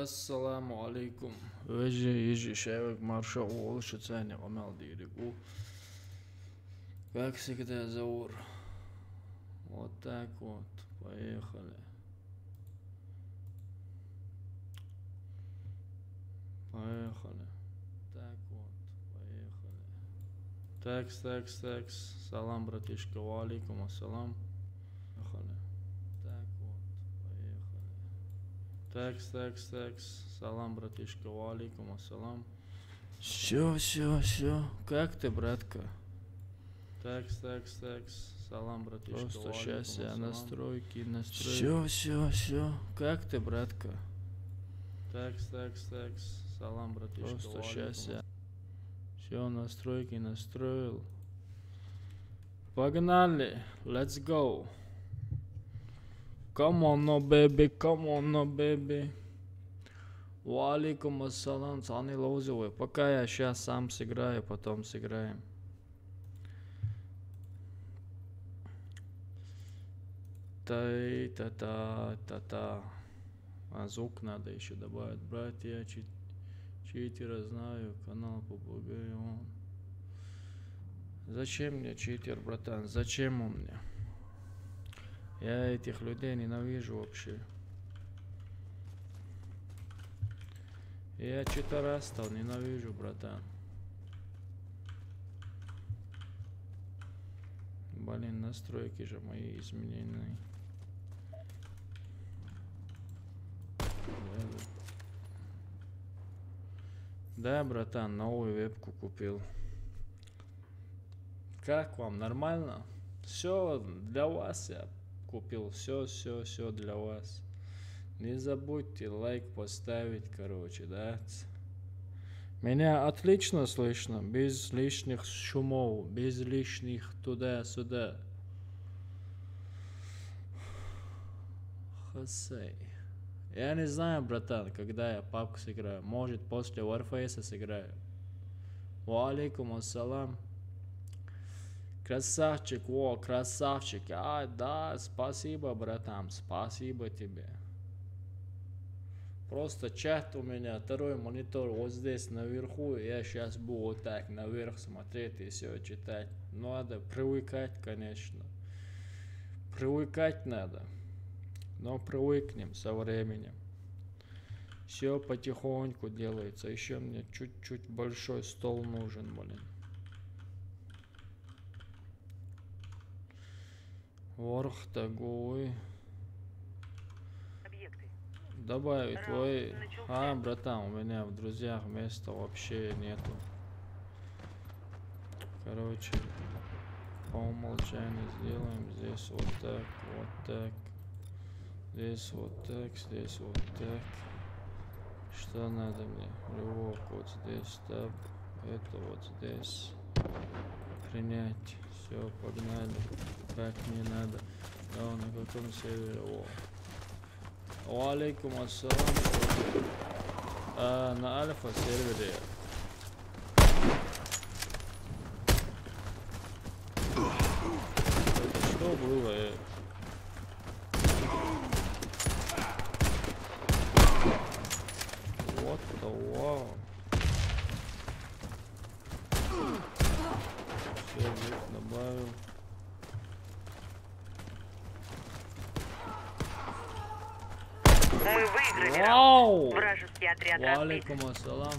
Assalamu alaikum. Veži ševek marša Олша ценя Амалдирику. Как всегда Заур. Вот так вот. Поехали. Поехали. Так вот. Поехали. Такс. Салам, братишка. Валикум ассалам. Поехали. Так вот. Поехали. Такс. Салам, братишка. Валикум ассалам. Все. Как ты, братка? Такс. Салам, братишка. Просто сейчас я настройки. Все. Как ты, братка? Такс. Салам, братишка. Просто сейчас я все настройки настроил. Погнали. Let's go. Come on, no baby. Валикум ассалам, Цани Лозовой. Пока я сейчас сам сыграю, потом сыграем. Та. А звук надо еще добавить. Братья, читера знаю, канал попугай он. Зачем мне читер, братан? Зачем он мне? Я этих людей ненавижу вообще. Я читерастов ненавижу, братан. Блин, настройки же мои изменены. Да, братан, новую вебку купил. Как вам? Нормально? Все для вас я купил. Все для вас. Не забудьте лайк поставить, короче, да? Меня отлично слышно, без лишних шумов, без лишних туда-сюда. Хасей. Я не знаю, братан, когда я папку сыграю. Может, после Warface сыграю. Валикум ассалам. Красавчик, красавчик. Да, спасибо, братан, спасибо тебе. Просто чат у меня, второй монитор вот здесь наверху. Я сейчас буду вот так наверх смотреть и все читать. Надо привыкать, конечно. Привыкать надо. Но привыкнем со временем. Все потихоньку делается. Еще мне чуть-чуть большой стол нужен, блин. Ворх такой. Добавить твой... братан, у меня в друзьях места вообще нету. Короче, по умолчанию сделаем здесь вот так. Здесь вот так. Что надо мне? Рывок вот здесь, так. Это вот здесь. Принять. Все, погнали. Так не надо. Да, на каком сервере? Валикум ассалам. На альфа сервере. Это что было? Вот это вау. Все, звук добавил. Мы выиграли раунд. Вражеский отряд разбит. Валикум ассалам.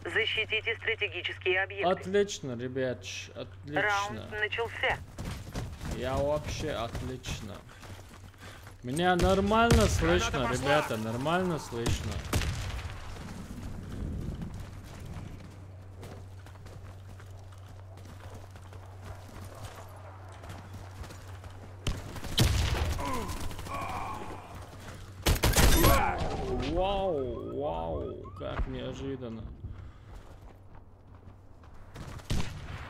Защитите стратегические объекты. Отлично, ребят, отлично. Раунд начался. Я вообще отлично. Меня нормально слышно, ребята, нормально слышно. Вау, как неожиданно.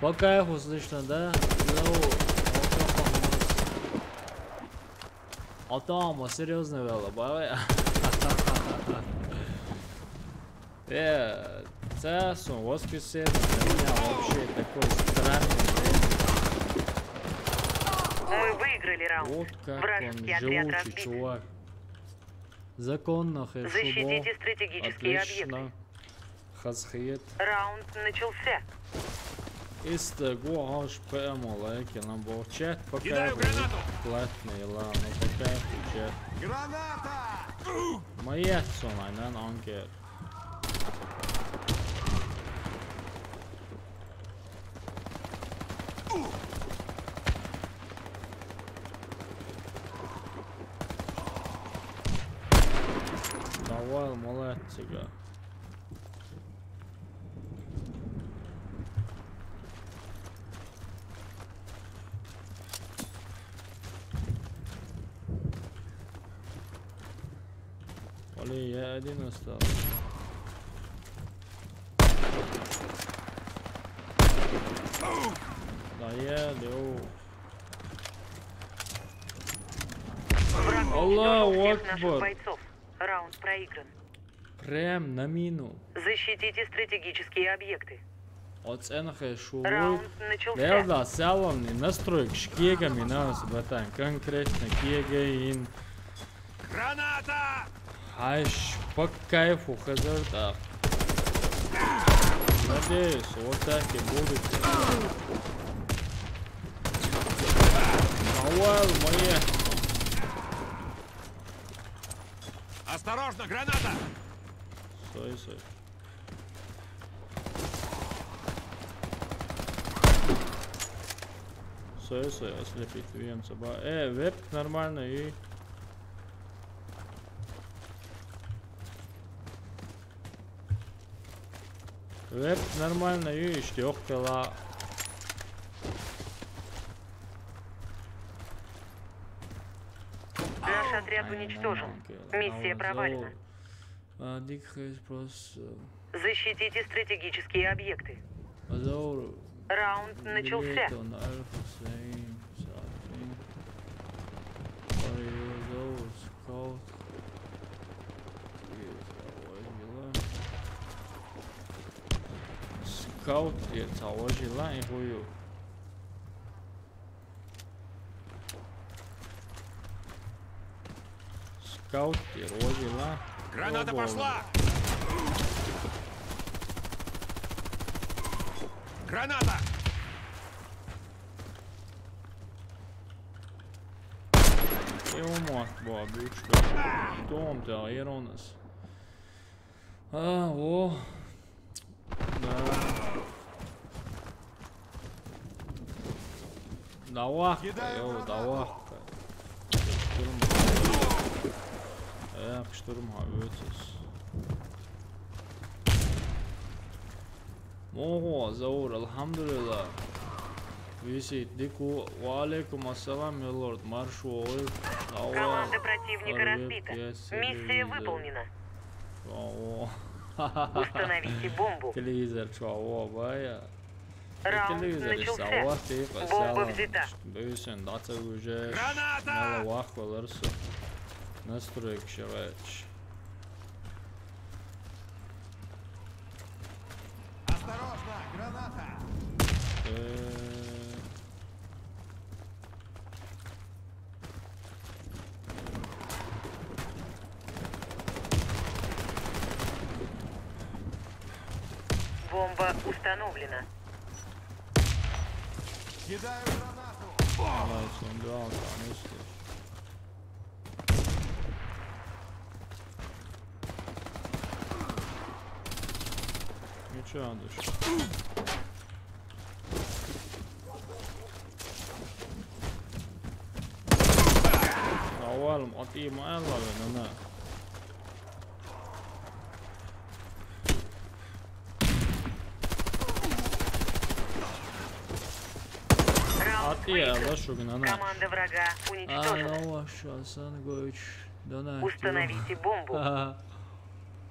По кайфу слышно, да? Атома, серьезно вело, бавай. Цесу, воскресенье для меня вообще такой странный день. Мы выиграли раунд. Вот как Вражеский он отряд живучий, разбит. чувак. Законно, хорошо. Защитите стратегические объекты. Отлично. Хазхиет. Раунд начался. Ist gut прямо лайки на борчат, пока Кидаю гранату! платный, ладно, пока включат. Граната! Моя цена, на анкет. Давай, молодцы. Я один остался. Да я лю. Аллаху Всех наших Акбар. бойцов. Раунд проигран. Прям на мину. Защитите стратегические объекты. Оценка шурой. Раунд начался. Лелда салонный настройк шкегами нас, братан. Конкретно кегаин. Граната! Аж по кайфу хазарда. Надеюсь, вот так и будет. Давай, мои. Осторожно, граната! Стой. Стой, ослепить вен собак. Веб нормально и... Веб нормально и штёхтела. Наш отряд уничтожен. Миссия провалена. Дикхайс просто... Защитите стратегические объекты. Азору. Раунд начался. Скаут, я заложила и хую. Скаут, я заложила. Граната пошла! Граната! Ilmot var budskap. Storm der Irones. O. Da вахта, da вахта. Штурм авиацияс. Ого, Заур, алхамдулилlah. Висит дику. Валейкум ассалам, милорд. Маршрут. Команда противника разбита. Миссия выполнена. Установите бомбу. Телевизор, чего, бая? Раунд начался. Бомба взята. Бюсен, дата уже. Граната! Мало вахваларса. Настройк шевач. Осторожно, граната! Бомба установлена. Кидаю гранату! Давайте, он дал, там если. Ничего, душ. Давалым, атayım ayarlar ana. Атия, лошугин, она. Команда врага уничтожена. Лош, Асан Гоич, донать. Установите бомбу.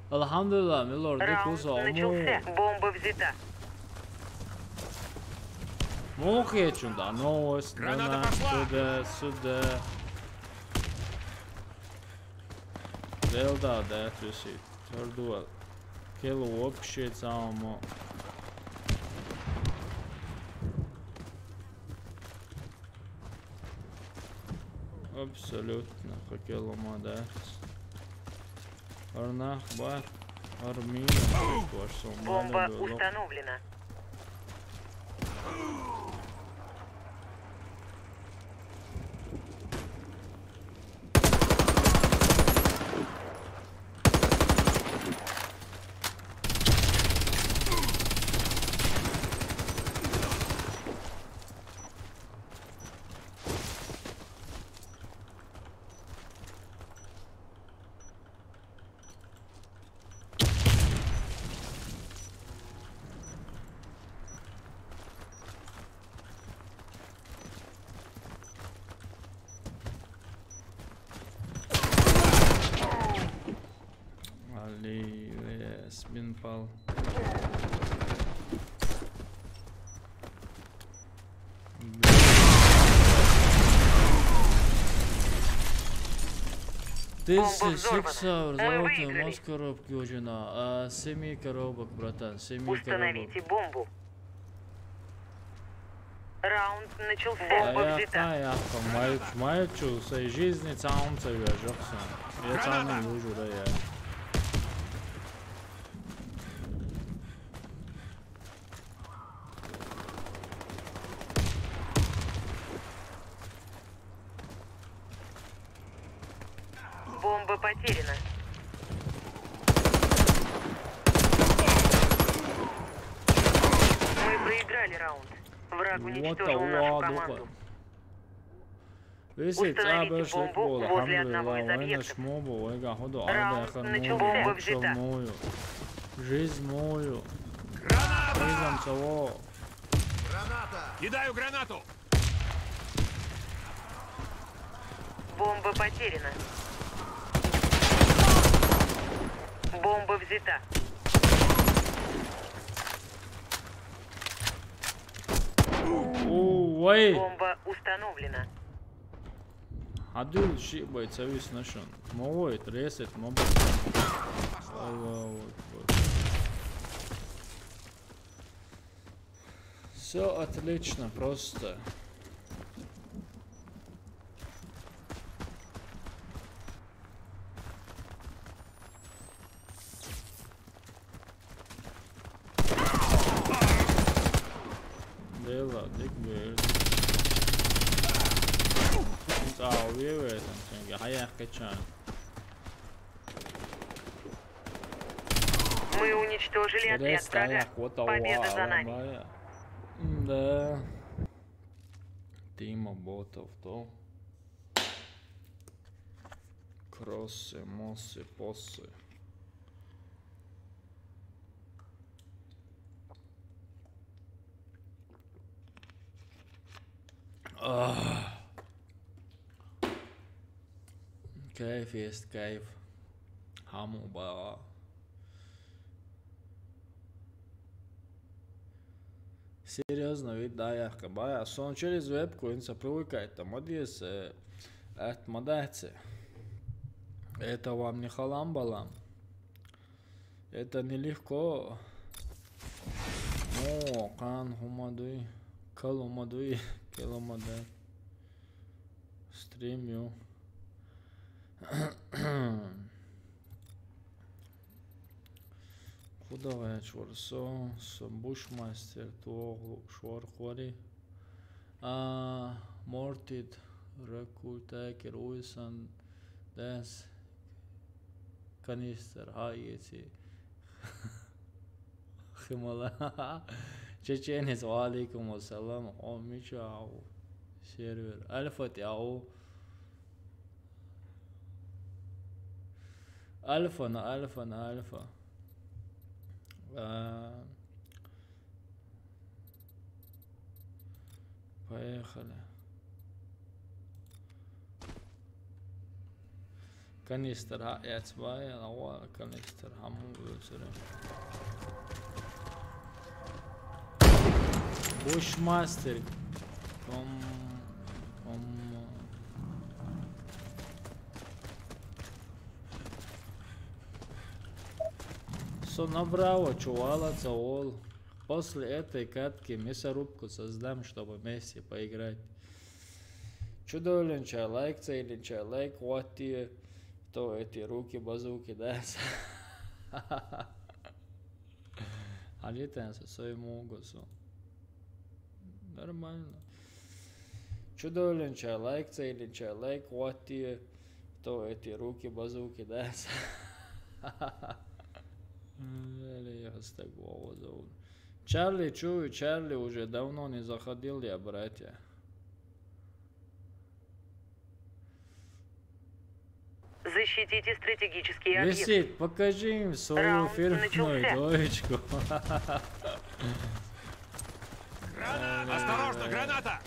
Alhamdulillah, милорд, Раунд начался. Бомба взята. Мохечун, да, новость. Граната пошла. Сюда. Zelda, да, висит. Твердуэл. Келу вообще само. Абсолютно, хотел молодец. Арнах, бар. Армия. Бомба установлена. Спинпал. Бомба 6 взорвана. Мы завод, выиграли. мост коробки учена. 7 коробок, братан, 7 коробок. Установите бомбу. Раунд начался. Бомба взята. Аяққа майчу своей жизни цаун цеве жоқсын. Я цаун лужу да я. Бомба потеряна. Мы проиграли раунд. Враг уничтожил нашу команду. Установите бомбу возле одного из объектов. Раунд начался. Бомба взята. Жизнь мою. Граната! Кидаю гранату! Бомба потеряна. Бомба взята. Ой. Бомба установлена. Адил ши бойца вис нашон. Мовой ресет моб. Все отлично, просто. Dela, dik bir. Uvěvět, že haják kečan. Мы уничтожили отряд врага. Победа за нами. Да. Тима ботов то. Кроссы, моссы, поссы. Кайф есть кайф. Хаму ба. Серьезно, вид да я кабая. Сон через вебку инса привыкает. Там одес от мадайцы. Это вам не халам-балам. Это нелегко. О, кан хумадуй. Калумадуй. Киломадай. Стримю. Худовая чворсо, Bushmaster, то шворхори. Мортид, Ракультекер, Уисан, Дэнс, Канистер, Хайети. Химала. Чеченец, валикум ассалам, Омичау. Сервер. Альфа тяу. Альфа на альфа на альфа. Поехали. Канистер, я цвая, а канистер, хаму вылсерем. Bushmaster. Набрало чувала цаол. После этой катки мясорубку создам, чтобы вместе поиграть. Чудо линча, лайк цей линча, лайк вати. То эти руки базуки, да? Алитенса своему госу. Нормально. Чудовленчай, лайк цейлинчай, лайк ватти. То эти руки базуки, да? Чарли, чую, Чарли уже давно не заходил, я, братья. Защитите стратегические объекты. Висит, покажи им свою фирменную двоечку. Осторожно, граната!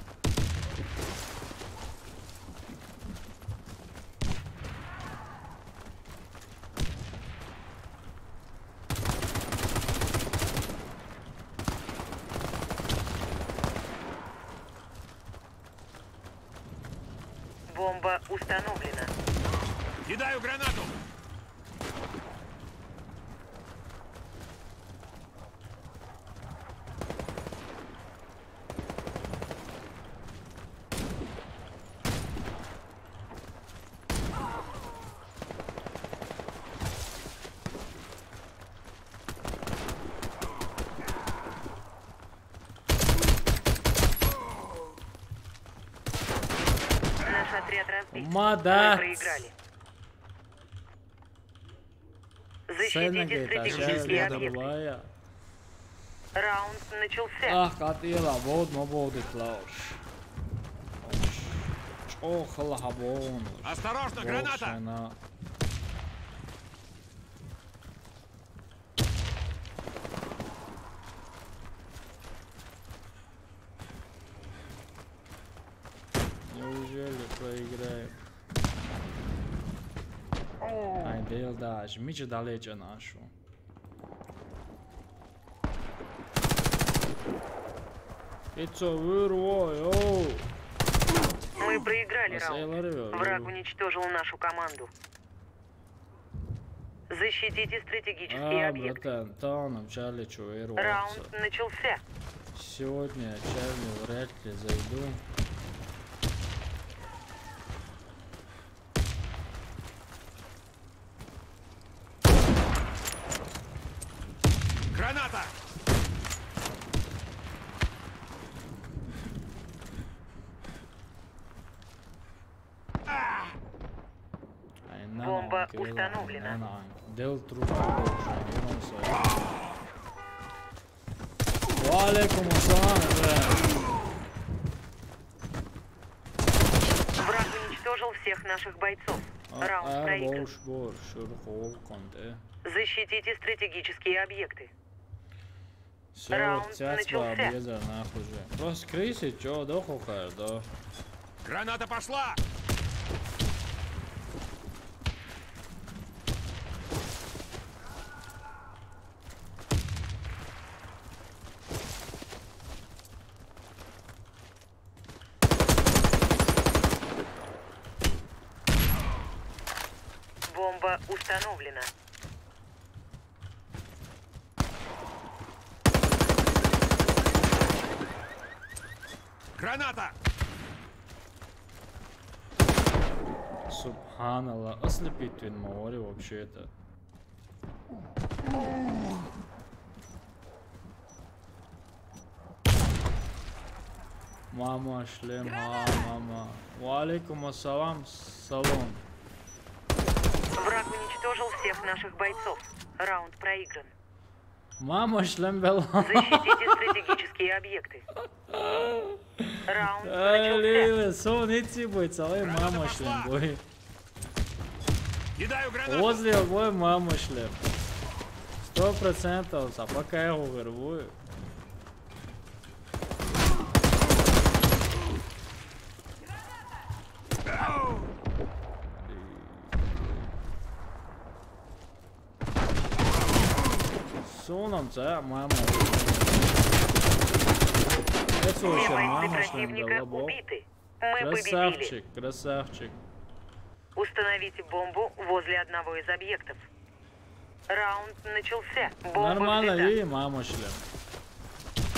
Бомба установлена. Кидаю гранату! Наш отряд разбит. Мада! Мы проиграли. Защитите стратегические объекты. Раунд начался. Ах, катила, вот мы будем клауш. Чохла хабон. Осторожно, граната! Неужели проиграем? Ай, дел дальше. Мичи далече нашу. It's over, йоу! Мы проиграли раунд. Враг уничтожил нашу команду. Защитите стратегические объекты. Братан, там Чарли чует. Раунд начался. Сегодня Чарли вряд ли зайду. Граната! Бомба установлена. Дел труп. Валикум ассалам. Враг уничтожил всех наших бойцов. Раунд проигран. Защитите стратегические объекты. Все, цяцба обрезал нахуй же. Просто крысы, чё, дохухаешь, да? Граната пошла! Бомба установлена. Граната! Субханаллах, ослепительный море вообще-то. Мама, шлем, мама. Валикум ассалам, салон. Враг уничтожил всех наших бойцов. Раунд проигран. Мама, шлем, белом. Защитите стратегические объекты. Раунд начался. Сон идти будет, целый мама шлем бой. Кидаю гранату! Возле бой мама шлем. 100%, а пока я его вербую. Соном, мама. Это очень мама шлем голубок. Красавчик, красавчик. Установите бомбу возле одного из объектов. Раунд начался. Бомба Нормально, взята. и мама шлем.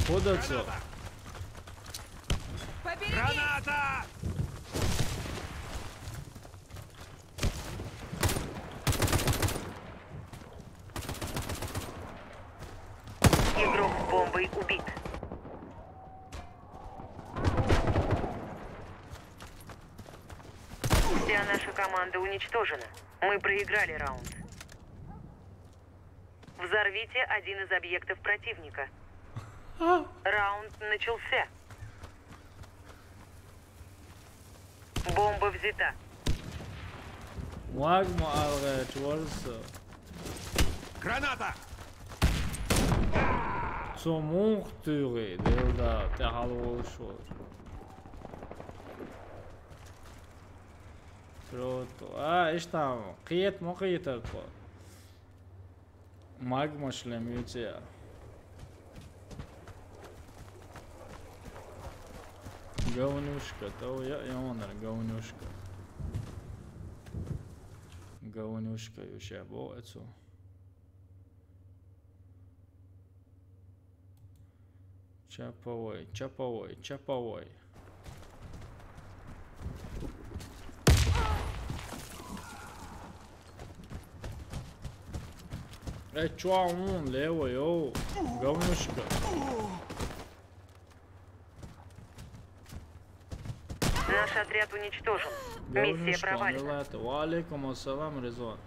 Куда все? Граната! Команда уничтожена. Мы проиграли раунд. Взорвите один из объектов противника. Раунд начался. Бомба взята. Магма алгать ворса. Граната! Zo mongeturig, det det halvår så. Pronto. Está. Qiet ما قيت الكو. Magma شلميوتيا. Говнюшка, то я онер говнюшка. Говнюшка еще боецу. Чаповой, чаповой, чаповой. Чё он левый, о, говнюшка. Наш отряд уничтожен. Миссия провалена. Валикум ассалам, Резван.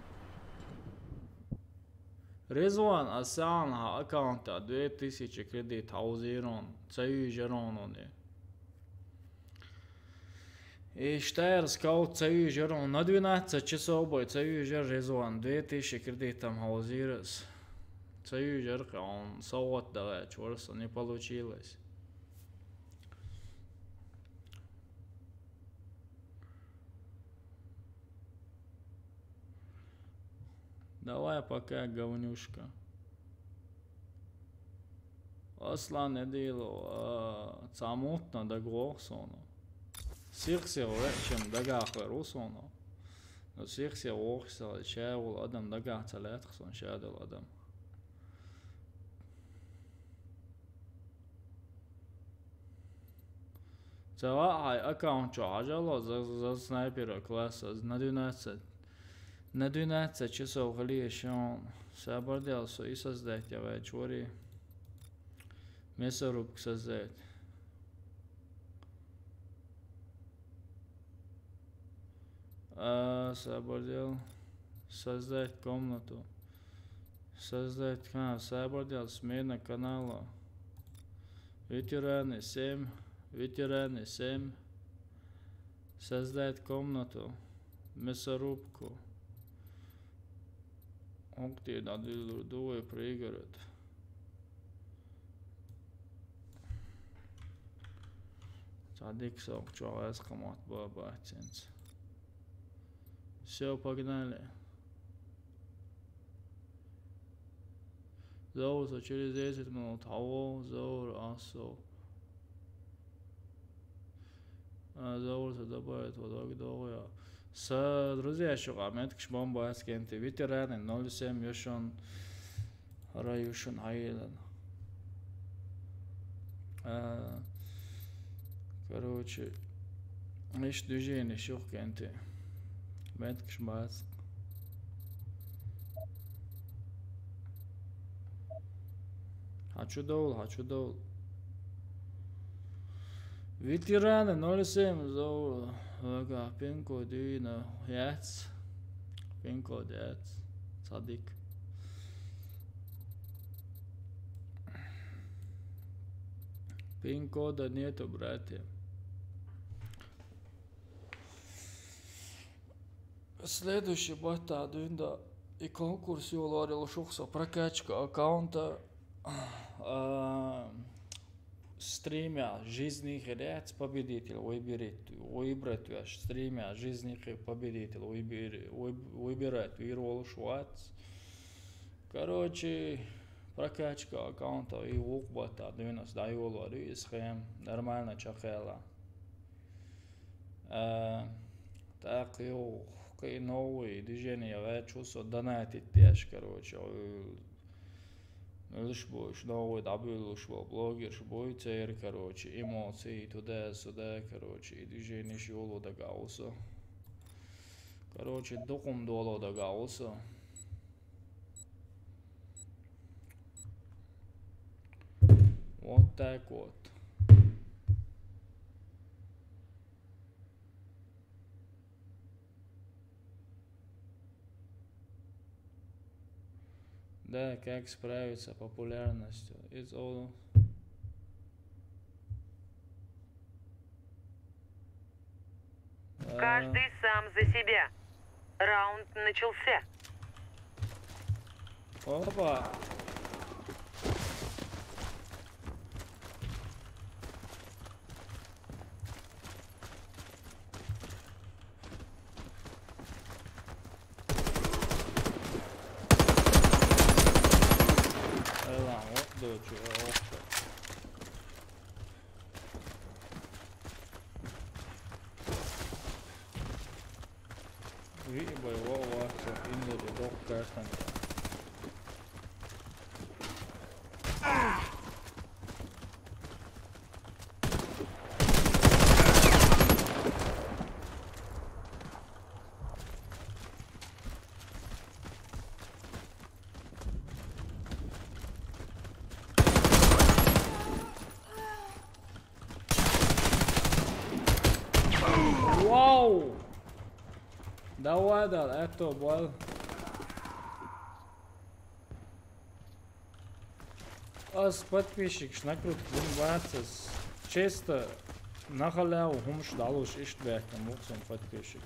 Резван, асан аккаунта 2000 кредит хаузирон, цаюжерононе. И Штайр скаут цаюжерон на 12 часов бой цаюжер Резван 2000 кредитом хаузирос. Цаюжерка он совет давай, чёрса не получилось. Давай пока, говнюшка. Aslan ne değil o. Samutna da głosonu. Sirse وحشم دقاق روسونو. No sirse وحشة شاول الأدم دقاق ثلاث خصون شاد الأدم. سواء هاي أكاونت شو عجلة ز سنايبر كلاس на 12 часов глишон собрался и создать вечери мясорубку создать. Собрал создать комнату, создать канал, собрал смена канала. Ветераны 7, создать комнату, мясорубку. Окей, надо двое проиграть. Садик сок, чё эскамат баба ценц. Все, погнали. Зоуса через 10 минут. Ау, зоур, асо. Зоуса добавит водок доя. Друзья, еще коммент к шмам баскенте. Ветераны 07 юшон раюшон айлен. Короче, ищ движение шух кенте. Мент к шмас. Хочу дол. Ветераны 07 зоур. Ага, пин-код на яц. Пин-код яц. Садик. Пин-кода нету, братья. Следующий бата дында и конкурс юларил шухса прокачка аккаунта. Стримя жизненных ряд победитель выбрать ваш стримя жизненных победитель выбирать вирвол швац. Короче, прокачка аккаунта и лукбата 90 дайолу схем нормально чахела. Так и новые движения вечуса донатить тяж, короче. Лишь новый добылыш был блогер, бой цер, короче, эмоции туда-сюда, короче, и движение шело до гаусса. Короче, духом доло до гаусса. Вот так вот. Да, как справиться с популярностью. It's all... Каждый сам за себя. Раунд начался. Опа! Lan what dođu ovdje? Viibaj ovako indiri dok kastanka. Wow! Давай, да, это был. Аз подписчик накрут бацас. Чисто на халяву хумш далуш иштбекам муксом подписчик.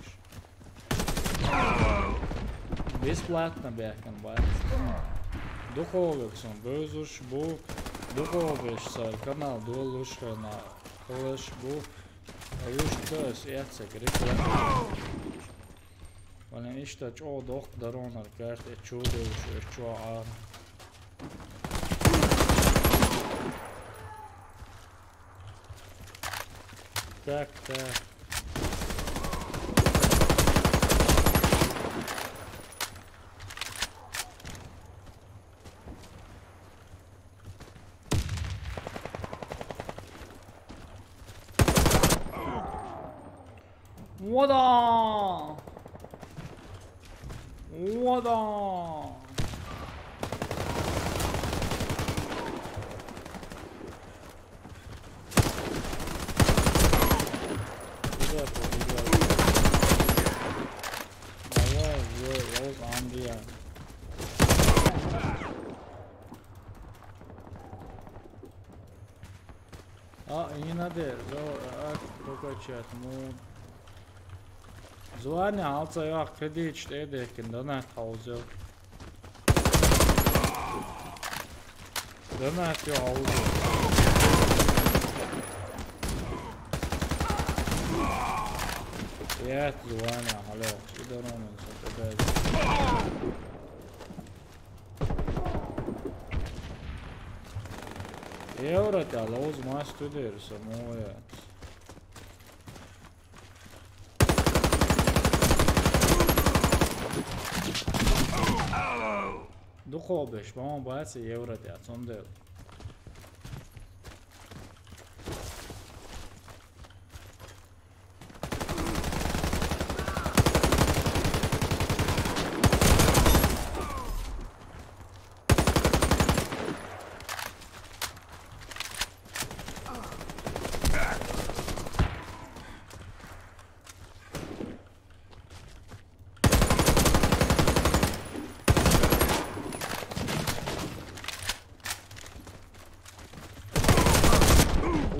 Бесплатно бекам бац. Духовексон бözуш бу духовеш канал долушна. Холш бу Ayushkas ietsek reklama. Olen işte çoğu doktoronlar kert çoğu dövüşür çoğu ağır. Tak. Вода! Давай, Роуз Андрия. Не надо, покачать, Звание алцая кредит штедекен донат хаузел. Донат я хаузел. Я звание, алло, идоронен сатабез. Евро-то лоуз мастудер самоя. Духовеш, по-моему, боятся евро те отсюда.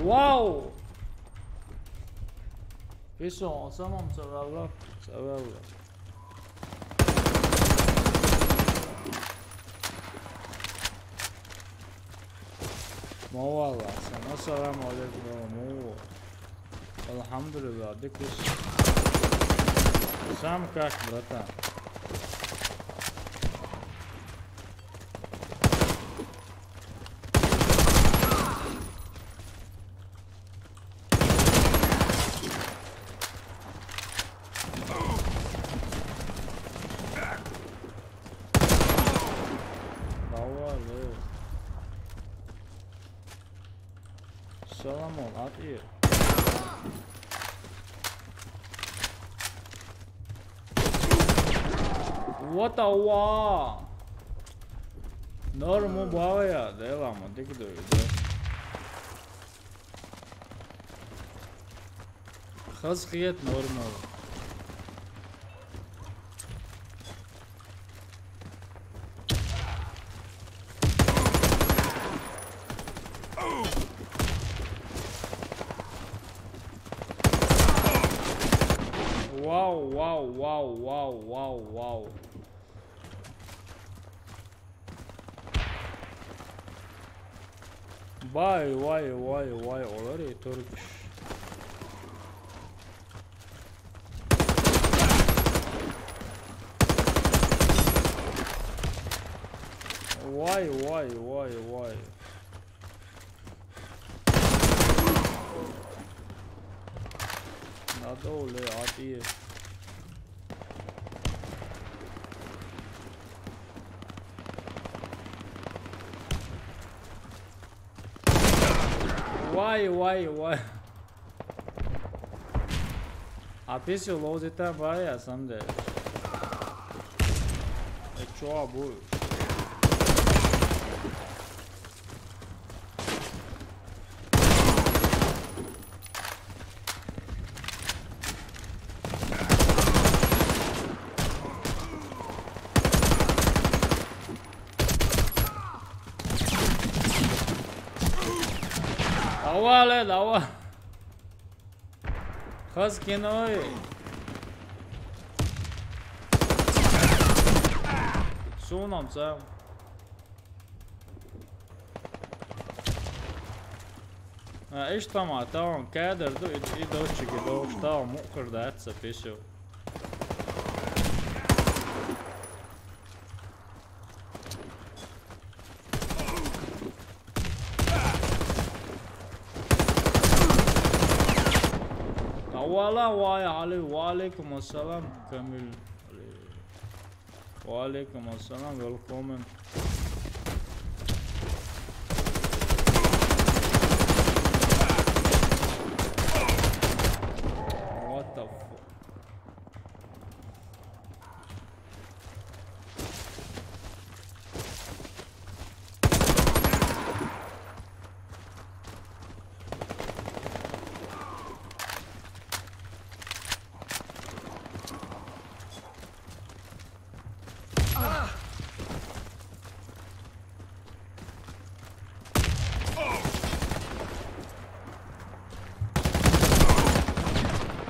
Wow! Pessoal, tamam severler. Mo valla, sana selam aleyküm. Elhamdülillah, dikuz. Сам как, братан? Salam ol, at iyi. What a wa! Normu bavaya, devamı dik dövüyor. Xazqiyat normal. wow. Why already Turkish? Why? Nadole आती है. Why? Apis eu lozi tā vajā samdēļ. Čo būs? Dava. Kız kinoy. Sunam sen. ايش طمع تاعهم كادر دو يدوشك يدوش تاعهم مؤخر دات سفيشو. والله واي علي وعليكم السلام كامل وعليكم السلام welcome. What the fuck?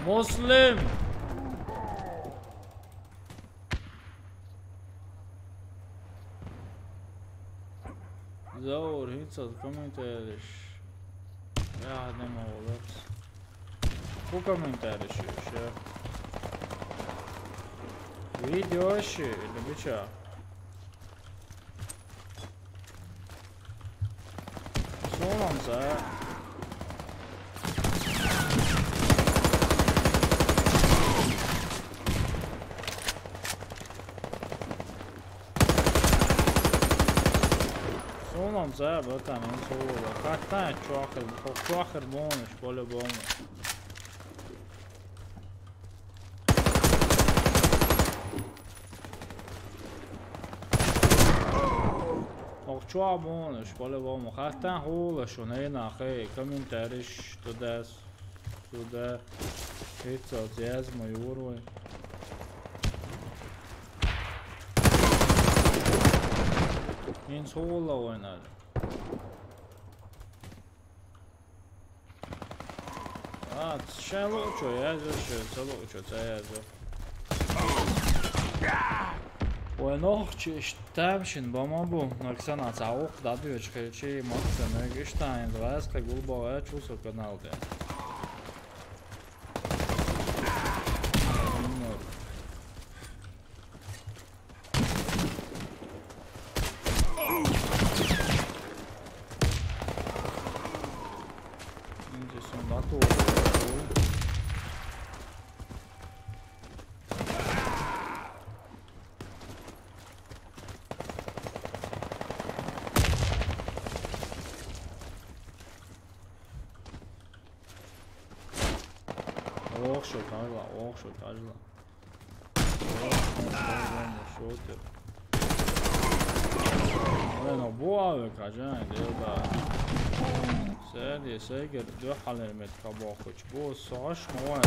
Muslim. Zaur hiç komentēriš. Jā, nemolaks. Ko komentēriš, jā? Videoši, nebičā. Sunam zē. Sunam zē, bratā, mums ula. Kā tā ir čokar bonus, по-любому. Чуа бонус, по-любому. Хатан хула, шо не нахай, комментариш туда. Hicot jēzmu jūroju. Viens hulla oynadı. Šeit lūčo jāizdod, šeit jāizdod. Ой, ногче штамшин бамабу Оксана цаук дадуечка чи моцен гештайн дваска глубоко чувство канал де. Oxford acıla. Şote. Bueno, bu abi kaçan diyorlar. Säger döhaller med kabakhoç. Bu saçma var.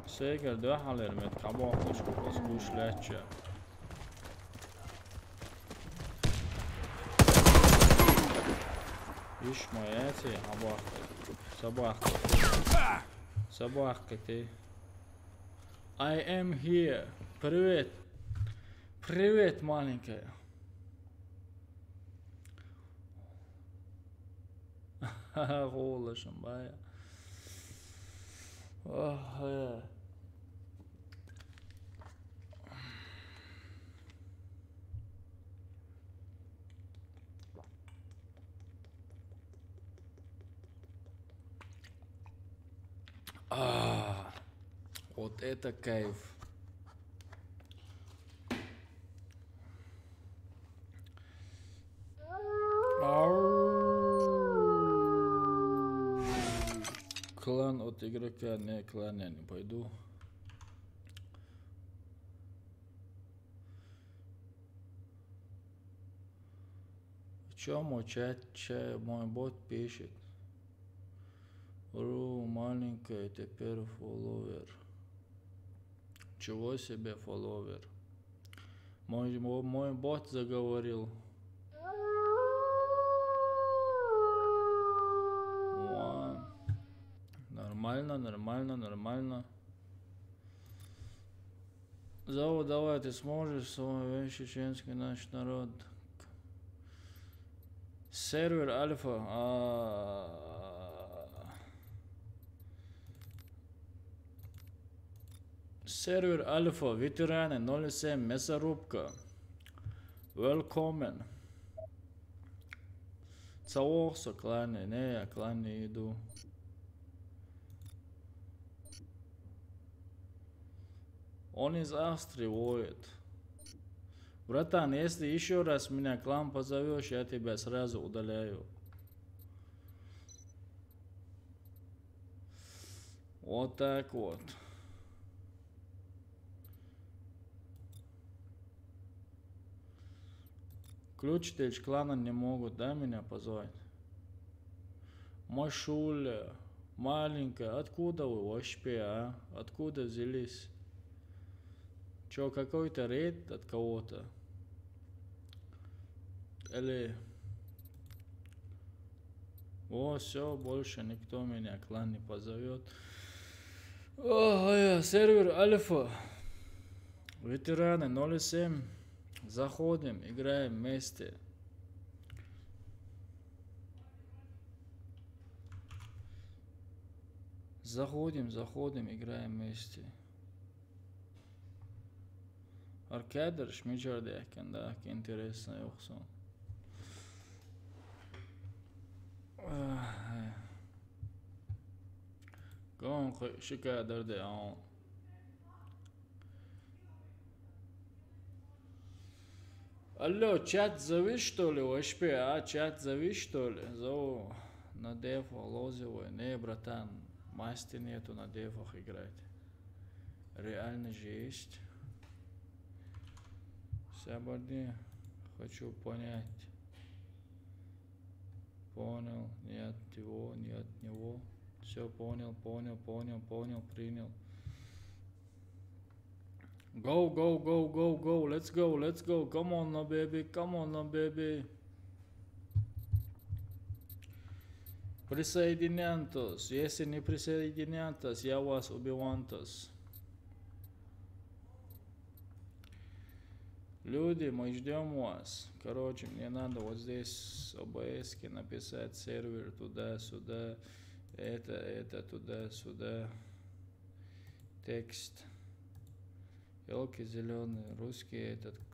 Säger döhaller med kabakhoç. Bu slätcha. İş mayası abartı. Собака. Собака ты. I am here. Привет. Привет, маленькая. Ха-ха, голышем, бая. Ох, вот это кайф. Клан от игрока, не клан, я не пойду. В чем мой чат, мой бот пишет? Ру, маленькая, теперь фолловер. Чего себе фолловер? Мой бот заговорил. Нормально, нормально, нормально. Зову, давай, ты сможешь свой вещь, чеченский наш народ. Сервер Альфа. Сервер Альфа, ветераны 07, мясорубка. Welcome. Цаокса, кланы, не, я кланы иду. Он из Австрии воет. Братан, если еще раз меня клан позовешь, я тебя сразу удаляю. Вот так вот. Ключ клана не могут, да, меня позвать? Машуля, маленькая, откуда вы вообще, а? Откуда взялись? Чё, какой-то рейд от кого-то? Или... О, все, больше никто меня клан не позовет. О, сервер Альфа. Ветераны 07. Заходим, играем вместе. Заходим, играем вместе. Arkadaş Micar'dayken daha ki enteresan yoksa. Gone şikayetlerde ya. Алло, чат зови что ли вообще, а? Чат зови что ли? Зову на дефо лозевой. Не, братан, мастер нету на дефах играть. Реально же есть. Сабарди, хочу понять. Понял, нет его, нет него. Все понял, принял. Go, let's go. Come on now, baby. Присоединянтесь. Если не присоединянтесь, я вас убивантесь. Люди, мы ждем вас. Короче, мне надо вот здесь OBS написать сервер туда-сюда. Это туда-сюда. Текст. Елки зеленые,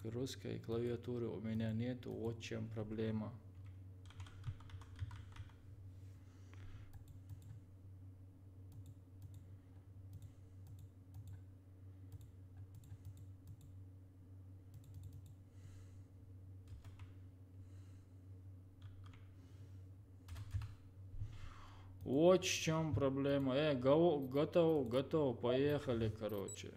русской клавиатуры у меня нету, вот в чем проблема. Вот в чем проблема. Готово, поехали, короче.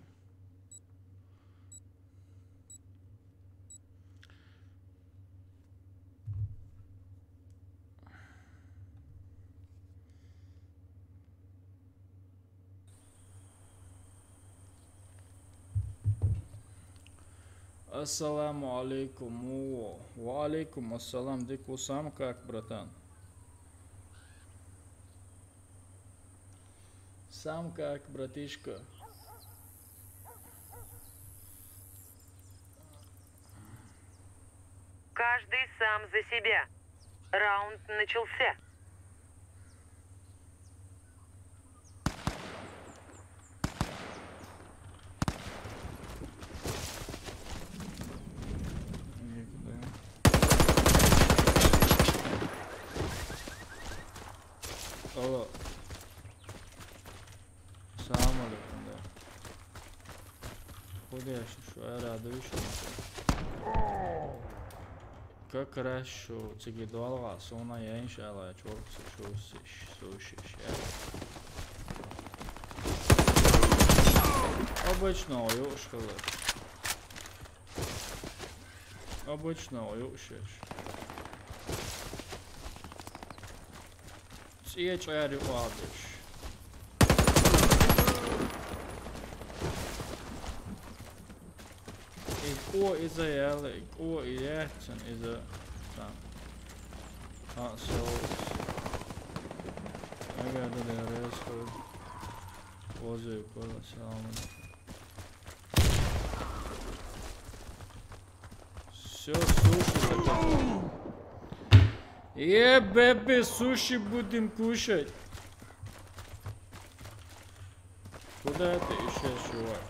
Ассаламу алейкум. Ва алейкум ассалам. Дикусам как, братан? Сам как, братишка. Каждый сам за себя. Раунд начался. Алло. Салам алейкум, да. Куда я шишу? Я радуюсь. Как хорошо. Цыги дуалга. Сона я иншалла. Чорксы шушиш. Обычно уюшкалы. Обычно уюшиш. Ieķēri vārdiši. Ko izajēli, ko iecen iza tam. Saules. Tagad ir reiz, Ozīju, salmani. Всё, суши заказал. Бэби, суши будем кушать. Куда это исчез, чувак?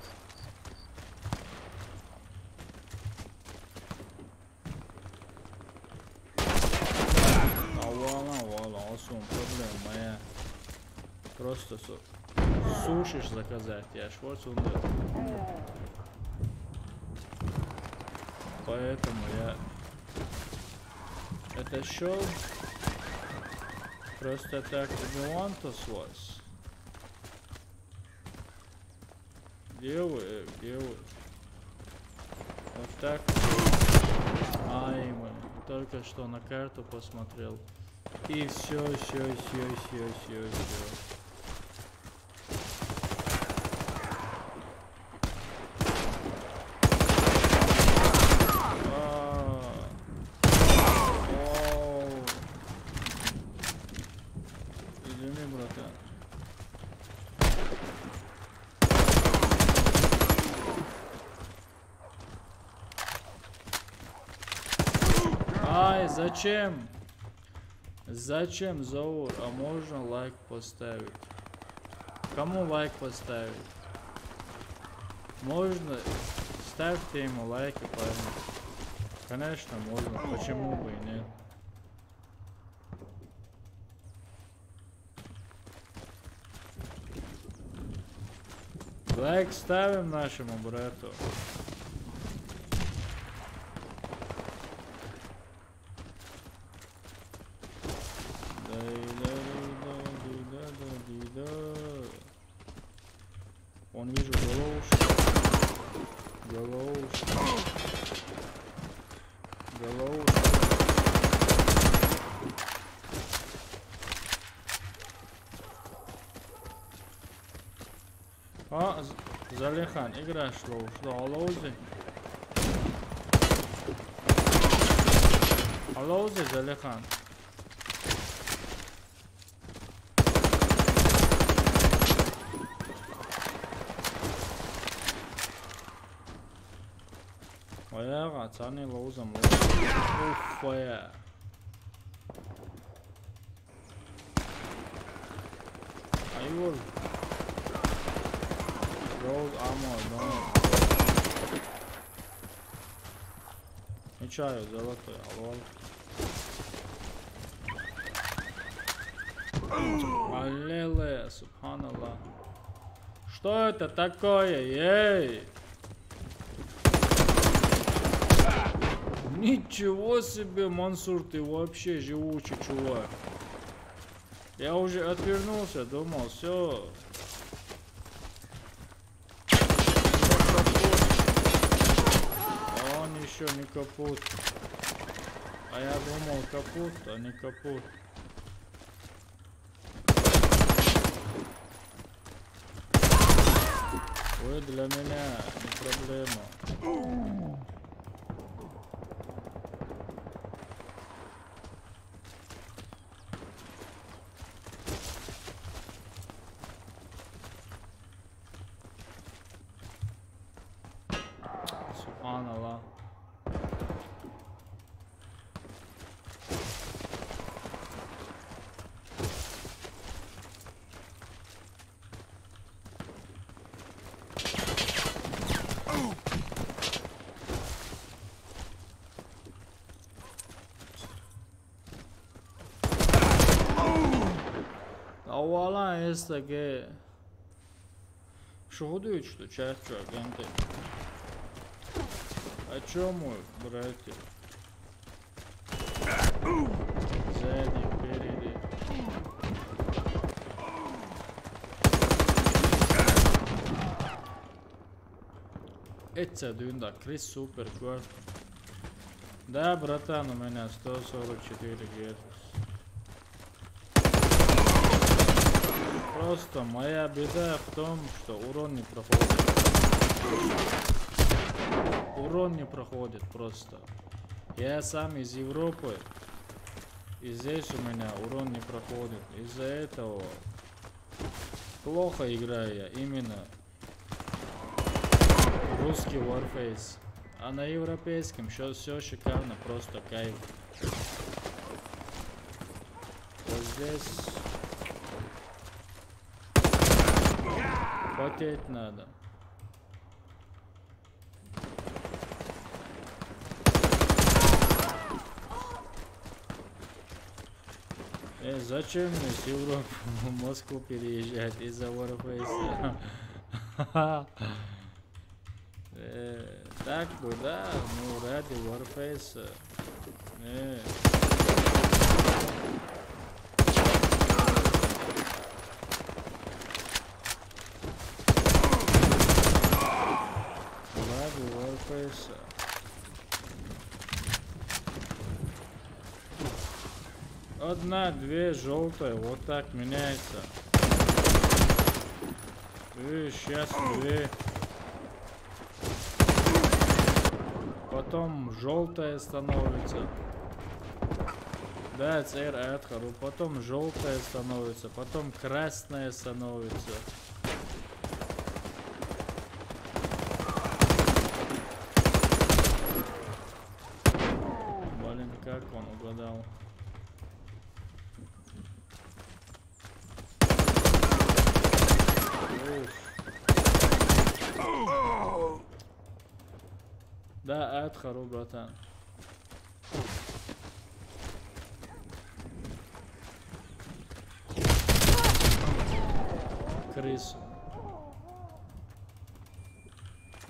Вала, осум, проблема моя. Просто сушишь заказать, я шворцундер. Поэтому я это шоу просто так не want to was. Где вы? Вот так. Ай, мы только что на карту посмотрел. И все. Ай, зачем? Зачем, Заур? А можно лайк поставить? Кому лайк поставить? Можно? Ставьте ему лайки, парни. Конечно, можно. Почему бы и нет? Лайк ставим нашему брату. Он вижу голову. А, Залихан, играешь лоу, что, алоузи? Алоузи, Залихан. Oyağa, царный лоузом. Уфая. Айвол. Rose armor, no. Нечаю, золотой, алло. Аллилуйя, субханаллах. Что это такое, ей? Ничего себе, Мансур, ты вообще живучий чувак. Я уже отвернулся, думал, все. А он еще не капут. А я думал капут, а не капут. Ой, для меня не проблема. Voilà este que... Шугудуют, что чашка, агенты. О чем мы, братья? Сзади, впереди. Это дюнда, Крис супер, кварт. Да, братан, у меня 144 Гц. Просто моя беда в том, что урон не проходит. Урон не проходит просто. Я сам из Европы, и здесь у меня урон не проходит. Из-за этого плохо играю я именно русский Warface. А на европейском все шикарно, просто кайф. Вот здесь потеть надо. Зачем мне с Европы в Москву переезжать из-за Warface? Так бы, да, ну ради Warface. Ради Warface. Одна, две желтые, вот так меняется. И сейчас две. Потом желтая становится. Да, царь Адхару. Потом желтая становится. Потом красная становится. Блин, как он угадал? Да, Адхару, братан. Крысу.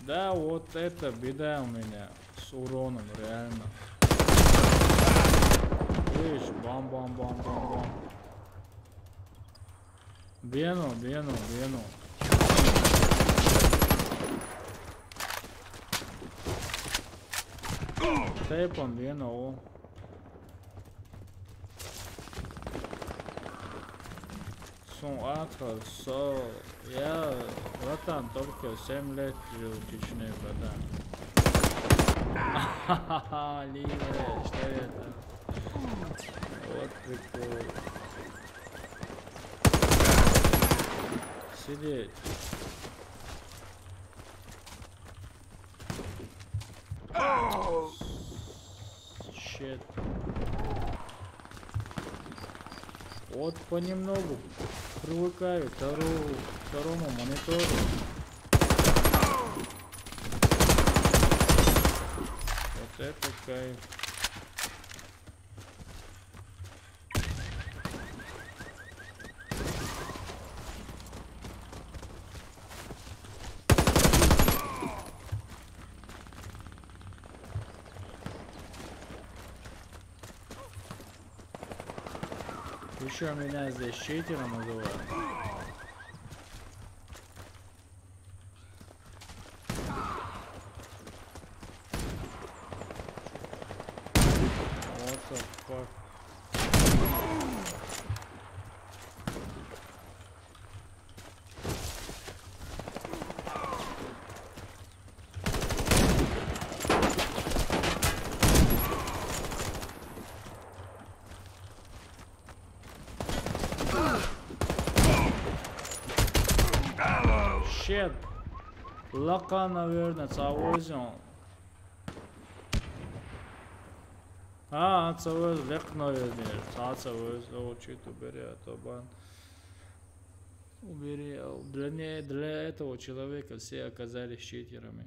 Да, вот это беда у меня с уроном, реально. Видишь, бам-бам-бам-бам-бам. Бену. Тейпом Бену. Адхар, я, братан, только 7 лет жил в Чечне, братан. Ха-ха-ха, Ливе, что это? Вот прикол. Сидеть. Щет. Вот понемногу привыкаю к второму монитору. Вот это кайф. Еще меня здесь читером называют. What the fuck? Shit. Лака, наверное, цавозион. Цавоз лек, наверное. Цавоз, чуть убери, а то бан. Убери. Для этого человека все оказались читерами.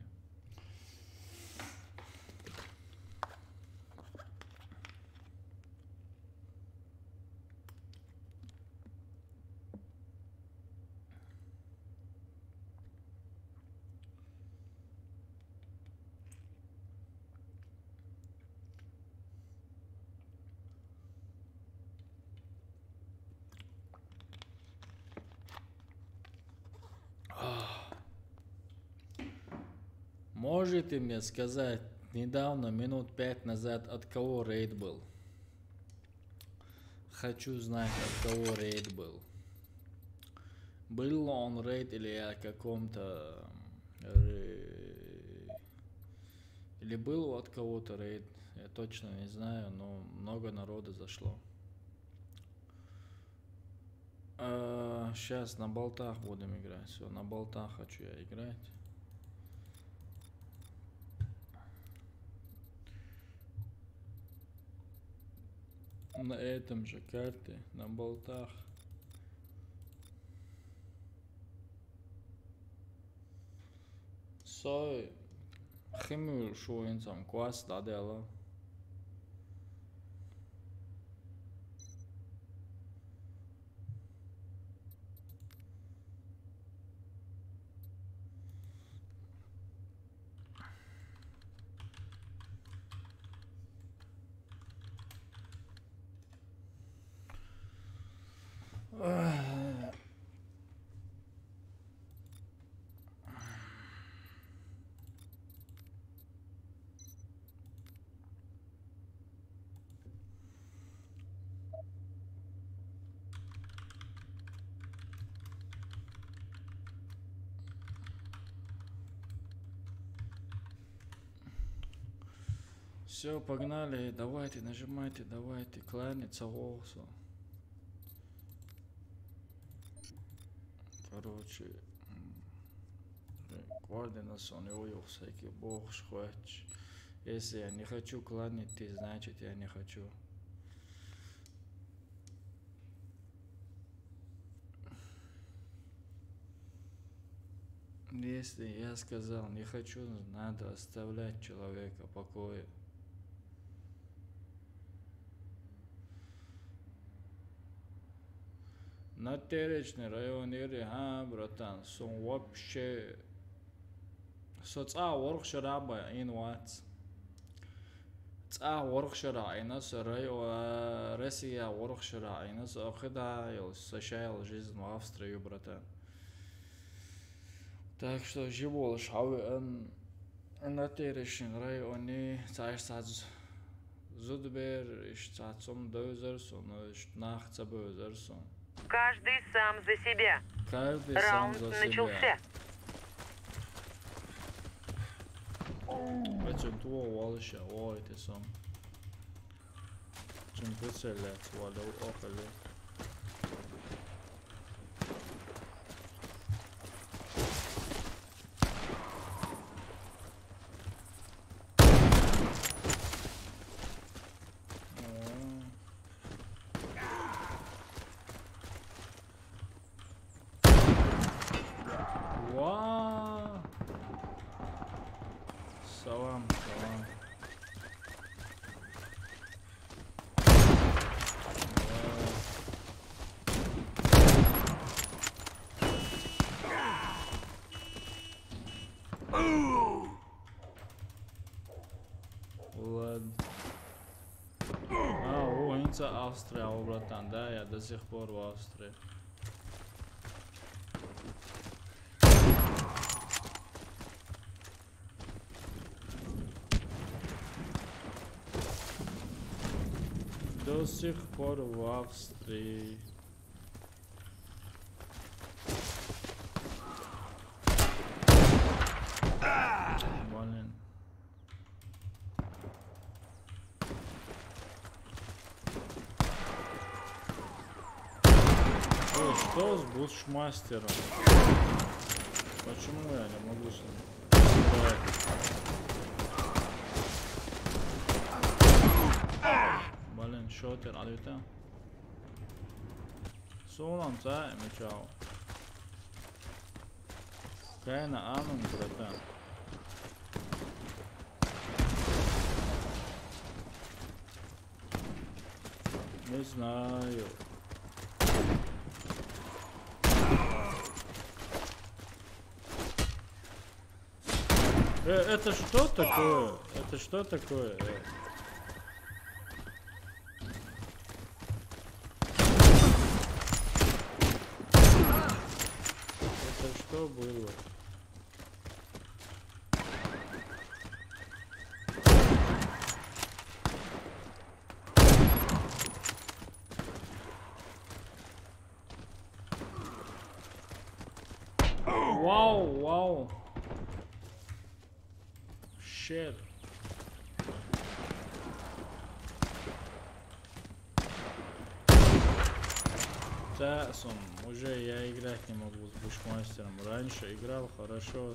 Можете мне сказать, недавно, минут 5 назад, от кого рейд был? Хочу знать, от кого рейд был. Был он рейд или о каком-то... Или был от кого-то рейд? Я точно не знаю, но много народа зашло. Сейчас на болтах будем играть. Все, на болтах хочу я играть. На этом же карте, на болтах. Сой, химию шоинцам квас дадела. Все, погнали, давайте, нажимайте, давайте, кланяться голосу. Короче, координация он его всякий бог хочет. Если я не хочу кланяться, значит я не хочу. Если я сказал не хочу, надо оставлять человека в покое. На теречный район или братан, сон вообще воркшораба инвац. Воркшора инас Россия воркшора инас охида сошаял жизнь в Австрию, братан. Так что живол шау на теречный районе царь зудбер штатсом дозерсон нахцабозерсон. Каждый сам за себя. Каждый Раунд сам за начался. себя. Почему tu walsha oi te som. Чем прицелять валю около. Салам. Ладно. Инца Австрия, братан, да, я до сих пор в Австрии. До сих пор в Австрии. Блин. Что с бушмастером? Почему я не могу с ним? Блин, шотер, алюта. Солом за мечал. Keine Ahnung, братан. Не знаю. Это что такое? Это что такое? Это что было? Вау, вау. Shit. Тасом, уже я играть не могу с бушмастером. Раньше играл хорошо.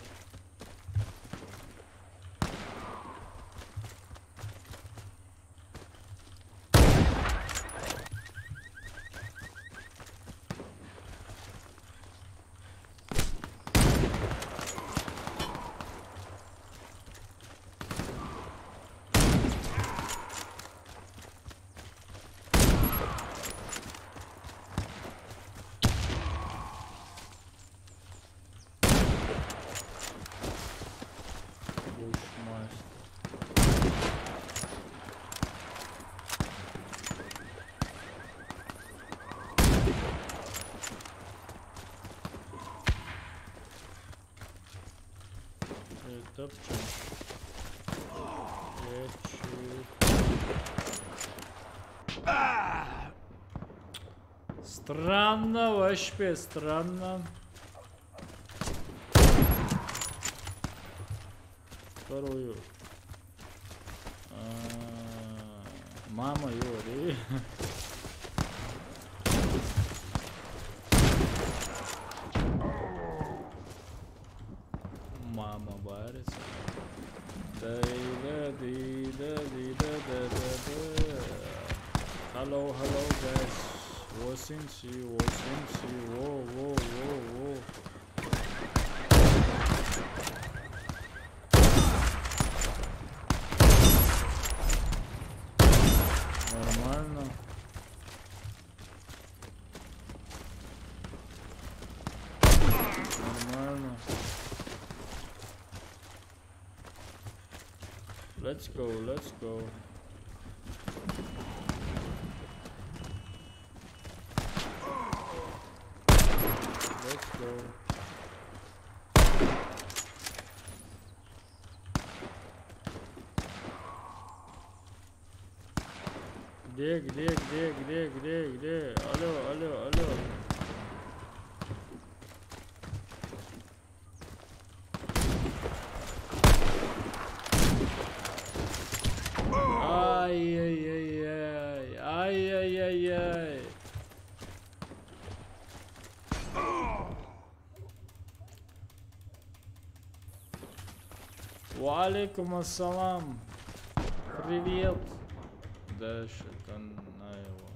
Топчем. Странно, вообще странно. Вторую. Мама Юрий. Мама варится. Hello, hello guys. Восемьси, во. Нормально. Нормально. Let's go, let's go. Let's go. Где? Алло. Ай-яй-яй. Валикум ассалам. Привет. Дальше на его.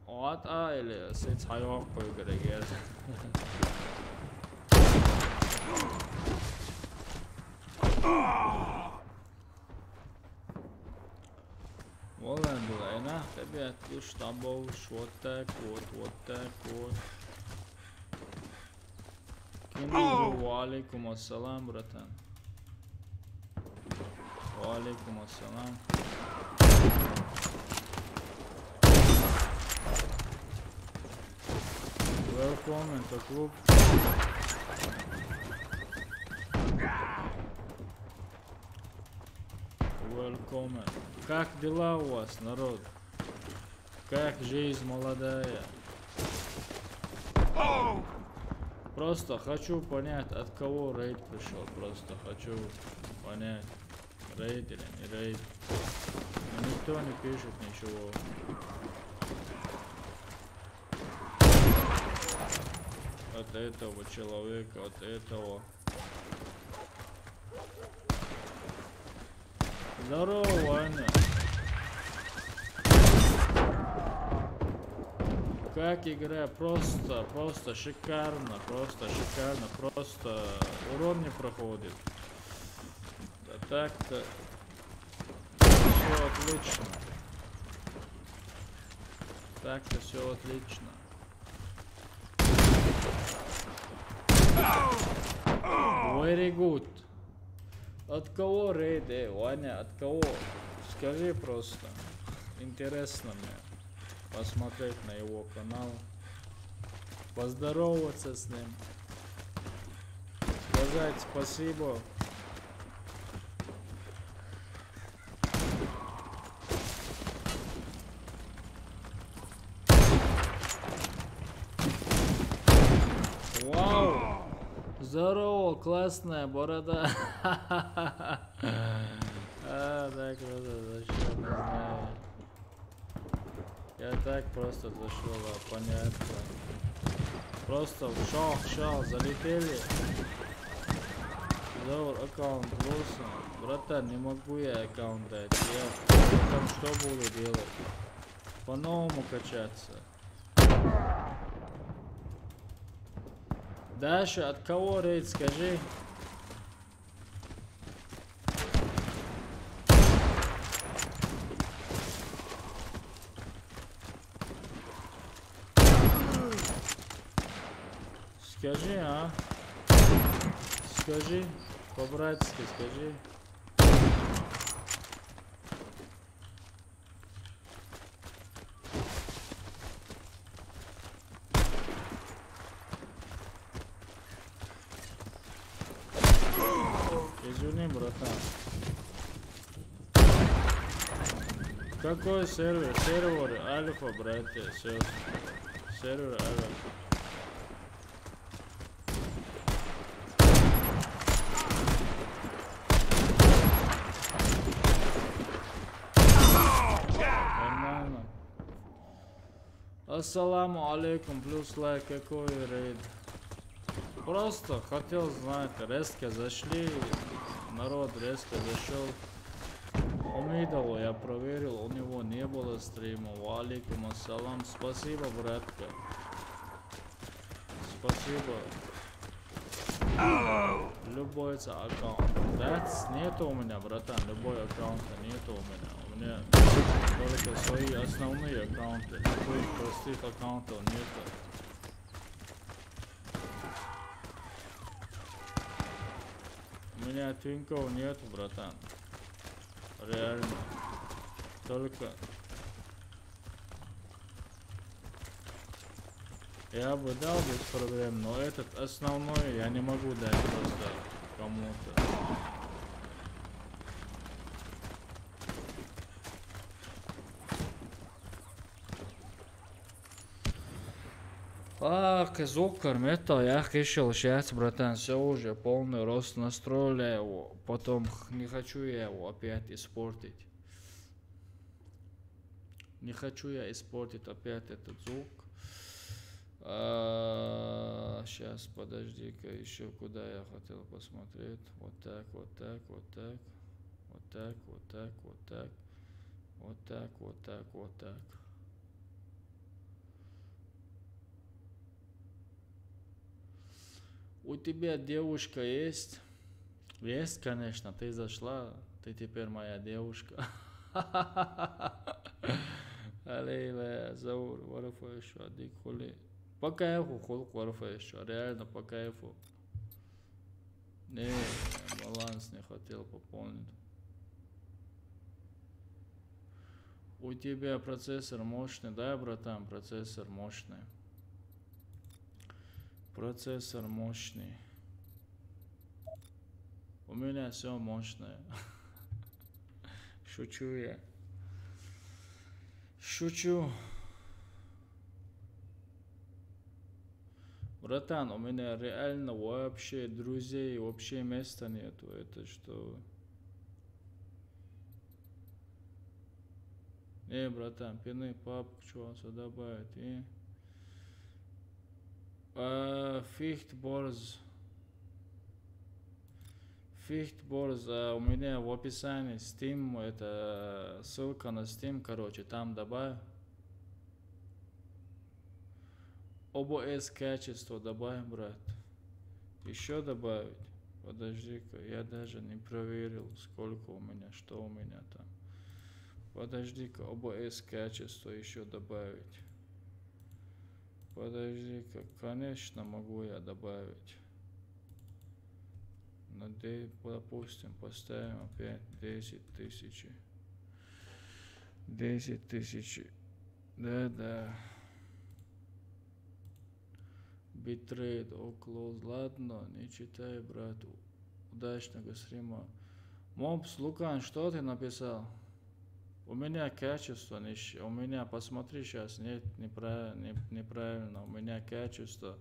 What are сеть хайвақ қой керек. Ладно, ребят, штабов, вот так вот. Валикум ассалам, братан. Валикум ассалам. Welcome in the club. Welcome. Как дела у вас, народ? Как жизнь молодая? Просто хочу понять, от кого рейд пришел. Просто хочу понять, рейд или не рейд. Но никто не пишет ничего. От этого человека, от этого. Здорово, Ваня. Как игра? Просто шикарно, просто урон не проходит. Да так-то все отлично. Так-то все отлично. Very good. От кого рейд, Ваня, от кого? Скажи просто. Интересно мне посмотреть на его канал, поздороваться с ним, сказать спасибо. Здорово, классная борода. Так круто, зашел, не знаю. Я так просто зашел, понятно. Просто в шах, залетели. Заур аккаунт лоса. Братан, не могу я аккаунт дать. Я там что буду делать? По-новому качаться. Даша, от кого рейд, скажи? Скажи, а? Скажи, по-братски скажи. Извини, братан. Какой сервер? Сервер Альфа, братья, все. Сервер Альфа. Нормально. Ассаламу алейкум, плюс лайк, какой рейд? Просто хотел знать, резко зашли, народ резко зашел. Умидову я проверил, у него не было стрима. Валикум ассалам, спасибо, братка. Спасибо. Любой аккаунт. Нету у меня, братан, любой аккаунт нету у меня. У меня только свои основные аккаунты. Таких простых аккаунтов нету. У меня твинков нету, братан. Реально. Только... Я бы дал без проблем, но этот основной я не могу дать просто кому-то. Зокар, метал, я решил сейчас, братан, все уже, полный рост, настроили его, потом не хочу я его опять испортить. Не хочу я испортить опять этот звук. Сейчас, подожди-ка, еще куда я хотел посмотреть. Вот так, вот так, вот так. Вот так, вот так, вот так. Вот так, вот так, вот так. У тебя девушка есть? Есть, конечно, ты зашла, ты теперь моя девушка. Алейла, Заур, варафа еще, адик хули. По кайфу, холк варафа еще, реально по кайфу. Не, баланс не хотел пополнить. У тебя процессор мощный, да, братан, процессор мощный. Процессор мощный. У меня все мощное. Шучу я. Шучу. Братан, у меня реально вообще друзей, вообще места нету. Это что? Братан, пины папку, что он сюда добавит, Фихтборз. Фихтборз, у меня в описании Steam, это ссылка на Steam, короче, там добавь. OBS качество добавь, брат. Еще добавить? Подожди-ка, я даже не проверил, сколько у меня, что у меня там. Подожди-ка, OBS качество еще добавить. Подожди-ка, конечно, могу я добавить. Но допустим, поставим опять 10 тысяч. 10 тысяч. Да. Битрейт, оклоуз. Ладно, не читай, брат. Удачного стрима. Мопс, Лукан, что ты написал? У меня качество, у меня, посмотри сейчас, нет, неправильно, у меня качество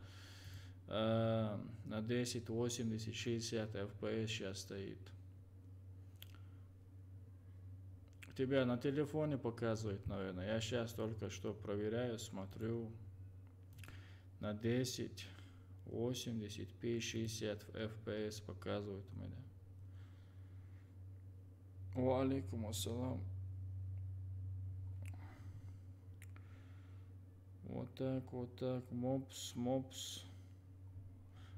На 10, 80, 60 FPS сейчас стоит. У тебя на телефоне показывает, наверное. Я сейчас только что проверяю, смотрю. На 10, 85, 60 FPS показывает у меня. Ва алейкум ассалам. Вот так, мопс.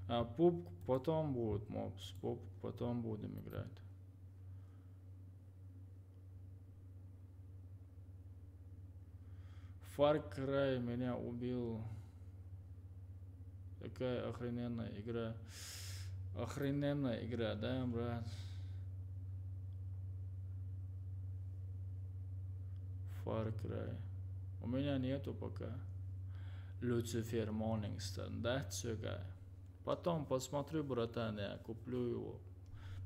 А пуп потом будет, мопс, пуп потом будем играть. Far Cry меня убил. Такая охрененная игра. Охрененная игра, да, брат? Far Cry. У меня нету пока. Lucifer Morningstar, да, цыгай? Потом посмотрю, братан, я куплю его.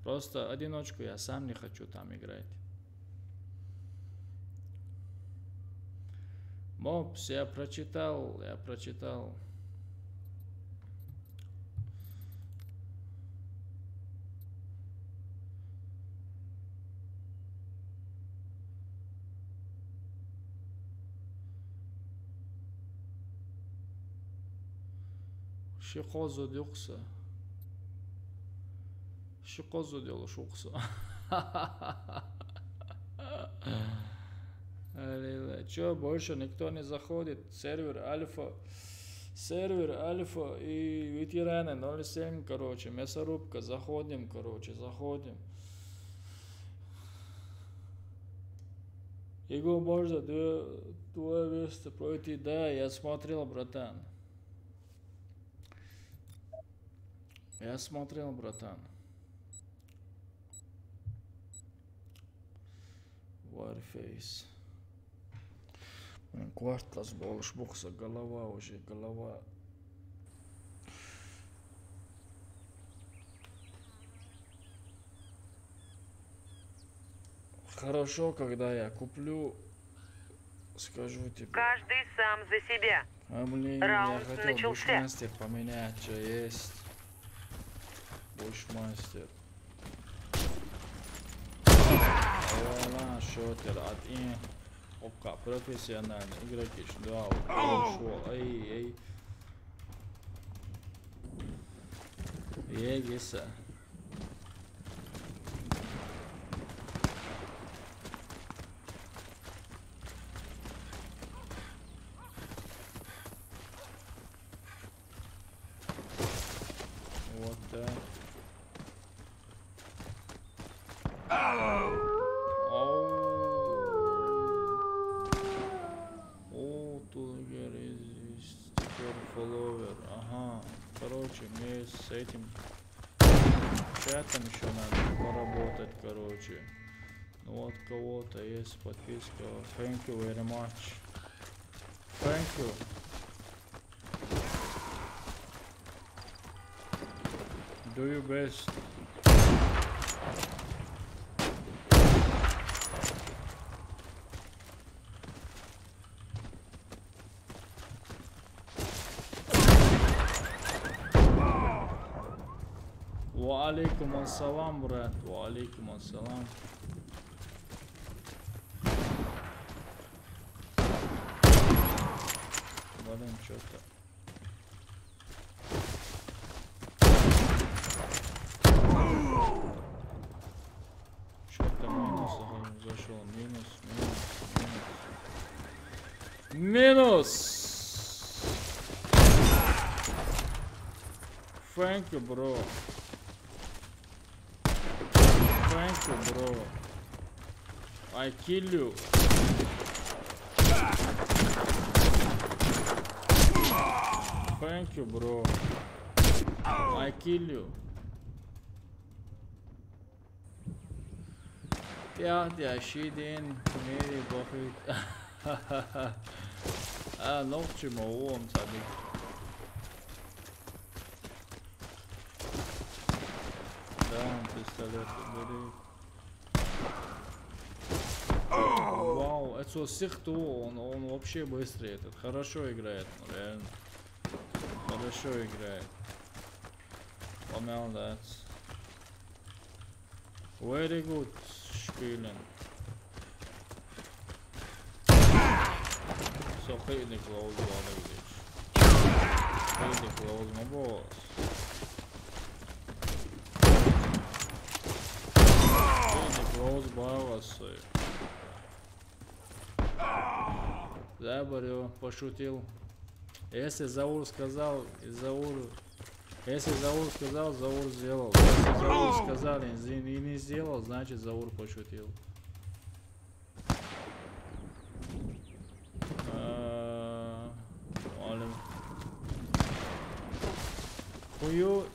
Просто одиночку я сам не хочу там играть. Мопс, я прочитал. Шиқозу дюқса. Шиқозу делаешь укса. Че, больше никто не заходит. Сервер альфа и ветераны 07, короче, мясорубка, заходим. Его можно два места пройти, да, я смотрел, братан. Warface. Квартас болыш бухса, голова. Хорошо, когда я куплю, скажу тебе. Каждый сам за себя. Блин, Раунд я хотел начался. бушмастер поменять, что есть. Бушмастер. Вуаля, шотер от и. Опа, профессиональный игроки, да, ушел. Эй. Егиса. Вот так. Короче, мне с этим чатом еще надо поработать, короче. Ну вот кого-то есть подписка. Thank you very much. Thank you. Do your best. Ва алейкум ассалам, брат. Ва алейкум ассалам. Блин, что-то. Что-то минус зашел. Минус. Thank you, bro. Thank you, bro. I kill you. Thank you, bro. I kill you. Ya şeyden nereye bakıyor? Ne yapacağım oğlum tabii. Пистолет бери. Вау, это сихту, он вообще быстрый этот. Хорошо играет, реально. Хорошо играет. Well, that's very good spielen. So really close, really close, my boss. Really close, баласы. Заборю, пошутил. Если Заур сказал, если Заур сказал, Заур сделал. Если Заур сказал и не сделал, значит Заур пошутил. Хую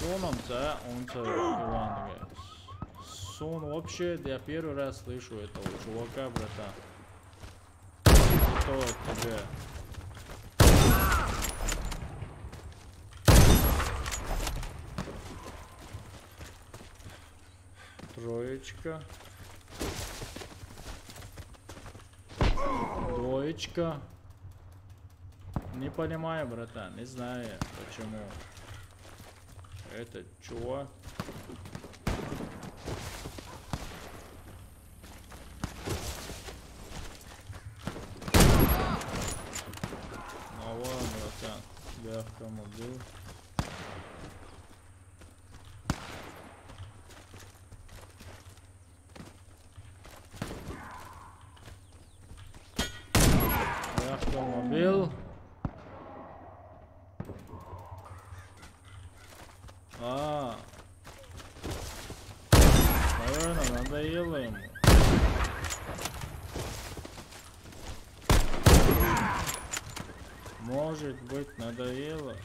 соном за он-то Иванович. Сон вообще, я первый раз слышу этого чувака, братан. Что от тебя? Троечка. Двоечка. Не понимаю, братан, не знаю почему. Этот чувак. Ну ладно, братан, я в кому был. Автомобиль. Наверное, надоело ему. Может быть, надоело.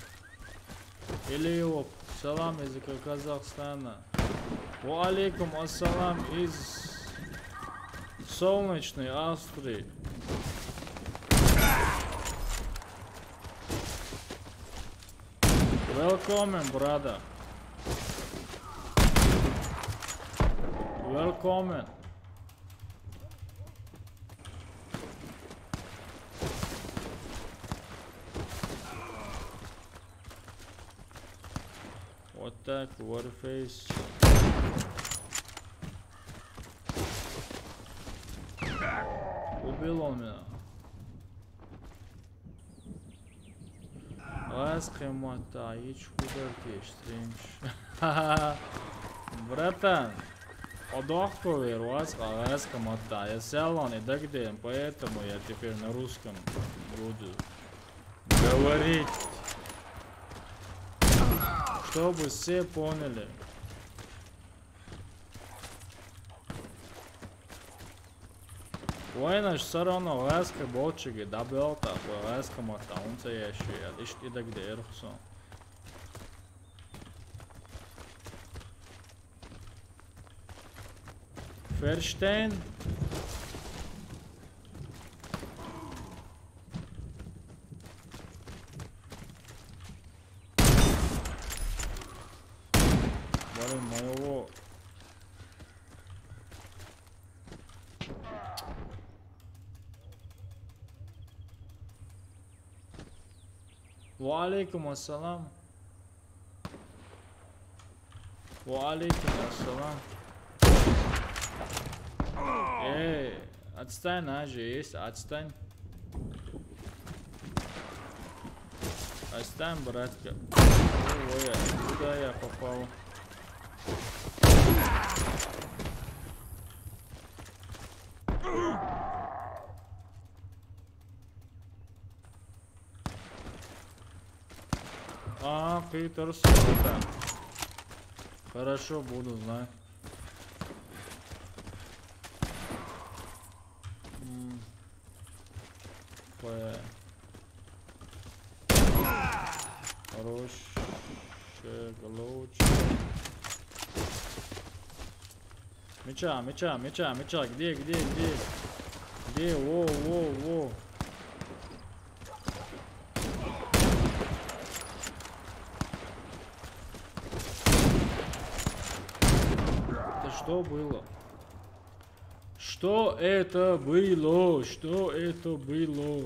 Или его салам из Казахстана. Ва алейкум ассалам из солнечной Австрии. Welcome, brother. Welcome. Вот так, Warface. Убил он меня. Ласкамата, ич кудартеш, стринч. Братан, одохковер, ласкамата. Я сел он и дагдем, поэтому я теперь на русском буду говорить, чтобы все поняли. Война все равно ласка болчиги добил так, ласка мота, он це я ще я, лишь и да где эрхсон. Ферштейн. Блин, моего. Ва алейкум ассалам. Ва алейкум ассалам. Отстань, ножи есть, отстань. Отстань, братка. Ой, куда я попал? Питер Сука. Хорошо, буду знать. Хорош. Лучше. Меча. Где? Где? Во. Что было? Что это было? Что это было?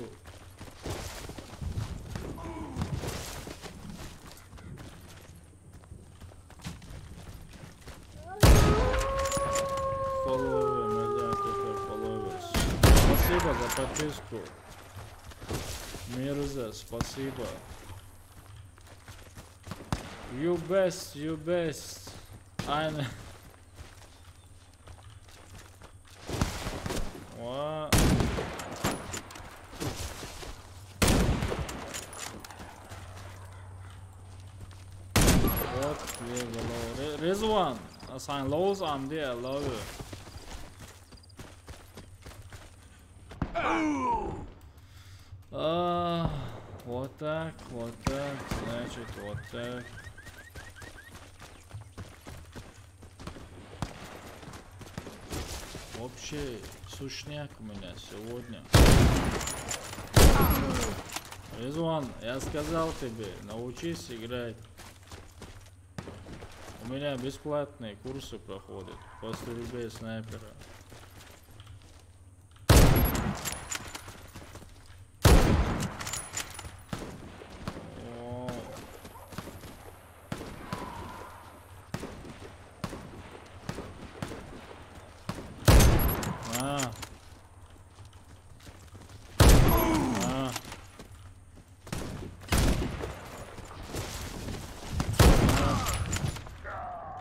за подписку. Мирза, спасибо. You best, you best. Aynen. What? Rizwan, sen lows I'm there, I love you. Вот так, значит, вот так. Вообще, сушняк у меня сегодня. Ризван, я сказал тебе, научись играть. У меня бесплатные курсы проходят по 100 рублей снайпера.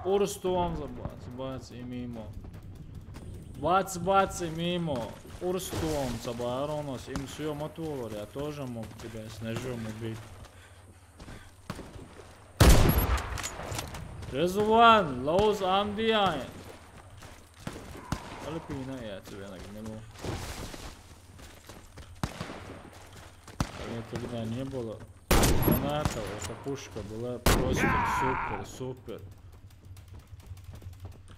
Urstom zabac i mimo. Bac i mimo. Urstom zabaronos. Им все мотор, я тоже мог тебя с ножом убить. Rizwan, lows I'm behind. Алпина, я тебя нагнул. Когда не было гранатов, эта пушка была просто супер.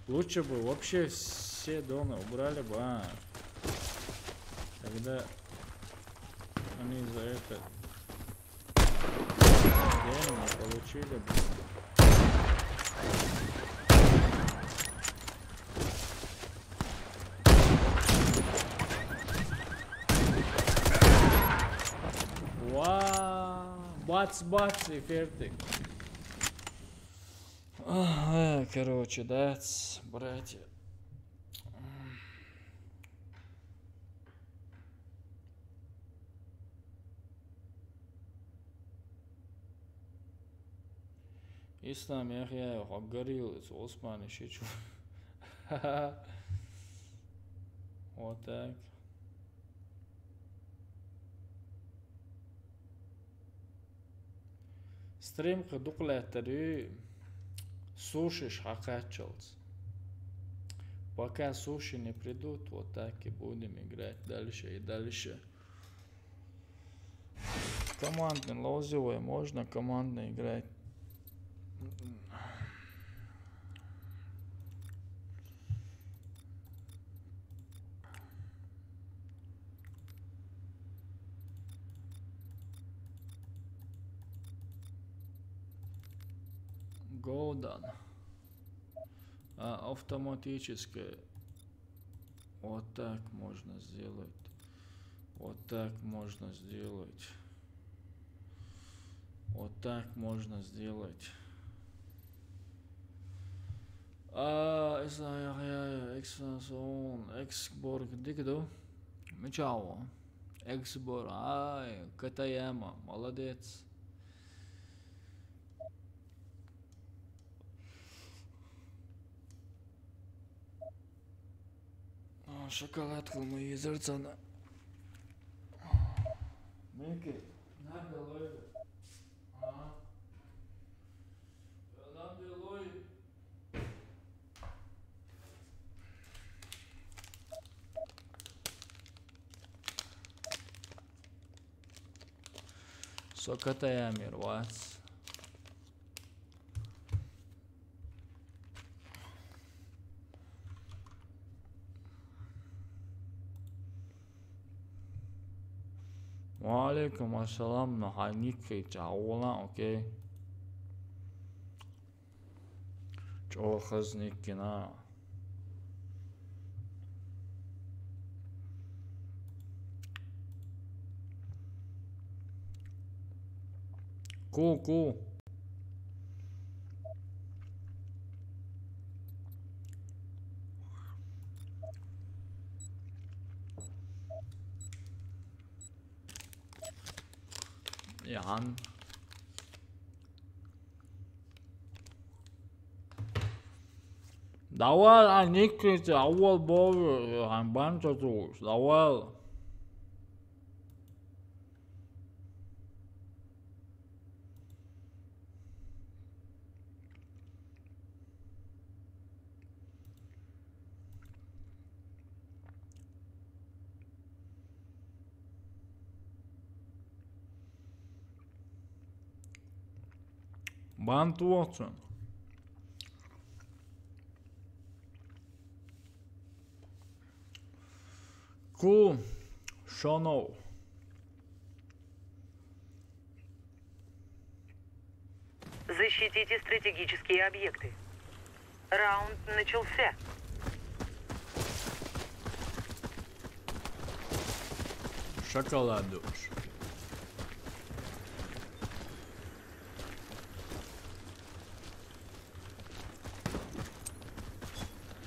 Лучше бы вообще все дома убрали бы, Тогда они за это деньги получили бы. Вау! Бац и фертик. Короче, да, братья. Ислам я гориллец, Осман Шичу. Вот так. Стримка дуклеттеры. Суши шахачелс. Пока суши не придут, вот так и будем играть дальше и дальше. Командный лозевой можно командно играть. Голдан. Автоматическое. Вот так можно сделать. Вот так можно сделать. Вот так можно сделать. Эксборг дикду. Мечао. Эксборг. Катаяма. Молодец. Шоколадку мы езерцана. Мики, надо ловить. Надо ловить. Сокатая мирвас. Алейкум ассалам, наханикки чаула, окей. Чохазниккина. Ку. Ян. Давай, никните, ауал бовы, банча туш, давай. Бантуоцен. Ку Шоноу. Защитите стратегические объекты. Раунд начался. Шоколадуш.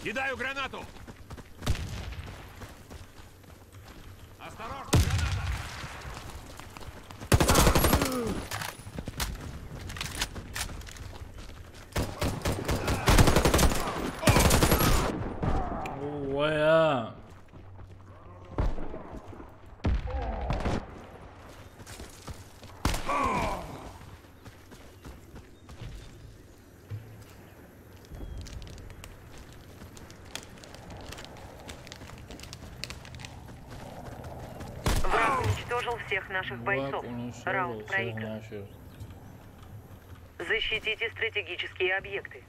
Кидаю гранату! Осторожно, граната! Уя. Враг уничтожил всех наших бойцов. Раунд проигран. Защитите стратегические объекты.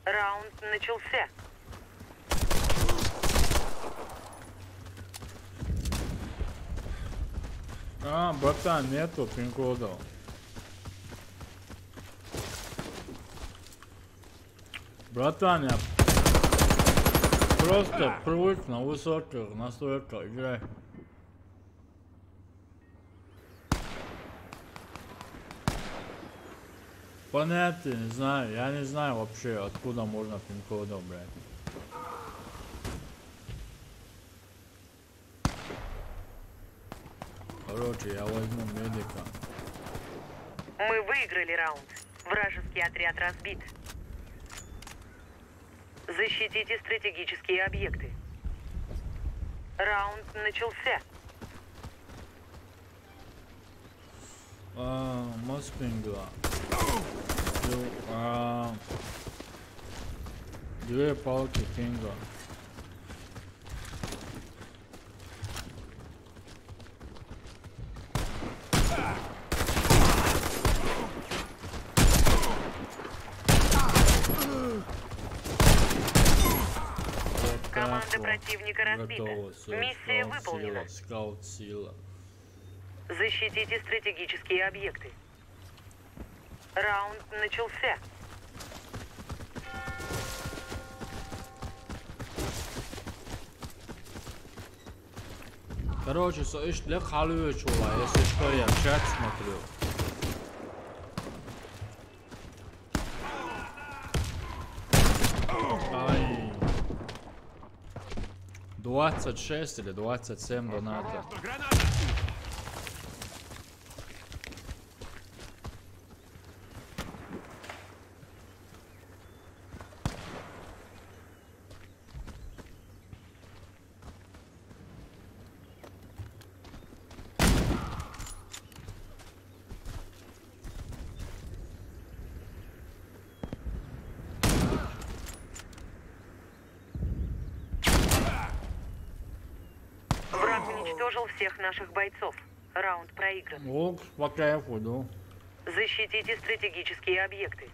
Раунд начался. Братан, нету пин-кода. Братан, я просто привык на высоких настройках играть. Понятия не знаю, я не знаю вообще, откуда можно пин-кодом брать. Короче, я возьму медика. Мы выиграли раунд. Вражеский отряд разбит. Защитите стратегические объекты. Раунд начался. Моспинга. Две палки пинга. Команда противника разбита. Готово, всё, Миссия выполнена. Скаут сила. Защитите стратегические объекты. Раунд начался. Короче, для халуя чула, если что, я в чат смотрю. Ай. 26 или 27 доната. Граната! Враг уничтожил всех наших бойцов. Раунд проигран. Ок, по кайфу, да. Защитите стратегические объекты.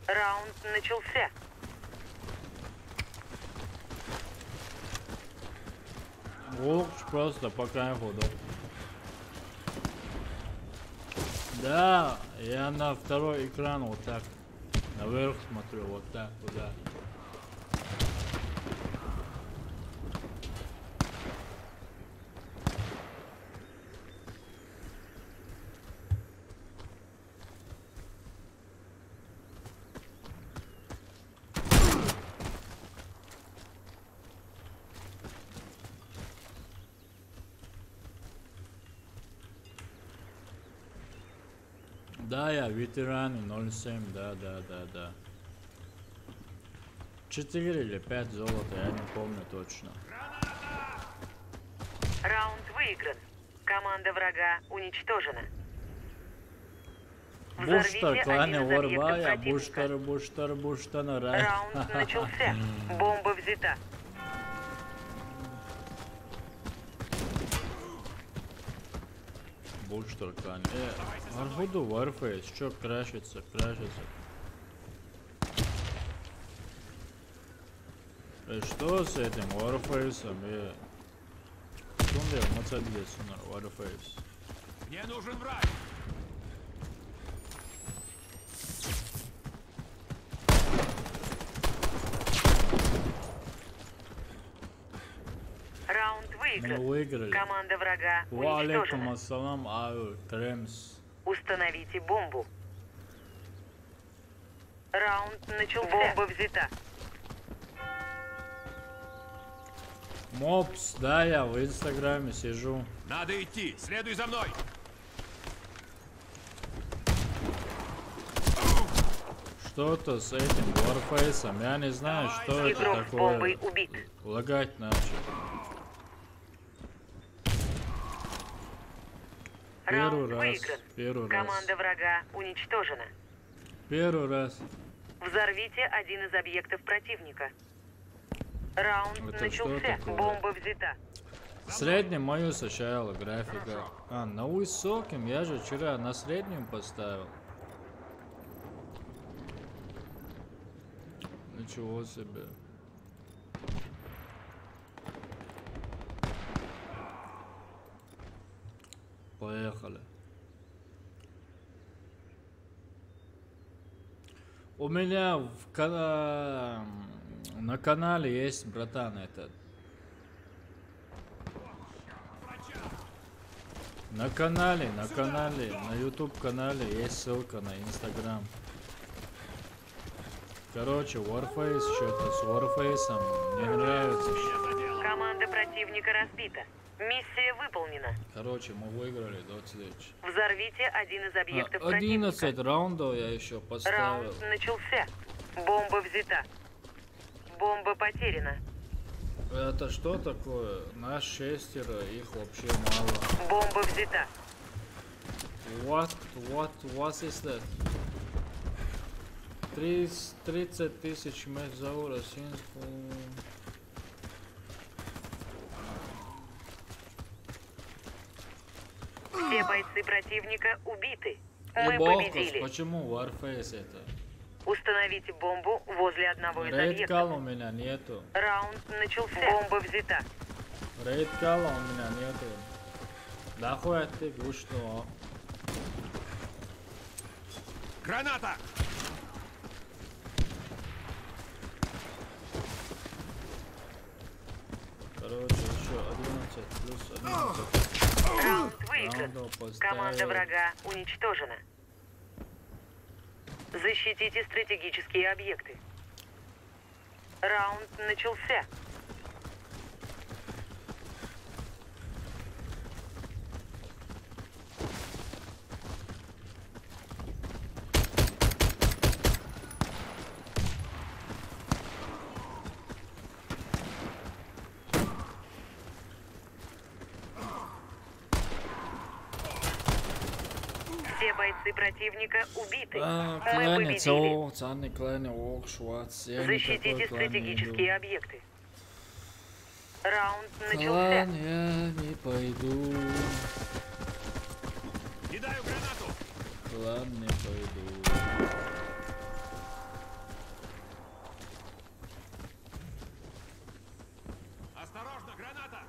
Раунд начался. Ок, просто по кайфу, да. Да, я на второй экран вот так наверх смотрю, вот так, туда. Да, я ветераны 07, да. 4 или 5 золота, я не помню точно. Раунд выигран. Команда врага уничтожена. Буштар, клане один из объектов Варвая, противника. буштана, рай. Раунд начался. Бомба взята. Буштар, клане. Архуду, Warface, чё крашится. Что с этим Warface'ом? Что он мацадес на Warface? Мне нужен враг. Раунд выигран. Мы выиграли. Команда врага Ва алейкум уничтожена. ассалам, Кремс. Установите бомбу. Раунд начался. Бомба взята. Мопс, да, я в инстаграме сижу. Надо идти. Следуй за мной. Что-то с этим Warface'ом, я не знаю, что это Игрок с бомбой такое. убит. Лагать начал. Раунд Первый выигран. Команда врага уничтожена. Первый раз. Взорвите один из объектов противника. Раунд Это начался. что такое? Бомба взята. Среднем мою сначала графика. На высоким я же вчера на среднем поставил. Ничего себе. Поехали. У меня на канале есть, братан, этот. На канале, на YouTube канале есть ссылка на Instagram. Короче, Warface, что-то с Warface'ом мне нравится. Команда противника разбита. Миссия выполнена. Короче, мы выиграли до встречи. Взорвите один из объектов 11 противника. раундов я еще поставил. Раунд начался. Бомба взята. Бомба потеряна. Это что такое? Нас 6, их вообще мало. Бомба взята. What is that? 30 тысяч мезаура, синску. Все бойцы противника убиты. И Мы Бохус, победили. почему Warface это? Установите бомбу возле одного из Рейд Калла объектов. у меня нету. Раунд начался. Бомба взята. Рейд Калла у меня нету. Да хуй ты, вы что? Граната! Короче, еще 11 плюс 11. Раунд выигран. Раундов поставил. Команда врага уничтожена. Защитите стратегические объекты. Раунд начался. Все бойцы противника убиты. Мы Клане, победили. ценный клане, ок, швац. Я Защитите никакой клан не стратегические иду. объекты. Раунд начался. Клан я не пойду. Кидаю гранату! Клан не пойду. Осторожно, граната!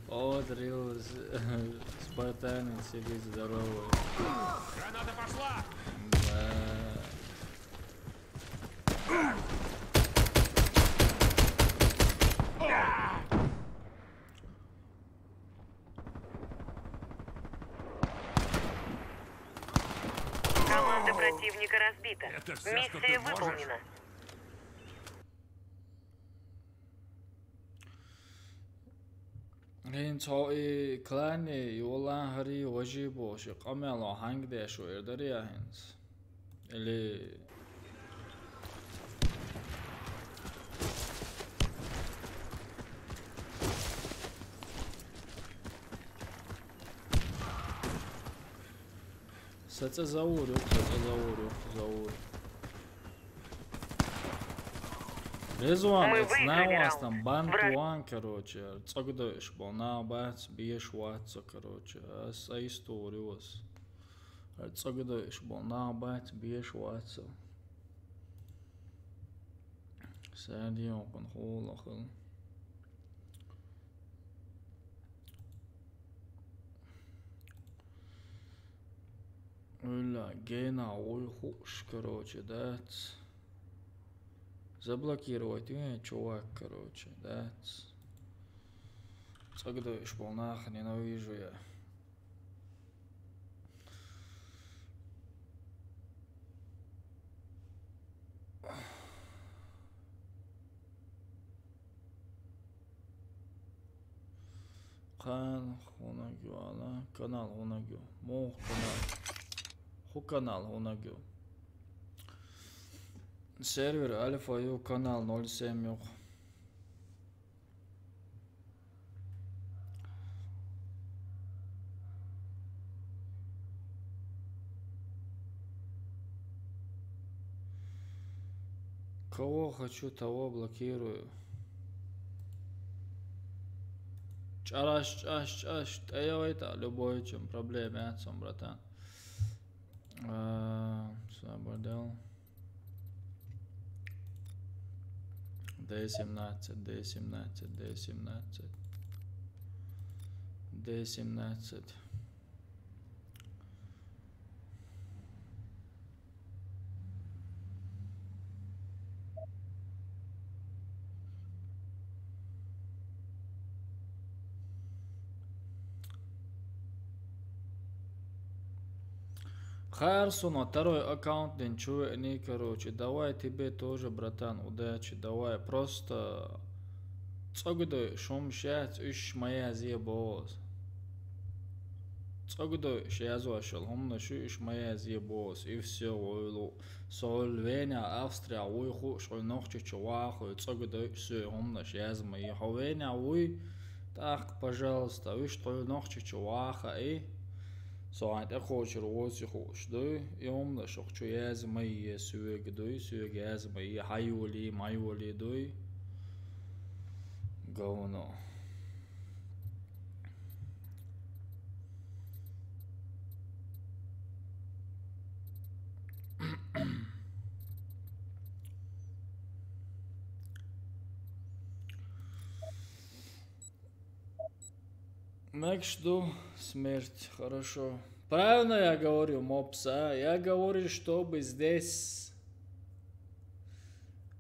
О, Дрилс, спартанец, сидит здоровый. Граната пошла! Да. Команда противника разбита. Это всё, что Миссия ты можешь? выполнена. Hintoi klani yolan hari wajibo shi qamelo hangde shu erdariya hins. Ili Саца заурю. Резван, знаю вас там бантуан, короче, цогдаешь, на бац, бьешь ватса, короче, а историю вас. Цогдаешь, на бац, бьешь ватса. Садион, кон холахал. Уля, гена, ой, хуш, короче, that's... Заблокировать, чувак, короче, that's... Цогдаешь, полнах, ненавижу я. Қан хонагю, ала, канал хонагю, мох канал. Ху канал хонагю. Сервер Альфа Ю канал 07 yok. Кого хочу, того блокирую. Чараш, это любой чем проблеме отцом, братан. Свободел. D17. Харсон, второй аккаунт, не короче, давай тебе тоже, братан, удачи, давай, просто цогдой шумшать, моя зебоз. Цогдой шязуашел, моя зебоз, и все, ойлу. Словения, Австрия, уйху, шой ногче чуваху, цогдой все, шяз мои. Ховения, уй, так, пожалуйста, вы что ногче чуваха, и... Saat خوش روزی خوش دوی یوم نشخ چوی از می سوگ دوی سوگ از می حیولی مایولی دوی گونو Мэг жду смерть, хорошо. Правильно я говорю, мопс, а? Я говорю, чтобы здесь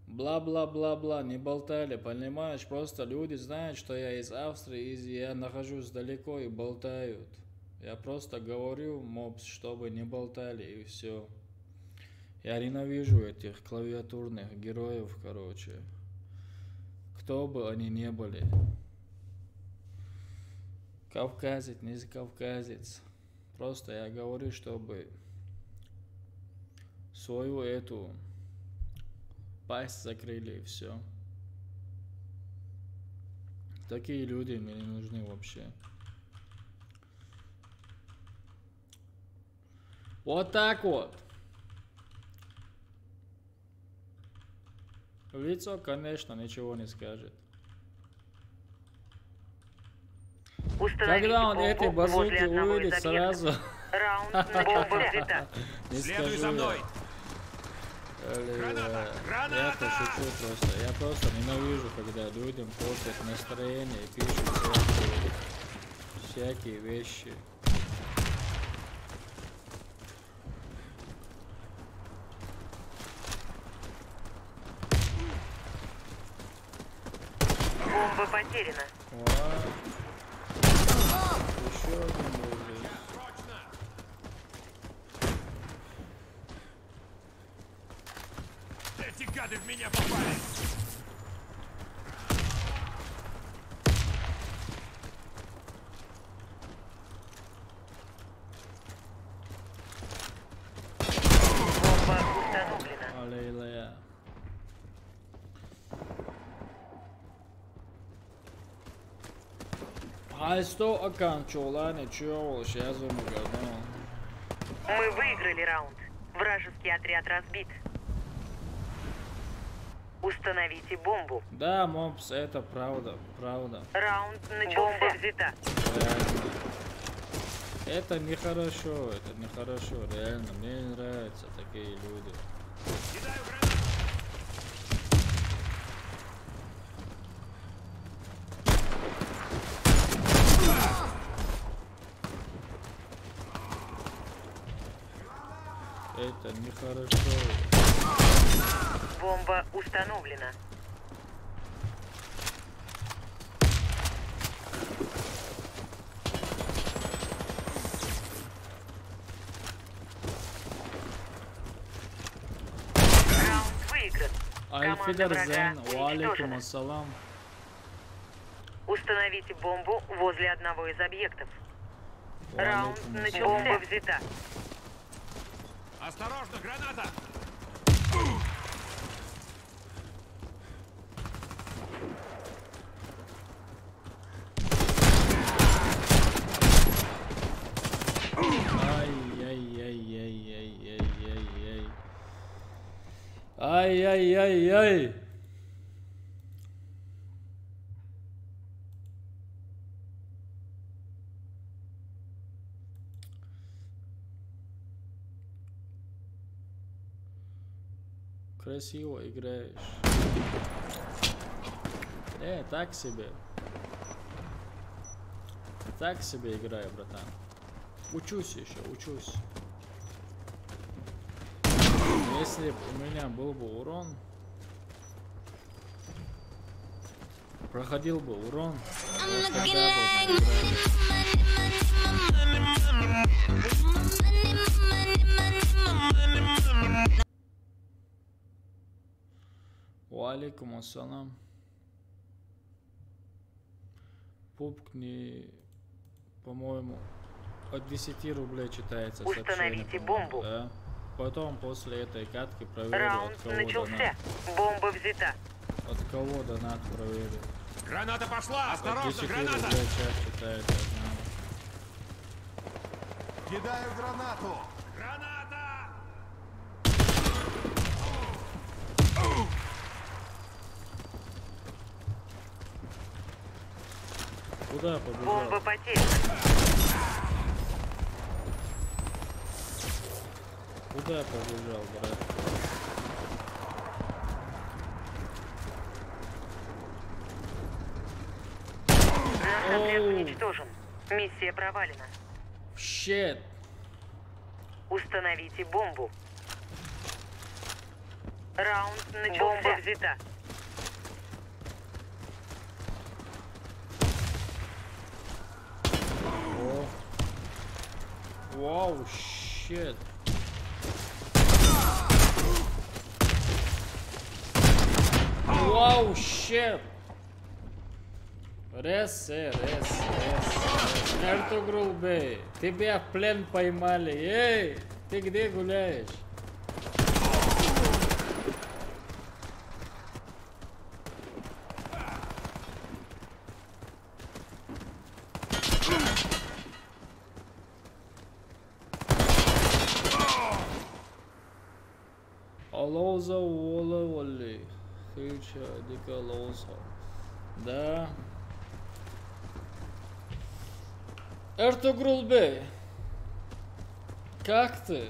бла-бла-бла-бла не болтали, понимаешь? Просто люди знают, что я из Австрии, и я нахожусь далеко и болтают. Я просто говорю, мопс, чтобы не болтали, и все. Я ненавижу этих клавиатурных героев, короче. Кто бы они ни были. Кавказец, не кавказец. Просто я говорю, чтобы свою эту пасть закрыли и все. Такие люди мне не нужны вообще. Вот так вот. Лицо, конечно, ничего не скажет. Когда он эти базуки увидит сразу... Раунд начался. Не Следуй скажу за мной. Я пошучу просто. Я просто ненавижу, когда людям портят настроение и пишут всякие вещи. Бомба потеряна. Еще один был здесь. Срочно! Эти гады в меня попали! Айсто оканчивала, ничего, сейчас умгадал. Мы выиграли раунд. Вражеский отряд разбит. Установите бомбу. Да, мопс, это правда, правда. Раунд начался. Бомба взята. Это нехорошо, реально. Мне не нравятся такие люди. Кидаю гранату. Это нехорошо. Бомба установлена. Раунд выигран. Альфидерзен, врага валикум уничтожена. ассалам. Установите бомбу возле одного из объектов. Раунд Валикум начался. ассалам. Бомба взята. Осторожно, граната! Ай-яй-яй-яй-яй-яй-яй. Ай-яй-яй-яй. Красиво играешь. Так себе. Так себе играю, братан. Учусь еще, учусь. Если бы у меня был бы урон, проходил бы урон, вот тогда бы играли. Валикум ассалам. Пупкни, по-моему, от 10 рублей читается сообщение. Установите бомбу. Да. Потом после этой катки проверю, Раунд от кого начался. донат. Бомба взята. От кого донат проверю. Граната пошла! От Осторожно, 10 граната! рублей час читается. Кидаю гранату! Граната! Куда побежал? Бомба потеряна. Куда побежал, брат? Наш отряд Оу. уничтожен. Миссия провалена. Щет. Установите бомбу. Раунд начался. Бомба взята. О. Вау, щет. Вау, щет. Рес. Эртугрул Бey, тебя в плен поймали. Эй, ты где гуляешь? Алоза вола воли. Хича дика лоза. Да. Эртугрул Бey, как ты?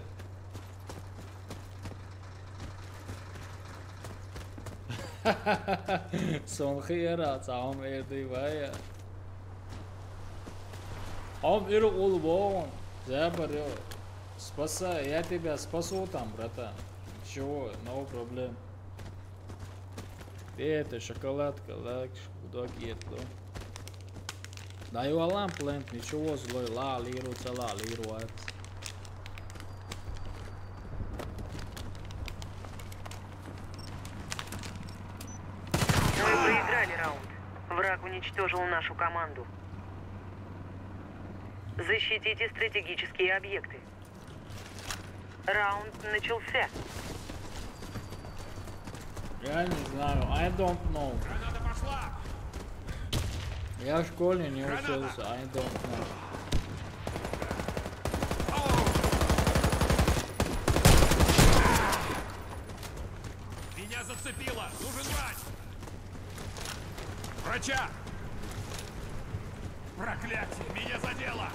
Сонхира, сам эрдивая. Он ирул вон. Заберё. Спасай, я тебя спасу там, братан. Чего, no проблем. Это шоколадка, лак, куда гетло. Даю алам плент, ничего злой, ла лиру, цела лиру. Мы проиграли раунд. Враг уничтожил нашу команду. Защитите стратегические объекты. Раунд начался. Я не знаю, I don't know. Граната пошла! Я в школе не учился, I don't know. Меня зацепило! Нужен врач! Врача! Проклятие! Меня задело!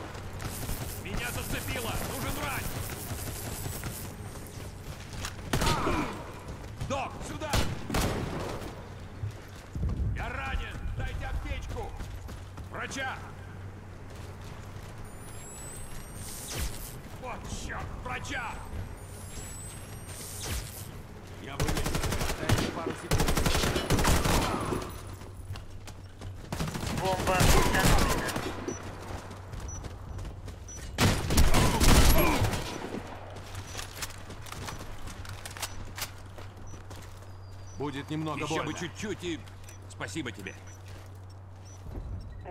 Меня зацепило! Нужен врач! Док, сюда! Я ранен! Дайте аптечку! Врача! Вот черт! Врача! Я вылез. Дайте пару секунд. Бомба установлена. Будет немного Еще бы больно. чуть-чуть и... Спасибо тебе.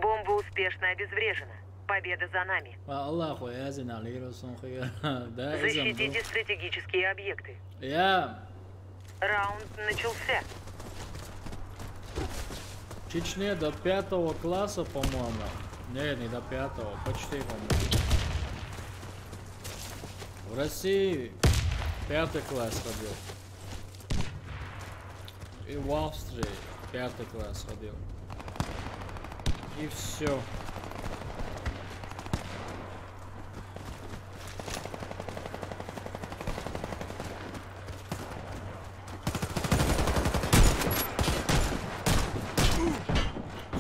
Бомба успешно обезврежена. Победа за нами. Аллаху язин алирусун хия. Да, Защитите стратегические объекты. Я Раунд начался. в Чечне до 5 класса, по-моему. Не до 5, почти, по-моему. В России 5 класс ходил. И в Австрии 5 класс ходил. И все.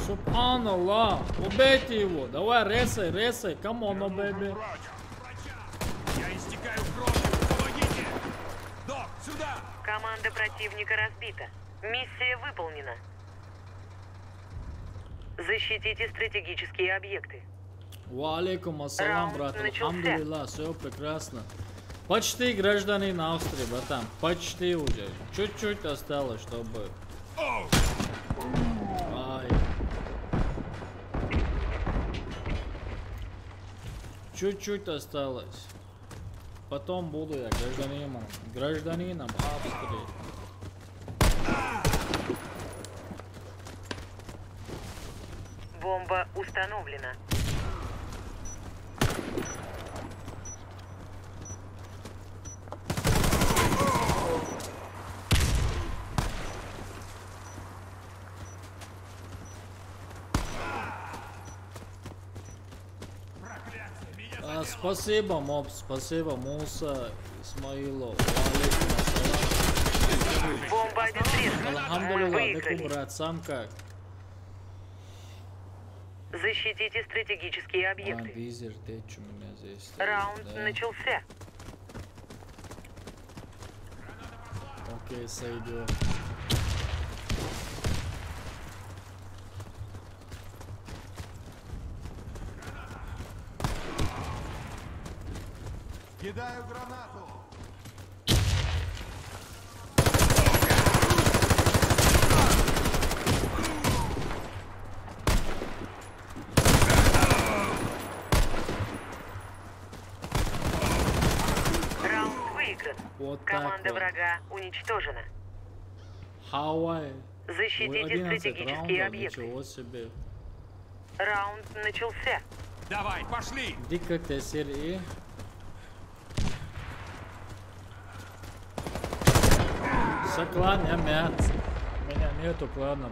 Субханаллах, убейте его, давай ресай, come on, no baby. Врача! Я истекаю кровью! Помогите! Док, сюда! Команда противника разбита. Миссия выполнена. Защитите стратегические объекты. Валейкум ассалам, Раунд брат, начался. алхамдулилlah, все прекрасно. Почти гражданин Австрии, братан, почти уже. Чуть-чуть осталось, чтобы... Оу! Ай. Чуть-чуть осталось. Потом буду я гражданином Австрии. Бомба установлена. Проклятие! Меня Спасибо, моб, спасибо, Муса, Исмаилов. Валейкум ассалам. Бомба обезврежена. Мы Алхамдулилlah, выиграли. алейкум, брат, сам как? Защитите стратегические объекты. Визер, ты что у меня здесь стоит, Раунд да? начался. Окей, сойдет. Кидаю гранату. Раунд выигран. Вот так Команда вот. врага уничтожена. Хавай. Защитите 11 стратегические раундов, объекты. ничего себе. Раунд начался. Давай, пошли! Дико серии. Соклан, я мят. У меня нету клана.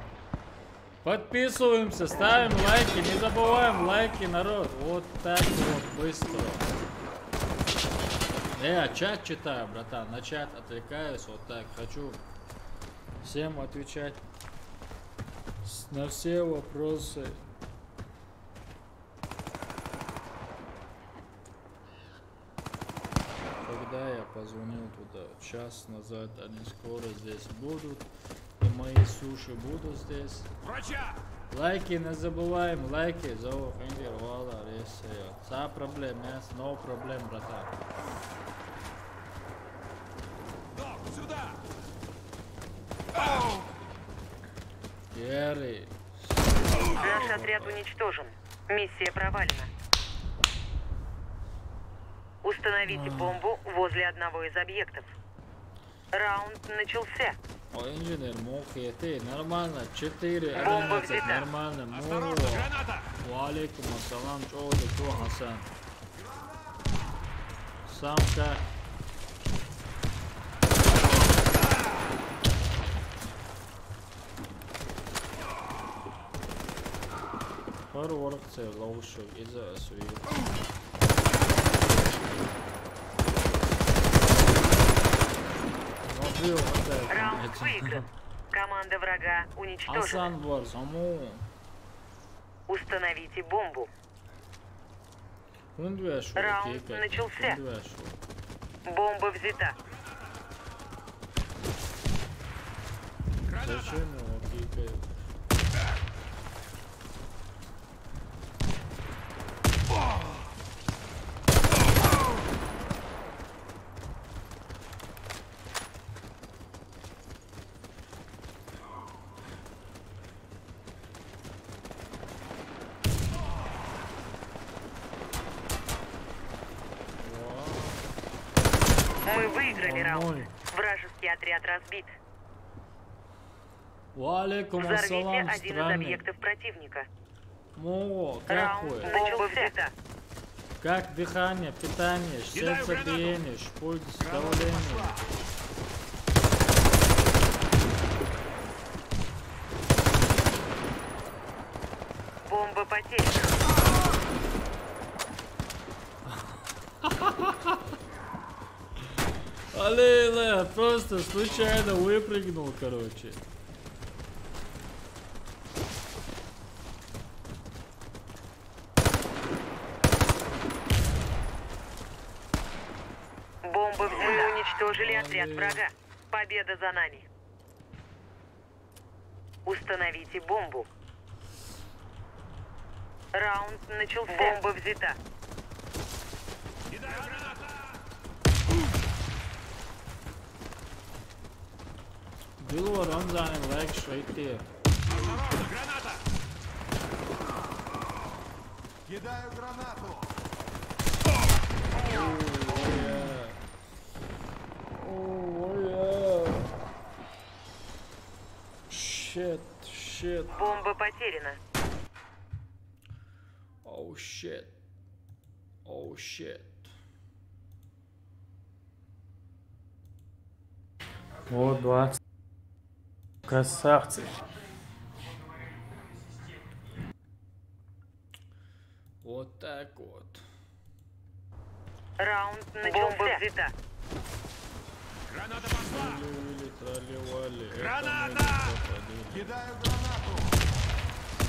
Подписываемся, ставим лайки, не забываем лайки, народ. Вот так вот быстро. Я чат читаю, братан, на чат отвлекаюсь, вот так. Хочу всем отвечать на все вопросы. Когда я позвонил туда час назад, они скоро здесь будут. И мои суши будут здесь. Врача! Лайки не забываем, лайки. Зоу, фингер, вала, ресея. Са проблем, yes, no проблем, братан. Док, сюда! Керри. Наш отряд уничтожен. Миссия провалена. Установите бомбу возле одного из объектов. Раунд начался. Инженер Мохете, нормально, 4, Бомба 11, взята. нормально, Осторожно, Мурва. граната! Валейкум ассалам, чоды, чо, Хасан. Самка. Пар воркце, лоушок, иза асуи. Раунд выигран. Команда врага уничтожена. Асан бар, саму. Установите бомбу. Хундвешу, Раунд кекай. начался. Хундвешу. Бомба взята. Зачем его кикают? Мы выиграли раунд. Нормально. Вражеский отряд разбит. Валейкум Взорвите ассалам, один из странный. объектов противника. Мо, Раунд какой? бомба взята. Как дыхание, питание, Кидаю сердцебиение, пульс, давление. Бомба потеряна. Аллилуйя, просто случайно выпрыгнул, короче. Бомба взята. Мы уничтожили отряд врага. Победа за нами. Установите бомбу. Раунд начался. Бомба взята. Кидаю граната! Dilwa runs on him legs right there. Осторожно, граната! Кидаю гранату. Oh yeah. Shit, shit. Бомба потеряна. Oh shit. Oh shit. Вот 20. Красавцы. Вот так вот. Раунд начался. Бомба взята. Граната пошла! Вили, тролливали. Это Граната! мы не попадили. Кидаю гранату.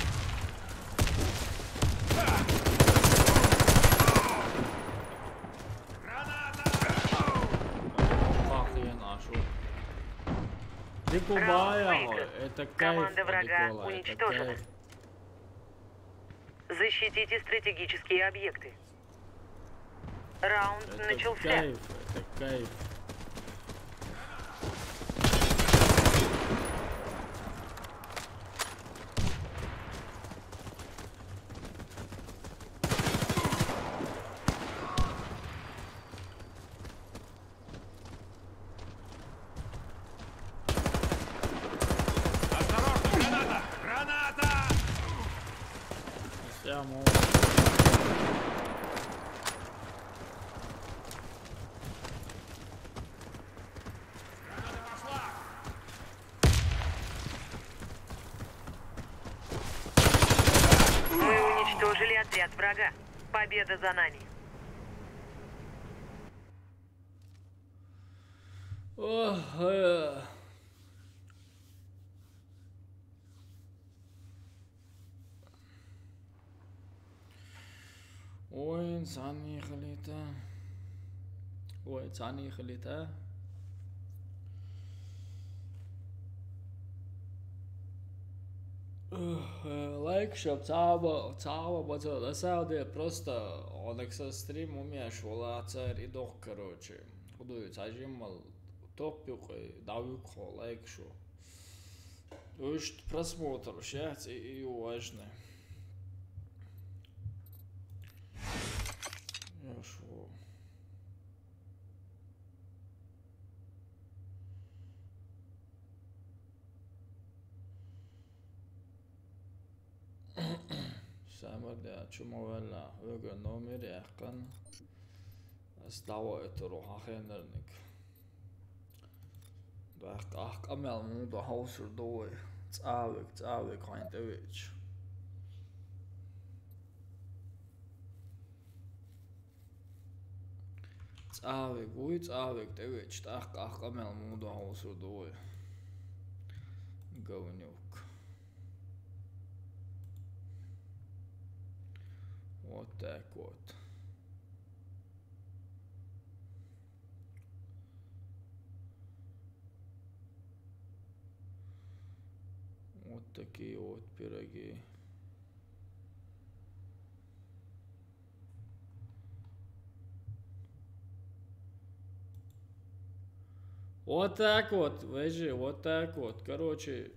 Ах, я нашу. Дикубая, выигран. это кайф, Команда врага Никола, это уничтожена. кайф. Защитите стратегические объекты. Раунд Это начался. кайф, это кайф. Осторожно, граната! Граната! Прямо. Граната пошла! Мы уничтожили отряд врага. Победа за нами. Ох, Ой, цани халита. Ой, цани халита. Лайк, чтоб цава, бацал, на самом деле просто он со стрим умеешь волаться рядок, короче. Худой, зажимал топик, давик, лайк, шо. Уж просмотр, сейчас и важно. Шо. Samar Chumavella, Öger Nomir, Yakan, Stawa Etoro, Hachenernik. Ach, Kamel, the house or door. It's Avik, kind of witch. It's Avik, the witch. Ach, Kamel, the house or door. Go nuke. What that what? Вот такие вот пироги. Вот так вот, вежи, вот так вот. Короче,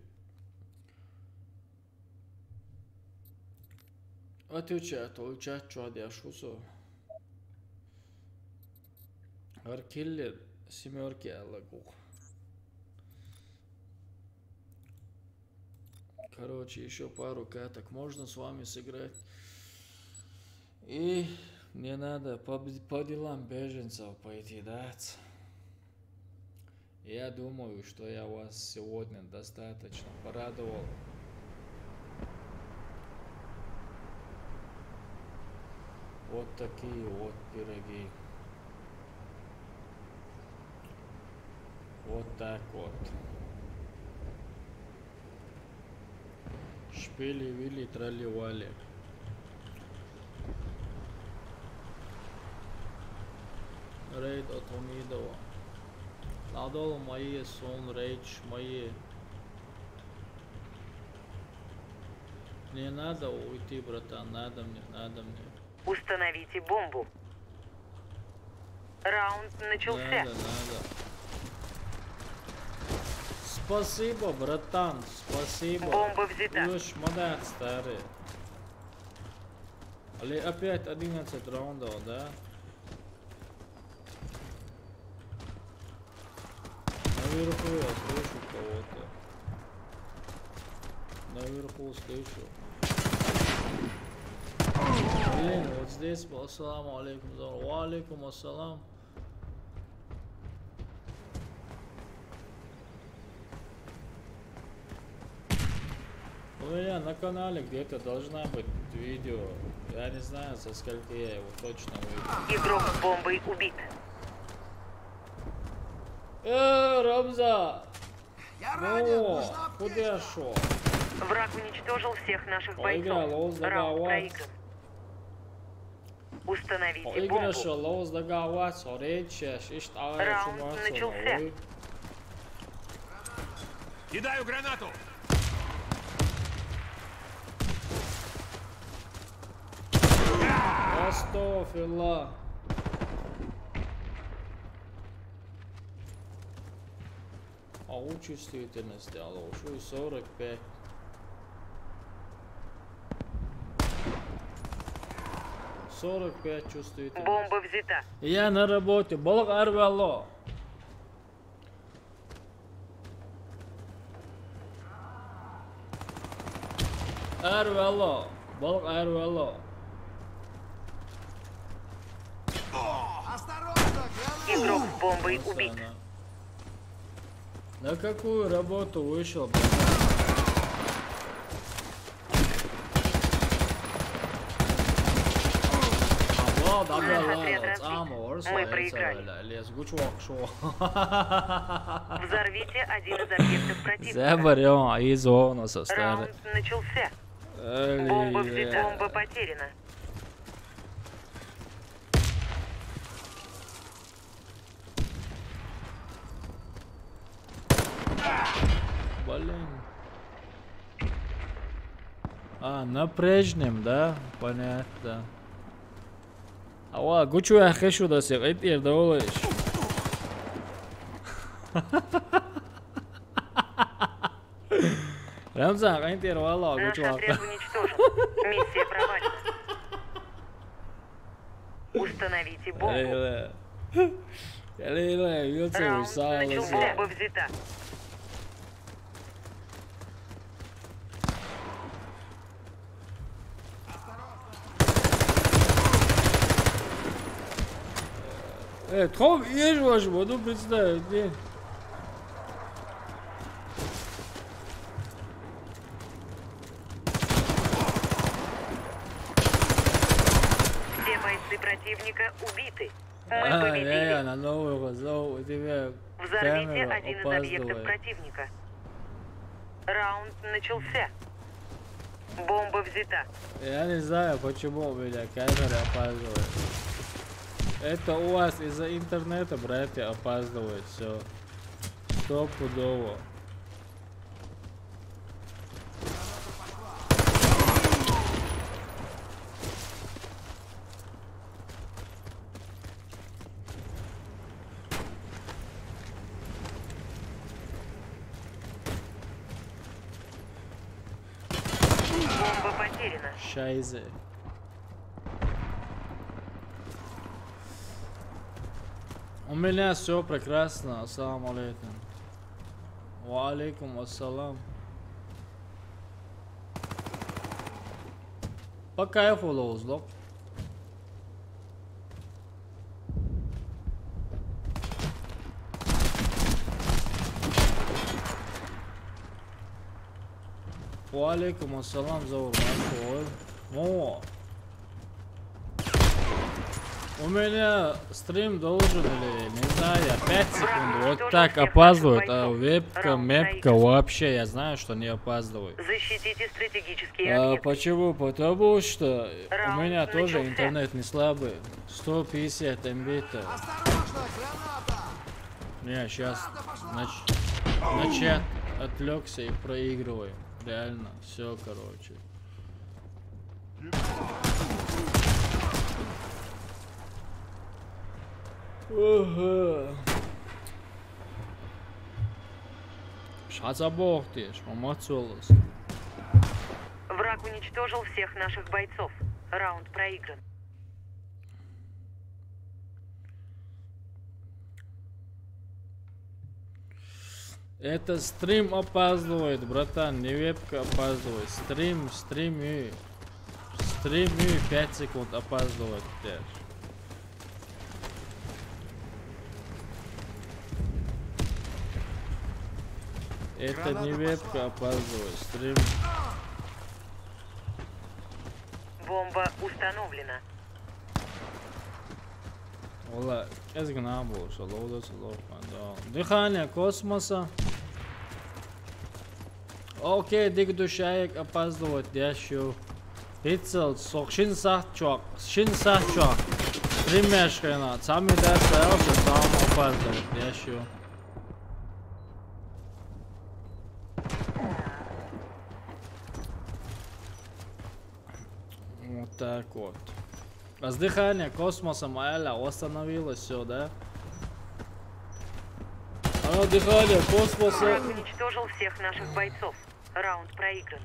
отвечает, что я шусу. Аркиллер семерки алагу. Короче, еще пару каток можно с вами сыграть. И мне надо по делам беженцев пойти дать. Я думаю, что я вас сегодня достаточно порадовал. Вот такие вот пироги. Вот так вот. Шпили-вили, трали-вали. Рейд от Умидова. Надолу мои сон, рейдж мои. Не надо уйти, братан, надо мне. Установите бомбу. Раунд начался. Надо. Спасибо, братан, спасибо. Бомба взята. Уж модак старый. Или опять 11 раундов, да? Наверху я слышу кого-то. Наверху слышу. Блин, вот здесь был ассаламу алейкум. Ва алейкум ассалам. У меня на канале где-то должна быть видео. Я не знаю, со скольки я его точно выйду. Игрок с бомбой убит. Рамза! Я ранен, О, нужна куда аптечка. шо? Враг уничтожил всех наших Проиграл, бойцов. Лоуз Раунд догавать. проигран. Установите Проигрыша, бомбу. Лоуз догавать, оречеш, ишт Раунд начался. Кидаю гранату! Астафирулlah. Чувствительность сделал, уж 45. Чувствительность. Бомба взята. Я на работе. Балык арвало. Арвало. Балык арвало. Осторожно, гранат! Игрок с бомбой убит. На какую работу вышел? Мы проиграли. Взорвите один из объектов противника. Заберем из зоны со стороны. Раунд начался. Бомба взята. Бомба потеряна. Блин. А, на прежнем, да? Понятно. Ава, гучу я хэшу да сек, эти ердоволыш. Рамзан, эти ервала, Наш гучу отряд ака. уничтожен. Миссия провалена. Установите бомбу. Лейле, видите, Раунд усала начался. сек. Бомба взята. Тхом ешь вашего, ну представь, не. Все бойцы противника убиты. Мы победили. На новую глазу у тебя Взорвите камера один из объектов опаздывает. противника. Раунд начался. Бомба взята. Я не знаю, почему у меня камера опаздывает. Это у вас из-за интернета, братья, опаздывает все. Стопудово. Бомба потеряна. Шайзе. У меня все прекрасно. Ассаламу алейкум. Ва алейкум ассалам. По кайфу лоузлок. Ва алейкум ассалам, Заур. О. У меня стрим должен, или не знаю, 5 секунд, вот так опаздывает, а вебка, мепка вообще, я знаю, что не опаздывает. Защитите стратегические объекты. Почему? Потому что у Раунд меня тоже начался. интернет не слабый, 150 мбита. Осторожно, граната! Не, сейчас на чат отвлекся и проигрываю, реально, все, короче. Шазабохтиш, помацулас. Враг уничтожил всех наших бойцов. Раунд проигран. Это стрим опаздывает, братан, не вебка опаздывает. Стримы 5 секунд опаздывает. Это не вебка опаздывает, стрим. Бомба установлена. Ола, эзгнабу, шалоуда, дыхание космоса. Окей, дик душаек опаздывает, я щу. Пиццел, сохшин сахчок. Стримешкина, сами дерсел, сам опаздывает, я щу. Вот так вот. Воздыхание космосом Аля восстановилось все, да? Оно дыхание космоса. Враг уничтожил всех наших бойцов. Раунд проигран.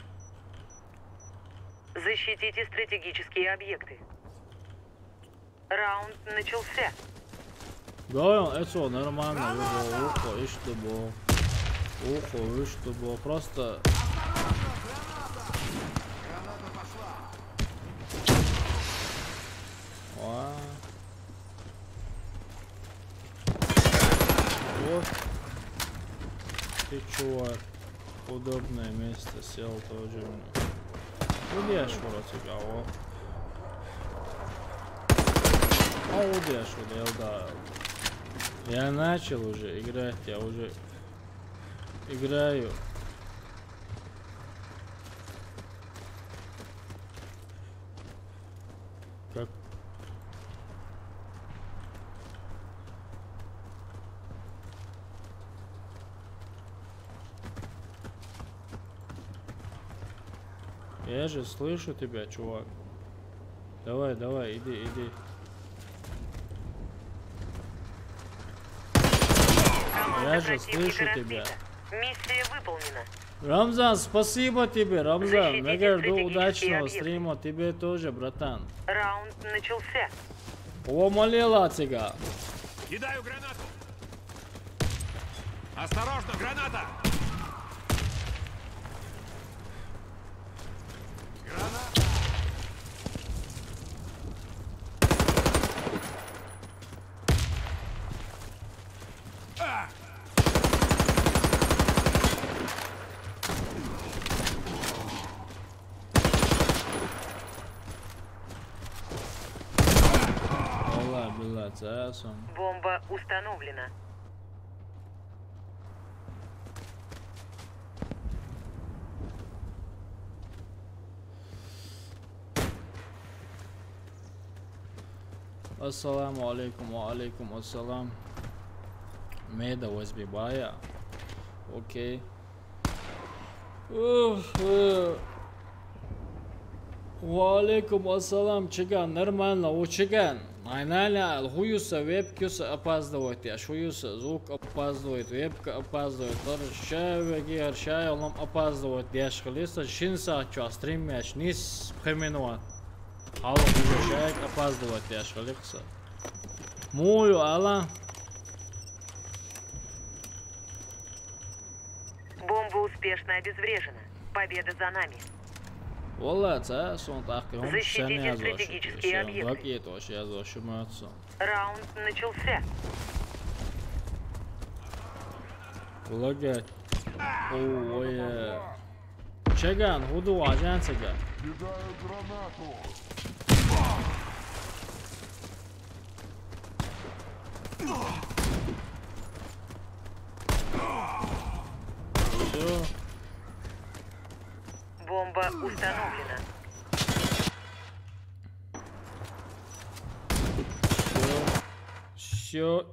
Защитите стратегические объекты. Раунд начался. Да, это нормально. Ухо, и что было. Ухо, и что было. Просто... Вот. Ты чувак. Удобное место сел тоже. Удешь вроде кого. Удешь, да. Я начал уже играть, я уже играю. Как? Я же слышу тебя, чувак. Давай, иди. Я же слышу тебя. Миссия выполнена. Рамзан, спасибо тебе, Рамзан. Защитите Я говорю, стратегические удачного объекты. стрима тебе тоже, братан. Раунд начался. О, молила цыга. Кидаю гранату! Осторожно, граната! Цесом. Бомба установлена. Assalamu alaikum wa alaikum assalam. Meda was be baya. Okay. Wa alaikum assalam. Чиган, нормально, у чиган. Айналя, хуюса, вебкюса опаздывает, я шуюса, звук опаздывает, вебка опаздывает, шавеги, аршай, олам опаздывает, я шхалиса, шинса, чё, стрим мяч, низ пхеменуат. Алла шайк опаздывает, я шхалиса. Мою, Алла. Бомба успешно обезврежена. Победа за нами. Wallah, цесом, так, он Защитите стратегические объекты. Какие тоже я зашимаются. Раунд начался. Влагать. Ой. Чаган, худу, ажанцага. Кидаю гранату. Все. Бомба установлена. Все.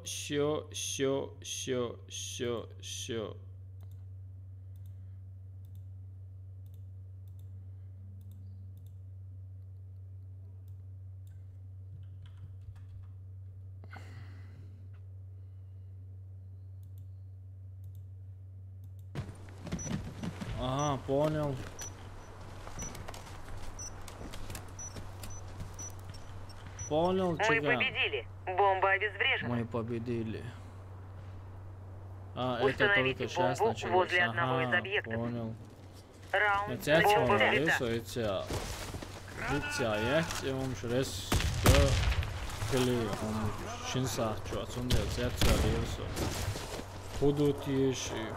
Ага, понял. Понял, Мы Чиган. победили. Бомба обезврежена. Мы победили. А, это Установите только сейчас бомбу началось. возле одного из Ага, объектов. понял. Раунд Эти бомба отсюда, взята. эти он шрес, кли, он шинса, что отсюда, эти отсюда, худут еши,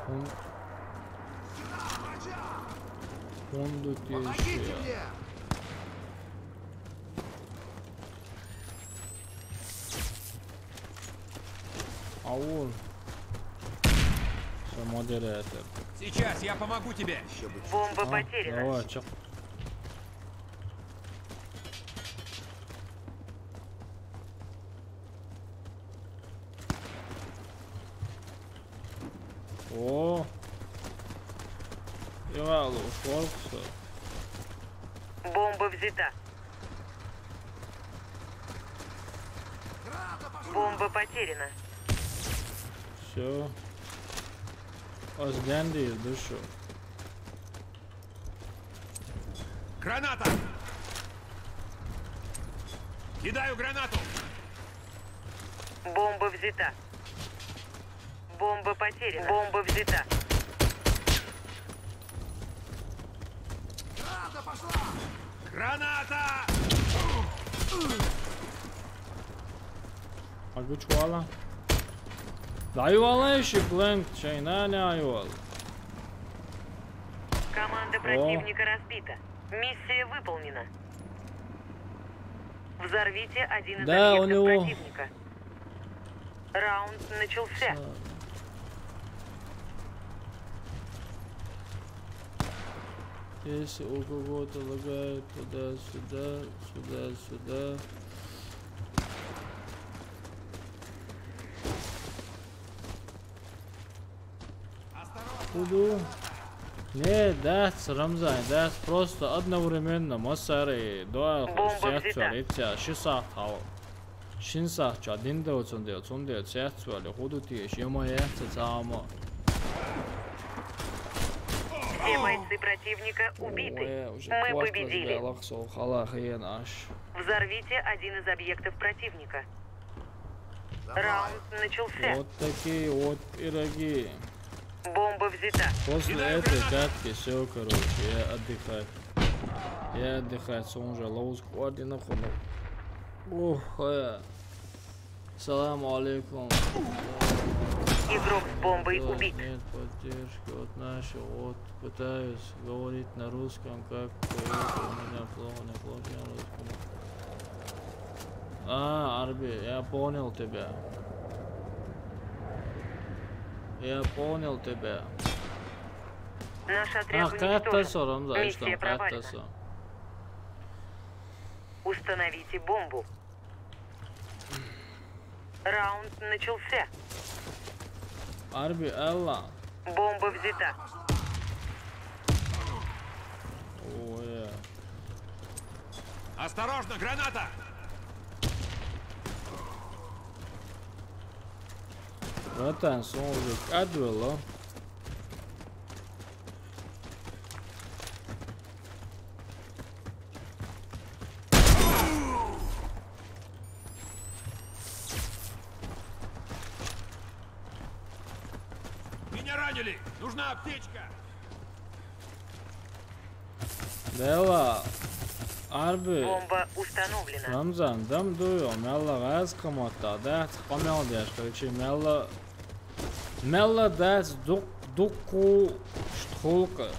хундут Помогите еши. мне! Аул. Модератор. Сейчас я помогу тебе. Бомба потеряна. Давай, чё? О! Ивал, ушел все. Бомба взята. Бомба потеряна. Все. Озганди душу. Граната! Кидаю гранату! Бомба взята. Бомба потеряна. Бомба взята. Граната пошла! Граната! Агучвала. Дайвала еще блэнк, чайна не айвал. Команда противника разбита. Миссия выполнена. Взорвите один из Да, у объектов него- противника. Раунд начался. Если у кого-то лагает туда-сюда, сюда-сюда. Худу. Не, да, Рамзан, да, просто одновременно Масари, два Бомба взята. сердца, шесть тау. Шинсах, один цундел, сердце, худу тиеш, ему яйца цама. Все бойцы противника убиты. Мы победили. Взорвите один из объектов противника. Раунд начался. Вот такие вот пироги. Бомба взята. После этой катки все, короче, я отдыхать, он же лоуз координат. Ух, саламу алейкум. Игрок с бомбой Да, убит. нет поддержки от нашего, вот пытаюсь говорить на русском, как у меня плохо на русском. А, Арби, я понял тебя. Я понял тебя. Наш отряд уничтожен. Миссия провалена. Установите бомбу. Раунд начался. Арби, Элла. Бомба взята. Ой. Осторожно, граната! Bratан, sonuçta atıyor lan. Меня ранили! Нужна аптечка! Deva. Arbi. Бомба установлена. Ramzan, dam duyuyorum. Yalla gaz kamotta. Dert kamyon diye короче. Mella ders duku штолка.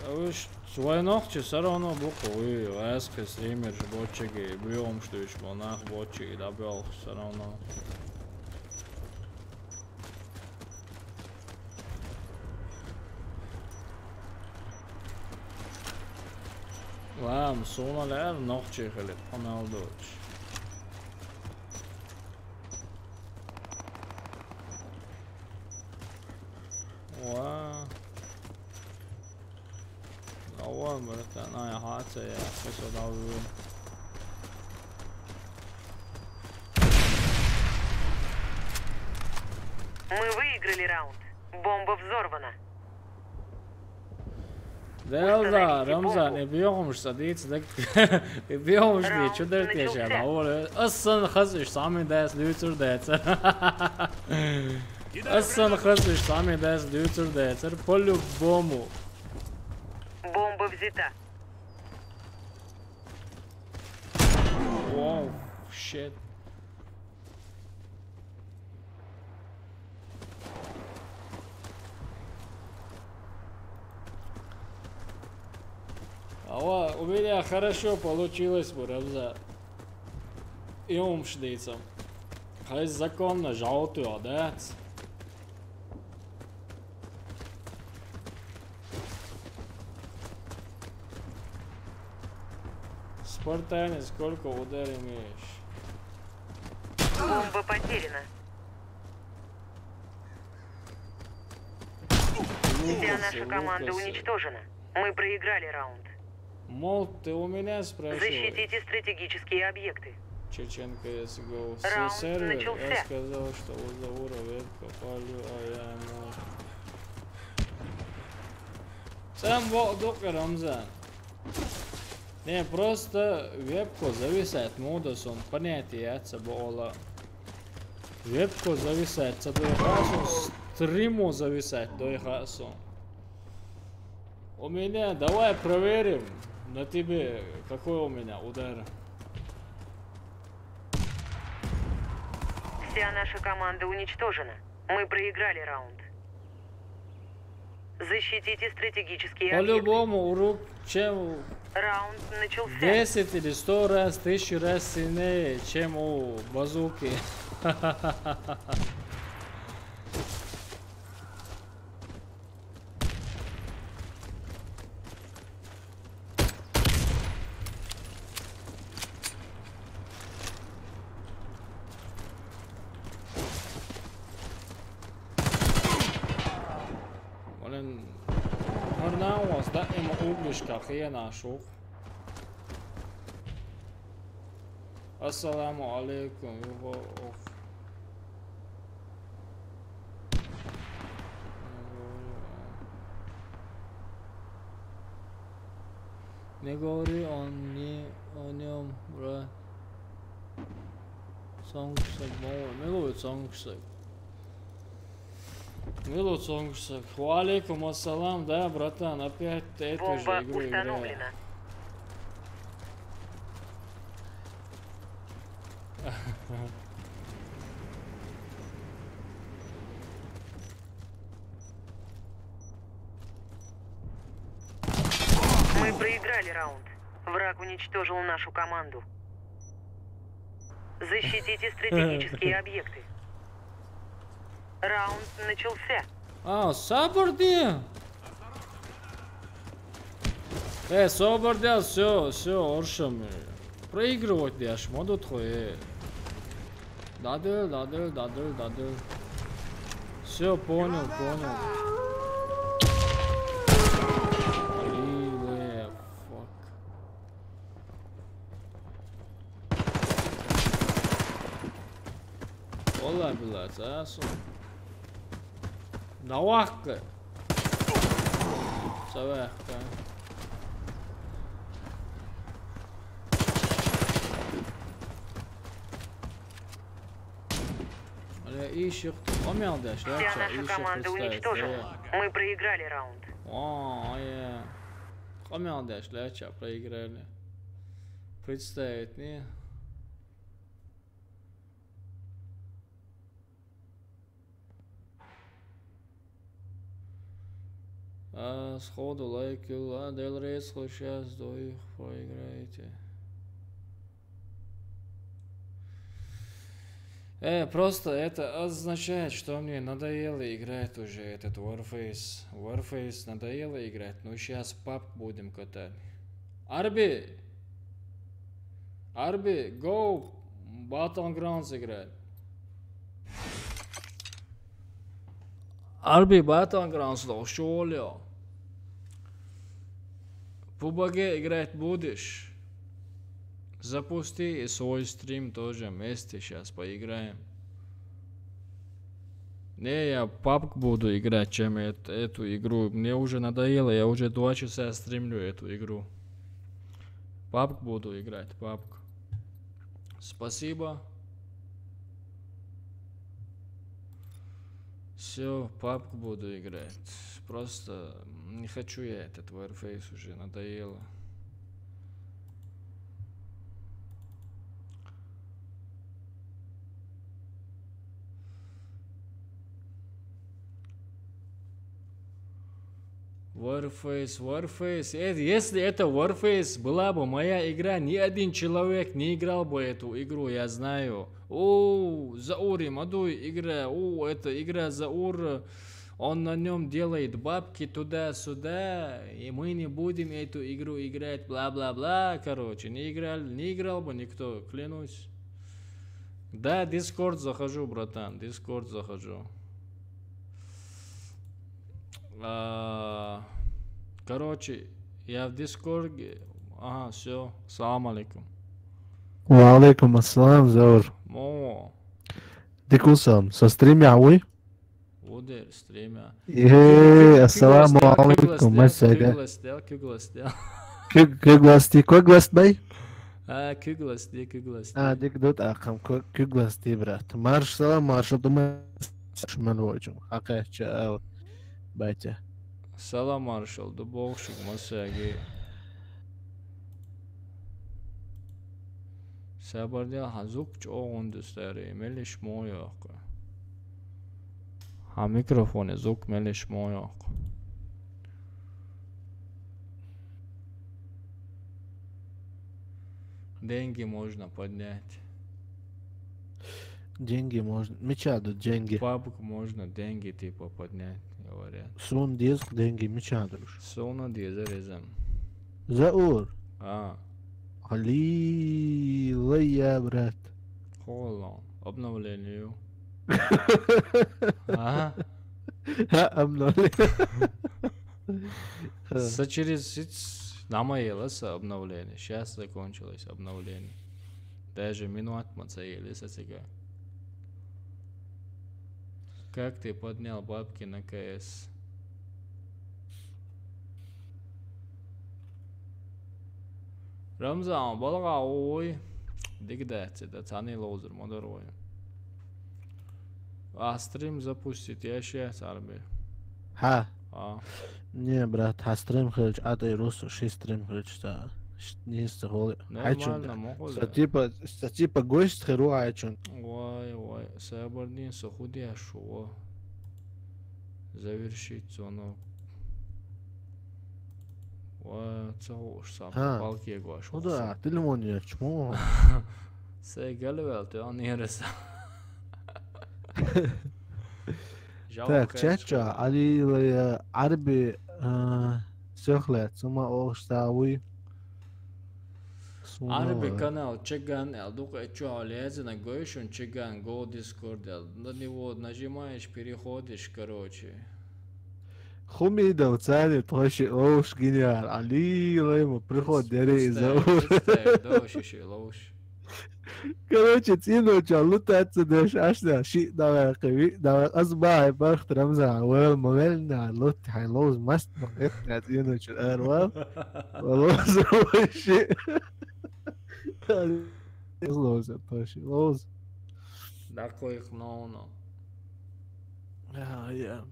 Уж свой ногти все равно буку. И ласка стример же бочеги. Бьем что еще монах бочеги добил все равно. Lam sonralar nogtje gelip van Aldoos. Wow. Nou, maar dat nou ja, hard ja, is wat nou weer. Мы выиграли раунд. Бомба взорвана. Delda, Ramzan, ik ben jongens dat iets dat ik ben jongens die chudert je ja, maar aslan khaz is samen das luter dat. Aslan khaz is samen das luter dat. По-любому. Бомба взята. Wow, shit. У меня хорошо получилось бы, Рамзан. И умшницам. Хай законно желтую, да? Спартане, сколько удар имеешь? Бомба потеряна. Вся наша команда уничтожена. Мы проиграли раунд. Мол, ты у меня спрашивал? Защитите стратегические объекты. Чеченко, если go Раунд сервер, начался. я сказал, что у Равет попали, а я ему... Сам волдук, Рамзан. Не, просто вебку зависает модус, он понятие от собола. Вебку зависает, до ихасу, стриму зависает до ихасу. У меня, давай проверим на тебе, какой у меня удар. Вся наша команда уничтожена. Мы проиграли раунд. Защитите стратегические объекты. По-любому урок, чем Раунд начался. 10 или 100 раз, 1000 раз сильнее, чем у базуки. Hernauas da ima ugliškā hienā šūk. Assalamu alaikum. Не говори о нем, брат. Сонгсак, милует сонгсак. Милут сонгсак. Валейкум ассалам, да, братан, опять эту же Бомба игру играю. установлена. Мы проиграли раунд. Враг уничтожил нашу команду. Защитите стратегические объекты. Раунд начался. Sabır diye. Sabır diye, все, оршам. Проигрывать дяш, модут хое. Дадыл. Все, понял. Fuck. Vallahi billahi, sen. Навахка. Савахка. Ищет. Помялдаш, Вся наша команда уничтожена. Мы проиграли раунд. Помялдаш, ляча, проиграли. Представить, не? Сходу лайкил, Дель Рейс, сейчас до их проиграете. Просто это означает, что мне надоело играть уже этот Warface. Warface надоело играть, но сейчас PUBG будем катать. Арби, go Battlegrounds играть. Арби, Battlegrounds, что ли? PUBG играть будешь? Запусти и свой стрим тоже вместе сейчас поиграем. Не, я PUBG буду играть, чем эту игру. Мне уже надоело, я уже 2 часа стримлю эту игру. PUBG буду играть, PUBG. Спасибо. Все, PUBG буду играть. Просто не хочу я этот Warface уже, надоело. Warface. Если это Warface была бы моя игра, ни один человек не играл бы эту игру, я знаю. Заур Мадуй игра, это игра Заур, он на нем делает бабки туда-сюда, и мы не будем эту игру играть, бла-бла-бла, короче, не играл бы никто, клянусь. Да, Discord захожу, братан, Discord захожу. Короче, я в Дискорде. Ага, все. Салам алейкум. Ва алейкум ассалам, Заур. Дикусам, со стримя вы? Удер, стримя. Ассаламу алейкум, масага. Küglastел. Küglast бай? Küglast. Дикдут акам, küglast, брат. Марш салам, марш, думаю, шманвочум. Акача, батя. Салам, маршал, да богшик, масаги. Sabardel hazuk çoğun düsteri, meliş mo yok. Ha mikrofone звук мелиш mo yok. Деньги можно поднять. Деньги можно. Мечаду деньги. PUBG можно деньги типа поднять, говорят. Сун диск деньги мечадуш. Сона дезерезем. Заур. Али, лая, брат. Холланд. Обновлению. Обновление. Через намаелось обновление. Сейчас закончилось обновление. Даже минут мацаелись отсюда. Как ты поднял бабки на КС? Рамзан, балага ой. Дигдается, да цаны лозер, модерой. А стрим запустить, я сейчас арби. Не, брат, стрим хрич, а ты рус, стрим хрич, да. Не стихоли. Нормально, могу. Типа гость херу айчун. Ой, Сабардин сохудя шо. Завершить звонок. Ой, целуш сам. Палки гуаш. Да, ты лимон чмо. Sei gali vēl tev nieres. Так, чача, али арби сёхлет, сума оштауи. Арби канал Чиган, дука чё, лезет на Гойшун Чиган, Go Discord, на него нажимаешь, переходишь, короче. Хумида царит вообще лоуш гениал. Али ему приход дери из-за короче, тину чалутаться деш ашда ши давай кви давай азбай бахт рамза вел мовельна лут хай лоуз маст махет тину чал арва лоуз вообще лоуз вообще лоуз Такой их много. я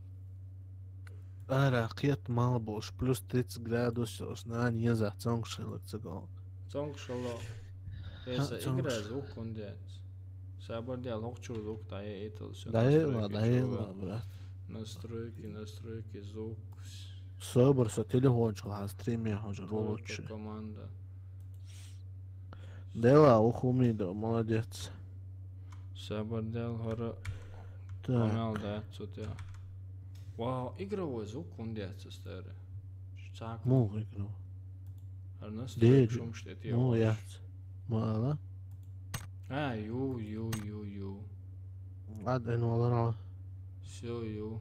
ара кет мал бош плюс 30 градусов на не за цонгшилок цогол Цонгшало. Esa игра звук конденс. Сабарди алохчур звук дае этился. даела брат Настройки, звук. собор со телефончик а стриме уже лучше Команда. дела ухумидо молодец Сабардел хора. так Канал да, цутя. Вау, игровой звук конденс старый. Чак. му игру Настройки Деди. шум что это. му яц мала Ю. аден валара Все, ю.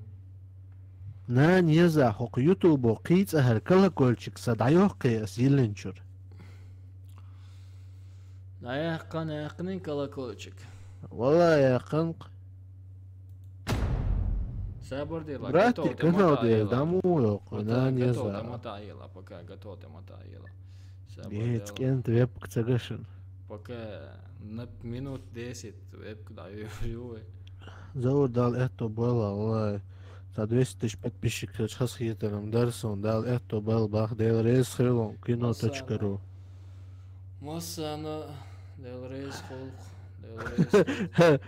на не за хок ютубо киц ахер колокольчик садайох кес йилинчур Аяққанын колокольчик. вала яқын Сабардела. братик канал де даму yok на не Готов, за мотаила, пока готов, мотаила. Гец кент веб цагашин Пока на минут 10 вебку даю. заур дал это было вала за 200 тысяч подписчиков сейчас хитером дарсон дал это был бах дел рейс хрилон кино.ру Массана, Del Reyes Холх,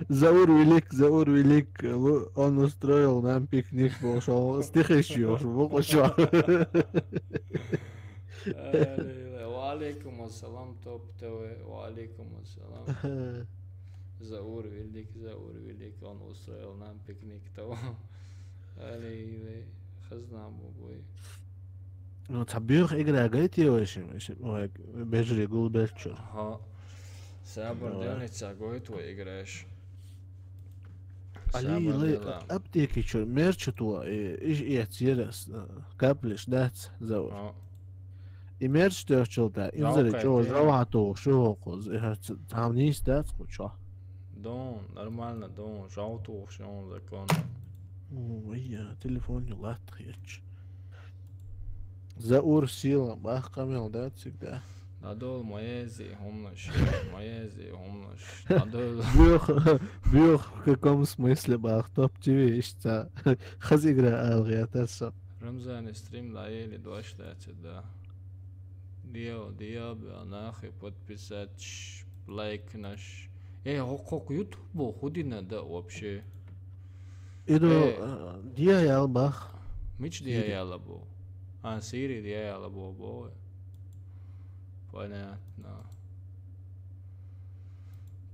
Заур велик, он устроил нам пикник, пошел стихищу, выпущу. Валейкум ассалам, топ ТВ, валейкум ассалам. Заур велик, он устроил нам пикник того. Алей, хазнам бой. Ну, табюх игра, говорите, очень, бежали гулберчур. Ага. Сабардельница, твой играешь. Али, аптеки, чур, мерчу туа, и отсирас, каплиш, дац, заур. И мерч тёрчил, да, инзари, чё, жавату, шухоз, там не стац, куча. Дон, нормально, дон, жауту, все закон. Я телефон не латхич. Заур сила, бах камел, да, всегда. Надол маези, умнаш, надол. Бьёх, в каком смысле бах, топ-тв, что хазигра алгиатаса. Рамзан стрим лаели 20, да. Дио, нахуй подписать, лайк наш. Хок ютубу худи надо вообще. Иду, диа бах. Мич диаяла бо. Сири диаяла бо.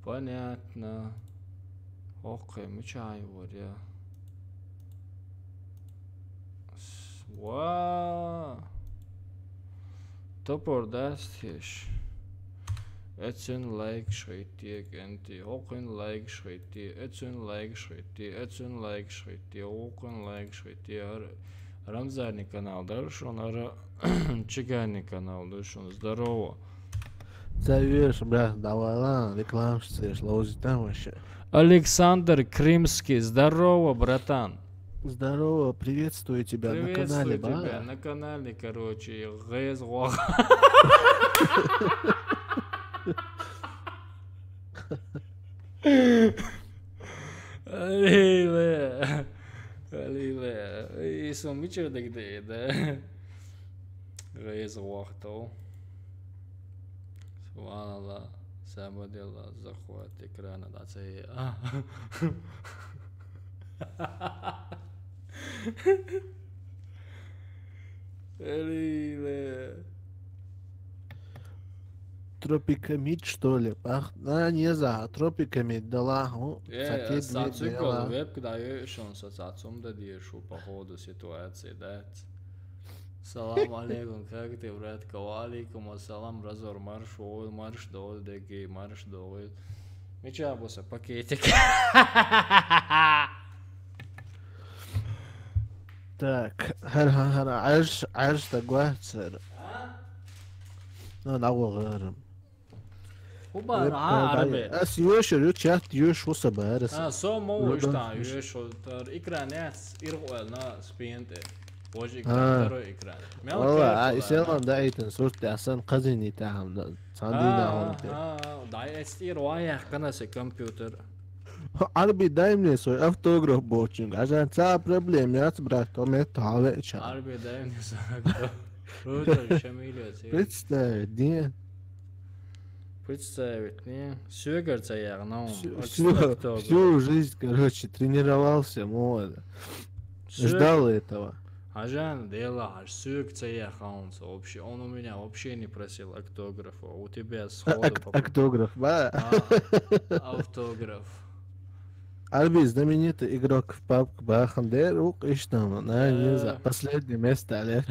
Понятно. Окей, мечай варя. Ва. Топор дастеш. Etsen like schreitig enti. Hocken like schreitig. Etsen like schreitig. Hocken like schreitig. Рамзарный канал, Даршон, Чиганный канал, Даршон, здорово. Завешь, брат, давай, ладно, рекламщица, лози там вообще. Александр Крымский, здорово, братан. Здорово, приветствую тебя на канале, тебя на канале, короче, ГС Алиле, и сумичер дегде, да. Рейз вахтов. Субханаллах, Сабадилла, захват экрана, да, це. Алиле. тропикамид, что ли? Ах, не знаю, тропикамид дала. Сацикл веб, когда он соцом дадишу по ходу ситуации, да? Салам алейкум, как ты, братка? Алейкум ассалам, разор марш дол, деги, марш дол. Меча боса, пакетик. Так, عايش تقوى تصير لا غيرهم Hubar harbi. اس يوش يوش يوش وصبارس So mo šta, još od ikranets irqolna spinte. Boş ikran daro ikran. والله يصير دايتن صورتي اصلا قزني تاعهم صندينا هون داي استير وايح قناس كمبيوتر. عربي دايما يسوي افتوغراف بوتشنج عشان تسا بروبليم يا تبراتو ميت هاويتش Harbi daim nisakto. Ruto šamilio. представь день Представить, не? Сюгарца ягнал. всю жизнь, короче, тренировался, молодо. Ждал этого. Ажан дела, аж сюгца ягнался вообще. Он у меня вообще не просил автографа. У тебя сходу Автограф, да? Автограф. Альби знаменитый игрок в PUBG Бахандер, и что, не знаю, последнее место, Олег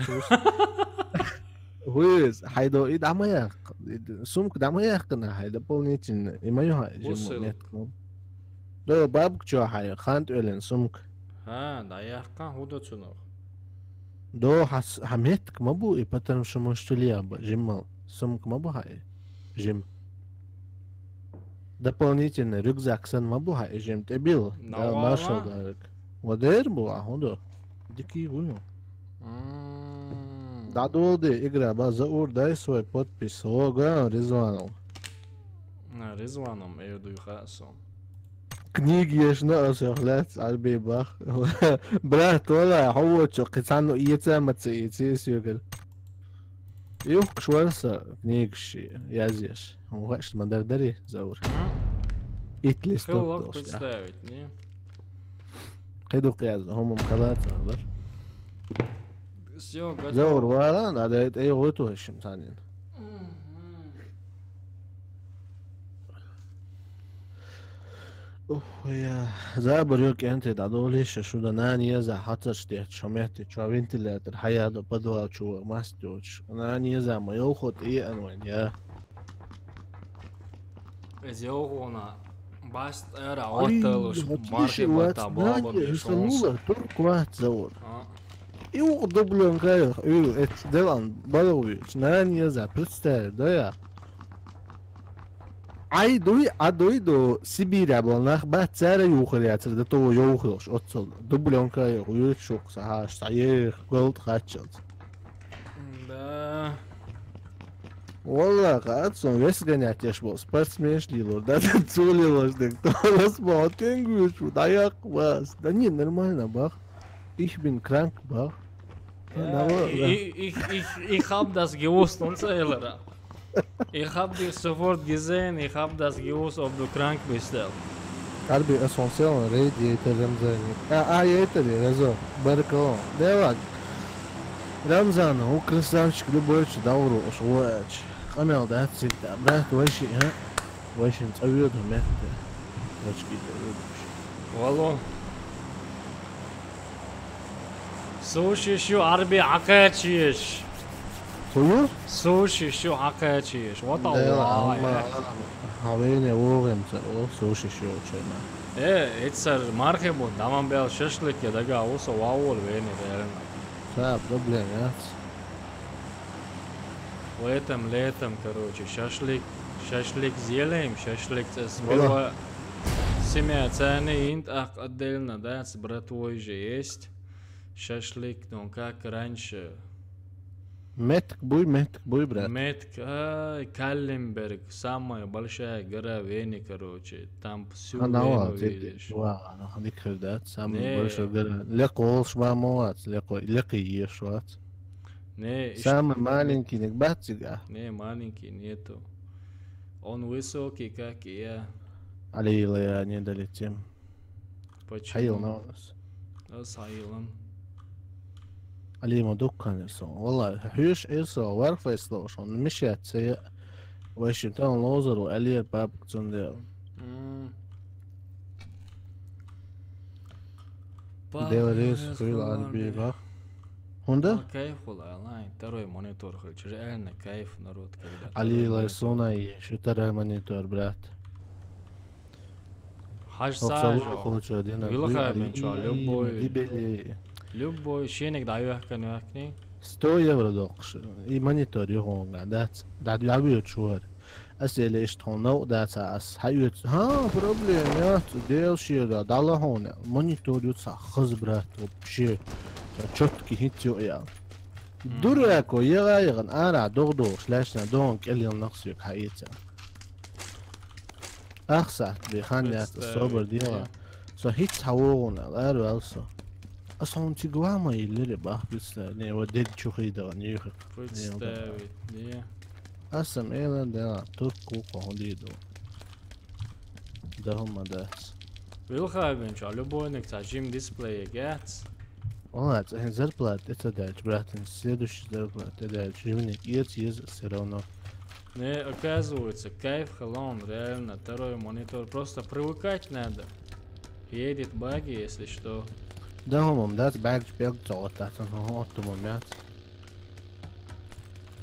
Хуиз, хайдо и дамаяк, сумка дамаяк на хайда дополнительно, и мою хайду. Да, бабк чё хай, хант элен сумка. Да яхкан худо цунов. Да, хаметк мабу, и потому что может лиаба, жимал, сумка мабу хай, жим. Дополнительный рюкзак сан мабу хай, жим, ты бил, да, маршал дарик. Водер была, худо, дикий вынул. Да долго игра, базаур, дай свой подпис, ого, Резванов. Резваном, я иду хасом. Книги ешно осохлят, Альби бах. Брат, والله هو شو قصانو يتسامت يتسيسيوكل. يوك شوارسا книгши, язеш. Он хочет мандардari заур. Итли Хэл стоп. представить, не? قيدو قياز هم مقالات هذا. Все, готово. زور ولا هذا اي غوتو هشم ثانيين. يا زابر يوك انت دادوليش شو دناني يزا حتش تيت شمعتي شو فنتيلاتر حياة بدوا شو ماستوش ناني يزا ما يوخد ايه انوين يا Зелгона. Баст эра отелуш марки бата баба يسموه ترك واحد زور يو دبلون غير يو ات دلان بالويش ناني يزا представь да я Ай до Сибири болнах бацара юхряцер да то юхрош отцол дублонка юшок сахаш саер голд хачат. Да. Wallah катсон вес гонятеш бол спортсменшлилор да цулилор да кто смотрит гушу да як вас да не нормально бах ich bin krank bach Ich hab das gewusst und Zähler. Ich hab dich sofort gesehen, ich hab das gewusst, ob du krank bist. قلبي اسانسيون راديتر رمزاني يتري رزو بارك الله ديواك رمزان هو كريستيانشك لبوش دورو شواج قمل ده سيتا برات وشي ها وشي نتعويضهم يحتى وشكي والله سوشي شو عربي عقاتشيش Soyu? Sushi شو عقاتشيش والله Havene vogem se o sushi šočena. Itser marhebun, damam bel šešlik je da ga uso vaul veni verena. Šta problem, jac? Летом, короче, шашлик сделаем, шашлик с было семья цены инт отдельно, да, с братвой же есть. Шашлик, ну как раньше. Метк буй, брат. Метк, Калленберг, самая большая гора Вене, короче, там всю Вену видишь. Вау, дикр, да, самая большая гора. Лекол шмамоват, леки ешват. Не, самый маленький, не батига. Не, маленький нету. Он высокий, как и я. Алила я не долетим. Почему? Хаил на нас. С Хаилом. علي ما دكان يسون والله حيوش إيسو ورفة يسلوشون مشيت سيء Washington Loser وألير بابك تنديل ديوريس خيل عن بيبا هوندا كيف والله لاين تروي مونيتور خلش رأينا كيف نرد كذا علي لايسوناي شو ترى مانيتور برات حاج وصلوا ساجو خلوش دينا Вилха менчо, любой ديبلي любой شينك دعوه كنوكني 100 евро دوقش اي مانيتور يهون قعدات دعد يعبيو شوهر أسئلة اشتغلنا داتا أس حيوت ها بروبليمات ديل شيء دالا هون مانيتور يتصع خزبرات وبشي تشوتكي هيتيو يا دوريكو يغايغن أنا دغدو سلاشنا دونك اللي نقصيك حقيقة أخسعت بخانيات الصبر ديلا سو هيت حوغونا غير ألسو أصلا تيجوا ما يلري باه بس ني وديت شو خيدا نيوخ представить دي أسم إيلان دينا تركو قهديدو ده هم داس Вилха менчо, любой нек тажим дисплей гats والله это зарплат это дальше брат следующий зарплат это дальше живник из все равно не оказывается кайф халон реально второй монитор просто привыкать надо едет баги если что ده هم داس بعد بيق تعطى هو أوتومات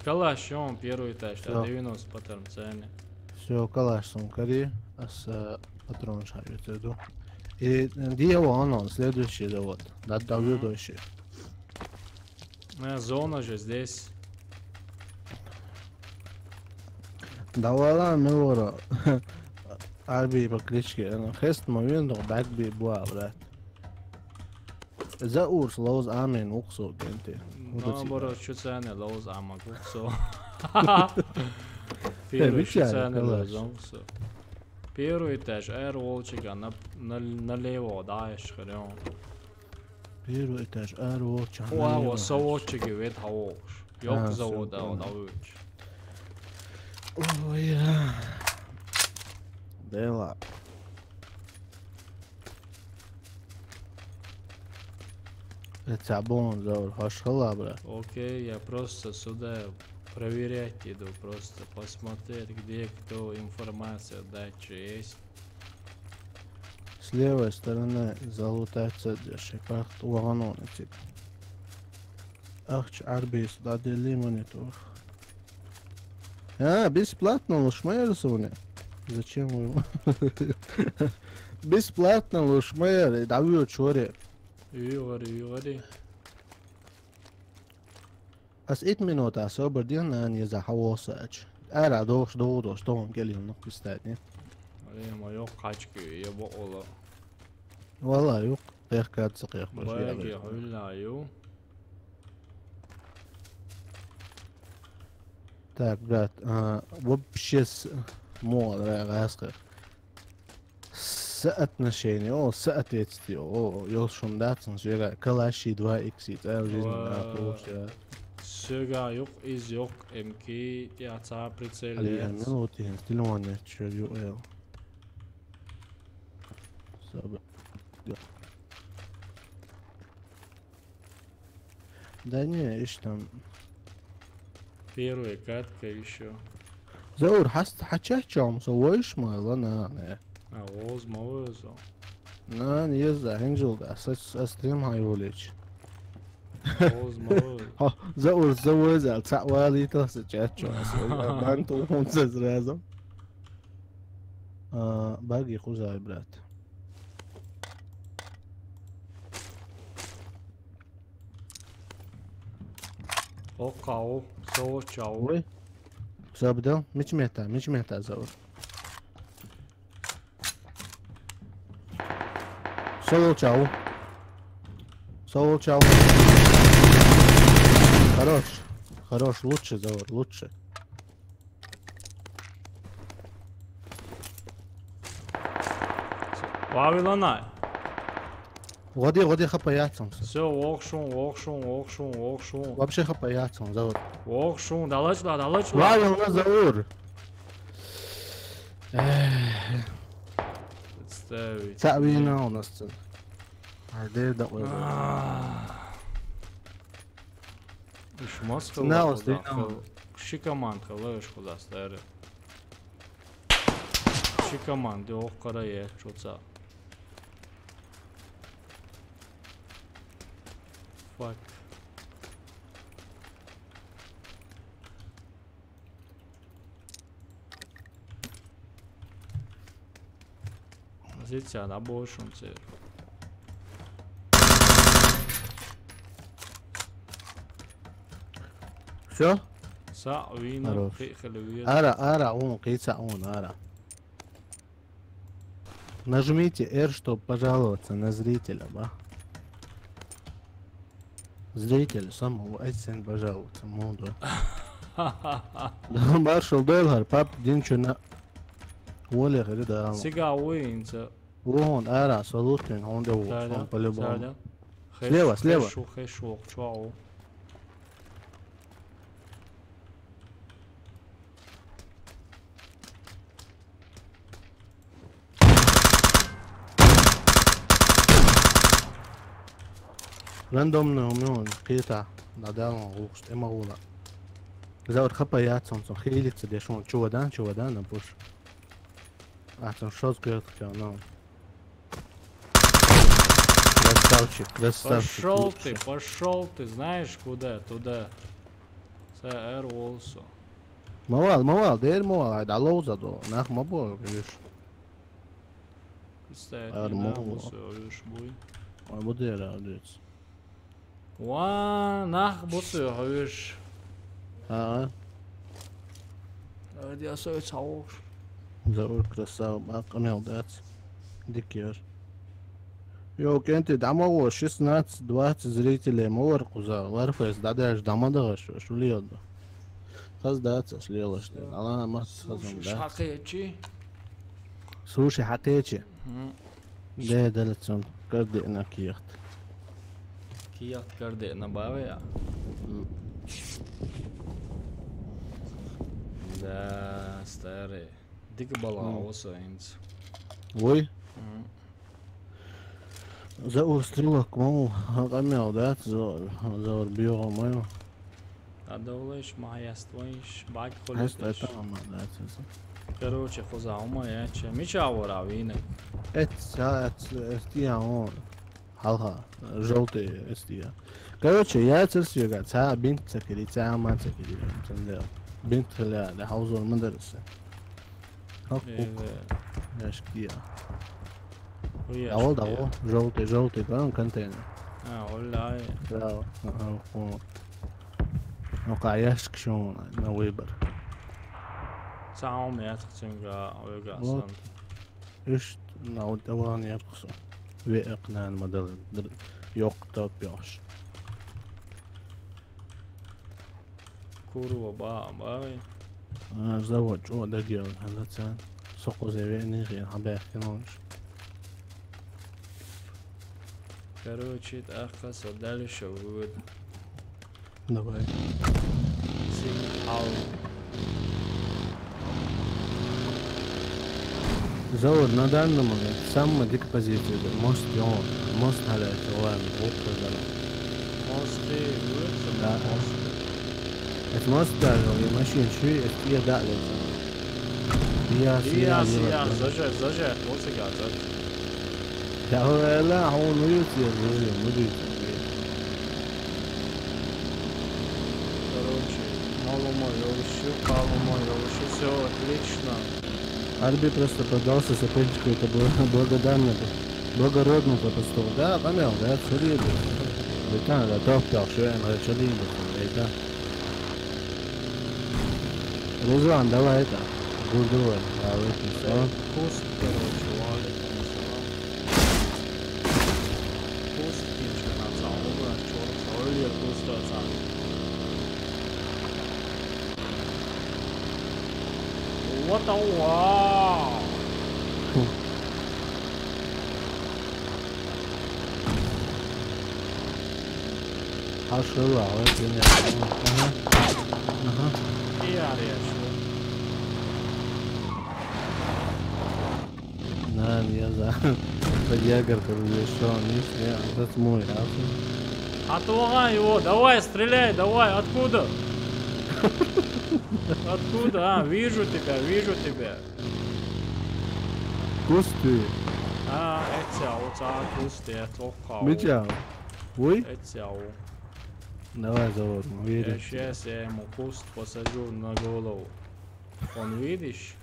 калаш он первый этаж Всё. 90 патрон цены все калаш сумкари ас патрон шарит иду и дия вон следующий да вот да следующий зона же здесь давала милора арби по кличке أنا خست ما بين دو بعد بيبوا برات زاور سلوز آمين وقصو بنتي наоборот что цены лоз амагу все Первый первый что чай, цены калаш. лозом все первый этаж аэроволчика налево даешь хрен Первый этаж аэро Уау, совочки вет хавош. Yok Ha, zavoda всё, odavıç. Ой, дела. Это бон заур хашхала, брат. Окей, я просто сюда проверять иду, просто посмотреть, где кто информация дальше есть. С левой стороны золотая цедя, шикарт угононитик. Ахч арбис, дадели монитор. Бесплатно лушмейр зоне. Зачем вы? Бесплатно лушмейр, давью чоре. Югари. As 1 minuutā sober dienā за хавосач. Ара дош том гелим ну кстати. Алема yok kaçkı ya bu ola. والله yok. Tekrar sıkıyor. Bagi hüllayu. Так, брат, вообще мол, раска. С отношения, с ответствием, ёлшун датсан, жира, калаши 2x, это жизнь, Söga yok, iz yok, MK yacağı Ali priceliyiz. минуты, стилённый, чё, ё. Да не, ишь там. Первая катка еще. زور حكيتهم سويش ما انا А воз мавозо. انا يزا هنجل استريم هاي وليش Воз мавоз. ها زور زوز تعوالي تسجاتشو بانتو مونسز رازم باقي خوزا برات Okao, soğuçao. وي سابدا مش مهتا زور соло чау хорош лучше заур лучше Вавилонай. غادي خباياتهم Все, окшун. вообще خباياتهم زور Окшун, далачла. правильно заур Представить. تعبينا ونص هدير دقوة Ишмас Знал, хылы. знал. Шикаман хылы ишхуда старый. Ищи команды, ох, карае, что-то. Фак. Позиция на большем цель. Все? Вина, Хорош. приехали. Ара, он, кица, он, ара. Нажмите R, чтобы пожаловаться на зрителя, ба. Зритель самого Эссен пожаловаться, мудро. Маршал Дойлхар, пап, динчуна. Оля, да. Сега уинца. Вон, ара, салутин, он да он по-любому. Слева. Хэшу, чуау. Рандомно умён, кита, надал, уст, эмаула. Завод хапает, он хилится, дешь он чувадан, на пуш. А там шот говорит, ну. Красавчик. Пошел ты, знаешь куда? Туда. Сэр Уолсо. Мавал, дэр мавал, да лоуза до, нах мабо, видишь. Кстати, видишь, бой. Ой, буду радоваться. Нах бусу, видишь. Я свой цауш. Завод красав, аканел дац. Дикер. Йо, кенти, дамаго 16-20 зрителей, мовар куза, варфес, дадаш, дамадага, что льёд. Хаз дац, слела, что ли. Алана мас хазом, да. Слушай, хакечи. Да, далецон, каждый на кият. Кият каждый на баве. Да, старый. Дико балаоса, инц. Ой. За устрелок, маму, камел, да, за био мою. Адолеш, маяствоиш, бак холиш. Это мама, да, Короче, хоза, умая, че, мичавора, вина. Это эстия, он. Халха, желтый эстия. Короче, я церсига, ца бинт цакири, ца ама цакири, цендел. Бинт хля, да хаузор мадарса. Яшкия. Давай, желтый, прям контейнер. Олай. Да, ну каяшк шон на выбор. Сам я цинга, ойгасан. Иш на удаван я пхсо. Веэкнан модел yok топёш. Курва бай. Завод, о, да делал, это соко завени, я хабах кинош. Короче, ахас дальше вывод. Давай. Завод на данный момент самая дикая позиция. Мост он, мост халяет, он Мосты, да. Это мост даже, и машин шви, это я дали. Я, зажать, вот сега, Да, لا هو نويتي Короче, мало мой, все отлично. Арби просто продался соперничку, это было благодарно, благородно просто. Да, понял, да, солидно. Это да, топ-топ, что я солидно, это. Рузван, давай это. Гудовой, а вы что? Куст, короче, валит. Куст, кинчка на самом деле, черт, оливер куста сам. Вот вау! А что, это не. Ага. Я решу. Да, я за. Подъягр, короче, что он не этот мой, Отвагай его, давай, стреляй, давай, откуда? Откуда? Вижу тебя. كوستي اتساو تا كوستي اتوقع مجاو وي اتساو давай зовут сейчас я ему куст посажу на голову. Он видишь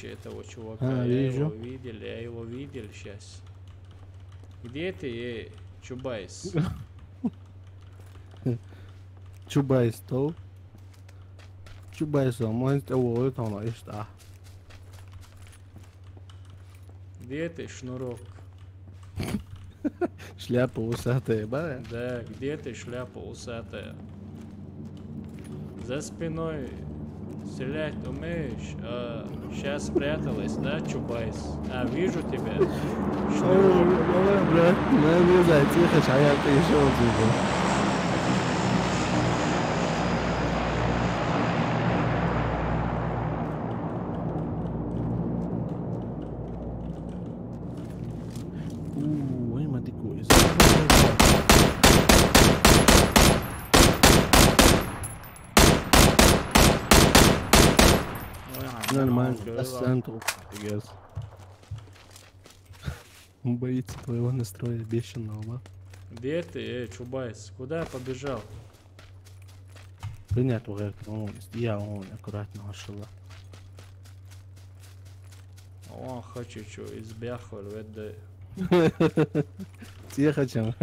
этого чувака? Я его видел сейчас. Где ты, Чубайс? Чубайс то Чубайс может его там есть Где ты, шнурок? Шляпа усатая, ба? Да, где ты, шляпа усатая? За спиной стрелять умеешь? Сейчас спряталась, да, Чубайс? Вижу тебя. Давай, брат, не обижай, тихо, я пришел тебе. Ой, мать коис. Нормально, центру, I guess. Он боится твоего настроя бешеного, ба? Где ты, Чубайс? Куда побежал? Принять уже, я он аккуратно ошла. О, хочу что, избяхал, ведь Тихо, чем.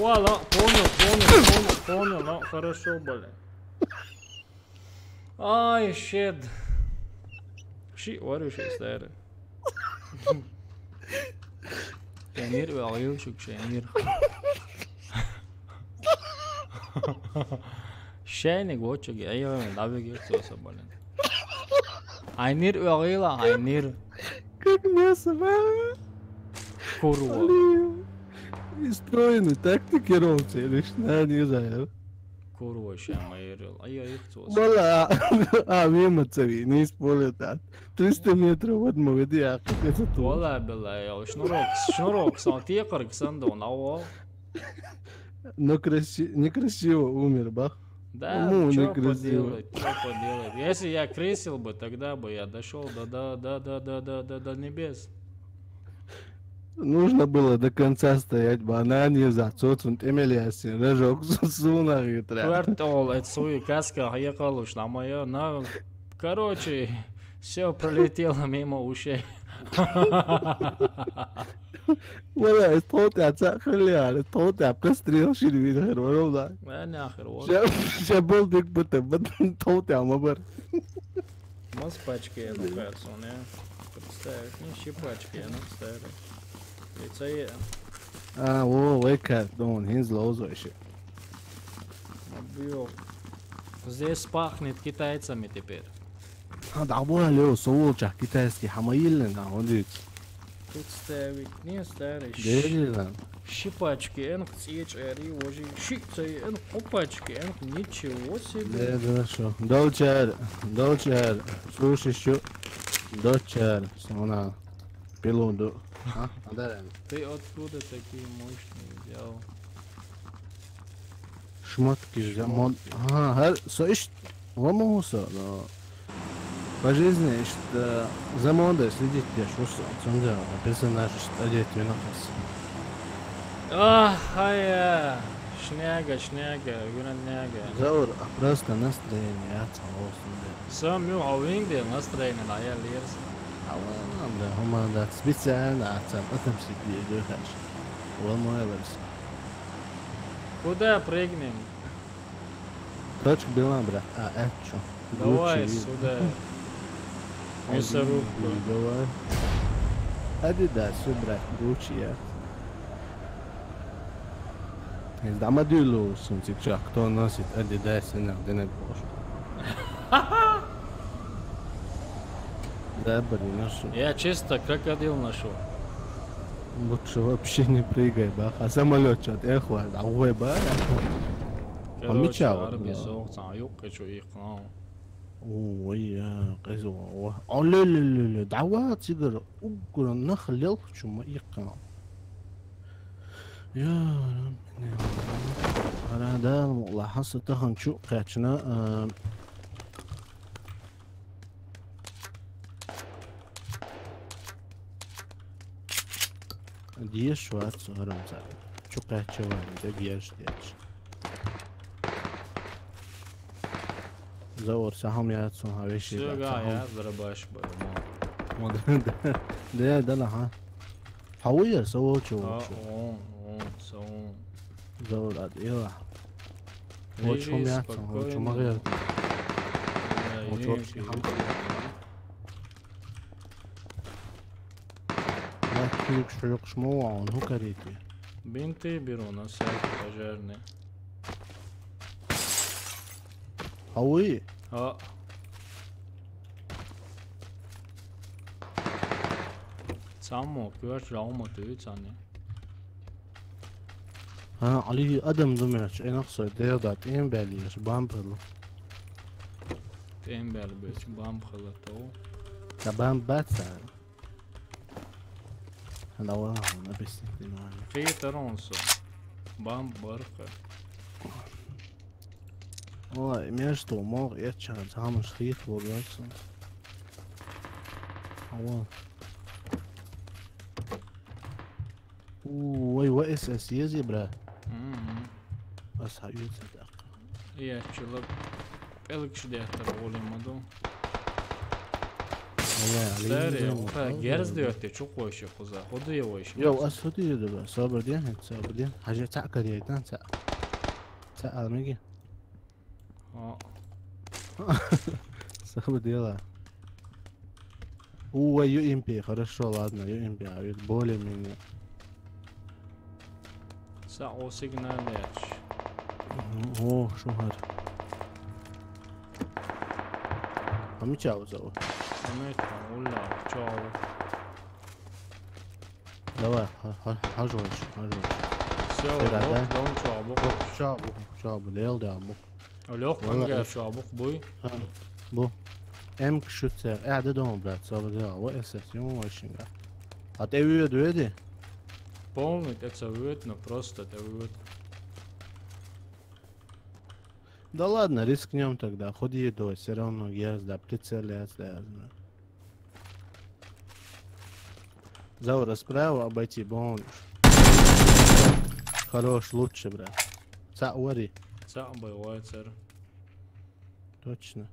Ладно, понял, но хорошо, блин. Ай, shit. Shit, what is this? Şenir ve ayıl çok şenir. Şenir bu çok iyi. Ayıl mı? Daha büyük sosa bana. Aynir ve ayıla aynir. Как мясо, ба? Kurwa. И стройный, тактикировался, или что, не знаю. Kurwa şemayırıl. Ayıl sosa. Вала, мимо цари, не исполнят. 300 метров от Маведия, как это тут. Вала, бля, шнурок, сам текарк сандон, ау. Но некрасиво умер, ба? Да, Ну, что некрасиво. поделать. Если я кресил бы, тогда бы я дошел до небес. Нужно было до конца стоять, ба, она не за цоцун темелиаси, рожок сусуна гитра. Квартал, это свою каска, ехал на моё, на... Короче, все пролетело мимо ушей. Вала, толтя цахляр, толтя пострел ширвин херваров, да. Нахер, вот. Жабыл дик бутым, толтя мабар. Маспачки, ну кажется, не? Представь, не щипачки, ну представь. Лицее. О, вейка, дон, хинз лоузу еще. Объёл. Здесь пахнет китайцами теперь. Да, более лео, соулча, китайский, хамаильный, да, он дит. Тут ставить, не ставить. Деревина. Щипачки, энк цечери, ожи, щипцы, энк опачки, энк ничего себе. Да, хорошо. Долчар, слушай, что? Долчар, сона, пилоду. Да, Ты откуда такие мощные взял? шмотки взял. Соиш, ломался, но по жизни, что за модой следить я что он делал, персонаж, что одеть винокос. Ая, шняга, гураняга. Заур, просто настроение, я целовался. Сам ю авинде настроение на я лирс. Да, هما ده специально отцам отомстить не хочешь. Ломаешь. Куда прыгнем? Точка была, брат. Это что? Давай сюда. Мясорубку. Давай. Адидас, брат, Гуччи, я. Из дома дюлу, сумчик, кто носит Адидас, и нам, да не больше. Да, блин, нашел. Я чисто крокодил нашел. Лучше вообще не прыгай, ба. А самолет что-то эхо, а ой, ба. Помечал. Арби соғсан, юқ кечу иқнау. Ой, я قزوا. لا لا لا دعوات سيجر أقول نخلل شو ما يقنع. يا رب. أنا ده لاحظت تهن شو قاتنا Dias Schwarz Ramsa. Чукачева, да Dias Dias. Zaur saham yatsın ha şey. Söga ya zarabaş bu. ده لها حوية سووا شو سو زود عاد ايوه هو شو مياتهم هو شو ما غير هو شو ما كيك شو يقشموعون هو كريتي بنتي بيرونا سايق بجارني حوية Sammo, gehört Raum und Ölzanne. ها علي قدم دمرش انا اقصد ديردات اين باليش بامبل Tem belo beijo, bam خلطه. تبان باتسا انا واه انا بس في ترونسو. بام برقة. والله ميشتو مور يتشغل هامش خيط وبيرسون هو وي وإس اس يزي برا بس هاي يتصدق Я человек. Пелк шдехтер olmadı. والله Gerz diyordu çok hoş kuza. Hodu yavaş. يو اسودي دبا صابر دين صابر دين حاجة تعقد يتان تاع ميجي صابر ديلا هو يو ام بي хорошо ладно يو ام بي عيد более менее Sa o signaller. اوه شو هاد عم يتجاوزوا Ahmet ولا ciao. لا حاجوش Все, don çabuk. شابو ليل دامو Yok Vallahi- gel çabuk boy. بو ام كشوتر قاعدة دوم برات صابر ديلا واسس يوم وشينغا هات ايوه دويدي Полный это видно, просто это видно. Да ладно, рискнем тогда. Ходи до, все равно езда, прицеляться. Заура справа обойти, бон. Хорош, лучше, брат. Сауари. Sağ boy цер. Точно.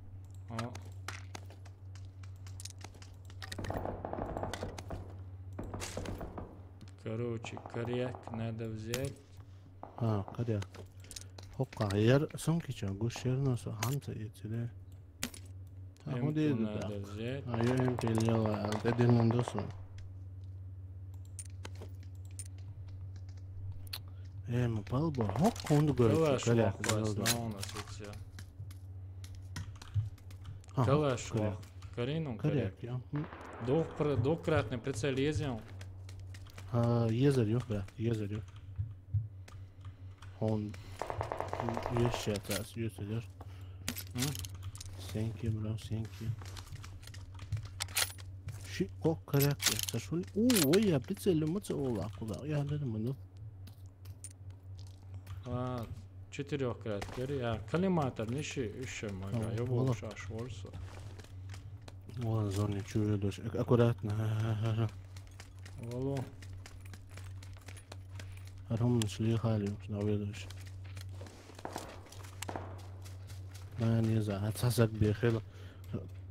Короче, коряк надо взять. كده حق غير سمكي تشانجو شيرنا سو حمزة يتلي هودي Эмку ده надо взять. ايوه ام بي اليلا ده نندوسو ايه مبالبو حق كوندو Калаш كده вахвас, на у нас и все. Калаш вах. Карину коряк. كده يا Двукратный прицел ездил. يزر брат, يزر Он yaşayacağız, yüzülür. Thank you bro, thank you. Şu o karakter, saçma. Oo, ya прицелим мыца ола куда? Я dedim bunu. Четырехкратный. Я коллиматор ниши еще мага. Я был шаш ворса. Вон зоне чую дождь. Аккуратно. Вало. هم نشلي خالي مش نعويدوش ما نيزع هتحسك بخير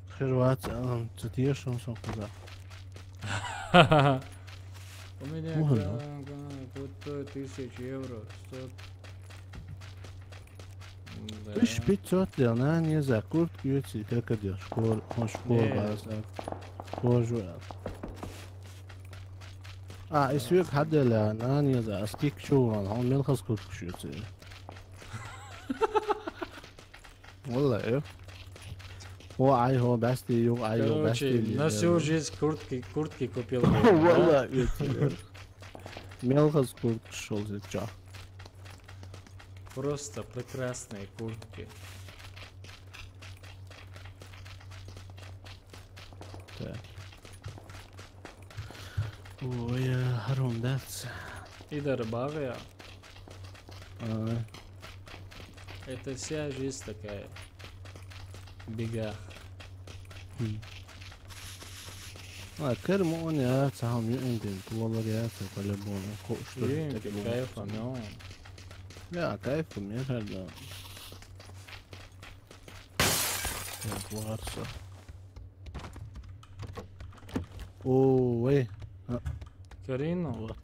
خير وقت أنا تتيش ونصن قزا У меня Можно. вот 1000 евро стоит. Мش 500 лир, на нельзя, куртку юти, как идешь, школ, он школ, базар, кожу. اسويك حد لا انا اذا استيك شو هون ملخص كنت شو تصير والله ايه هو عاي هو بستي يو عاي هو Короче, بستي на всю жизнь куртки купил. والله ملخص كنت شو زيتشا Просто прекрасные куртки. ой هرم داتس И добавя. Это вся жизнь такая. В бегах. كرمون يا تساهم يندين والله يا تقلبون كوش كيف نوم لا كيف من هذا ورصة اوه Karino,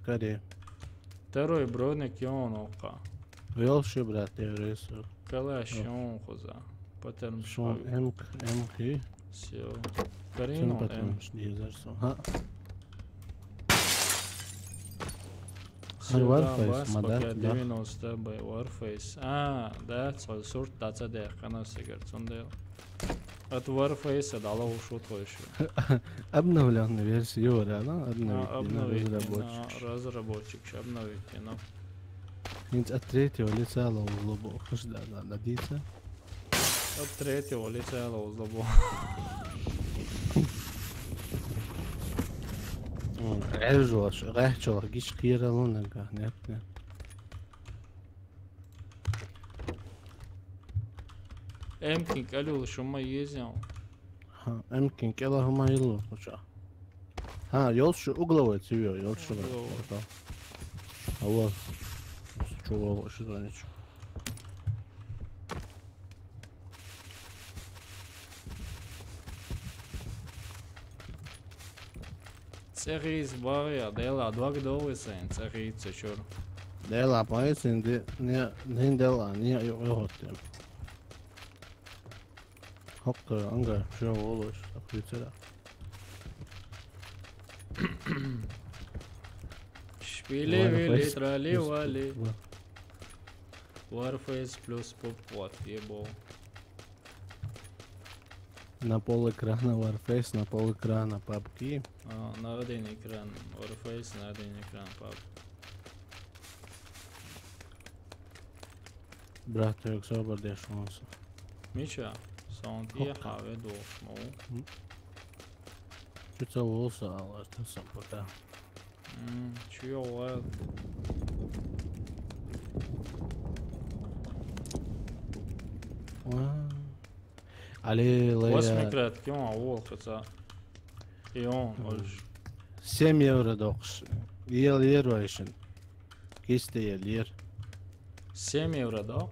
كده tero je brodnik Jonovka. vēl šī brātī reisu Kalēš Jonhozā. Paterm šon MK Все. Karino, patams dīzars ha Все, Warface, да, Madat, пока да. 90 bei Warface. Да, цол сурт тацадех канасигарц он дел. От Warface дало ушут больше. обновленная версия Юра, да? Обновить, разработчик. разработчик, обновить, ну. Инц от третьего лица лобо, да, надеется. От третьего лица лозлобо. عرجوش راحتشو جيش خيرة لونك نت Эмкин калюл шума ездил. ها يمكن كده هما يلو وشا ها يلشو угловой цевё يلشو هو شو شو заничу Церис бария, дела, два года сын, церица чур. Dēlā paicina, dēlā, jāhotiem. Hokka, angā, šau ološi, apkrīcerā. Špīli, vili, trali, vali. Warface плюс поп-код, ебал. На пол экрана Warface, на пол экрана PUBG. На один экран Warface, на один экран PUBG. Brāt, tev sobardēšanos. Mičā, saun tiehā vedošmu. Šitā ulsālā, tas sapatā. Čio vēl. عليه Osmikrāt, kjoma volkacā. I on, ož. 7 euro doks. Iel ierošana. Kiste iel. 7 евро, да?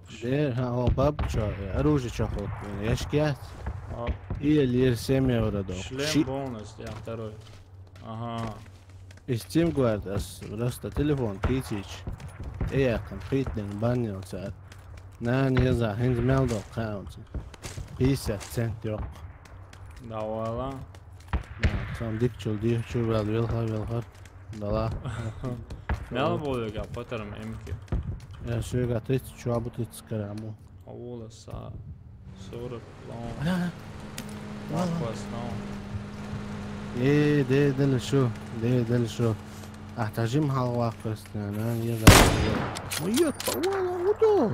هو بابجا أروج شخوط يشكيات إيه اللي 7 euro دو Шлем бонус, ja, второй. Ага. Steam guard as rasta telefon kīcīč. Ejākam pītnien baņilcēt. Nāni iezā hinds meldo kauns. 50 centi jok. Davālā. Sam dikčul vēl har. Dalā. Melboļu kā pataram emki. Ja šīgā tic, čuabu tic karāmu. Ola sā. Sura plāna. Vakos nav. إيه ده شو احتاجمها واقف انا يلا ويا طوال ودو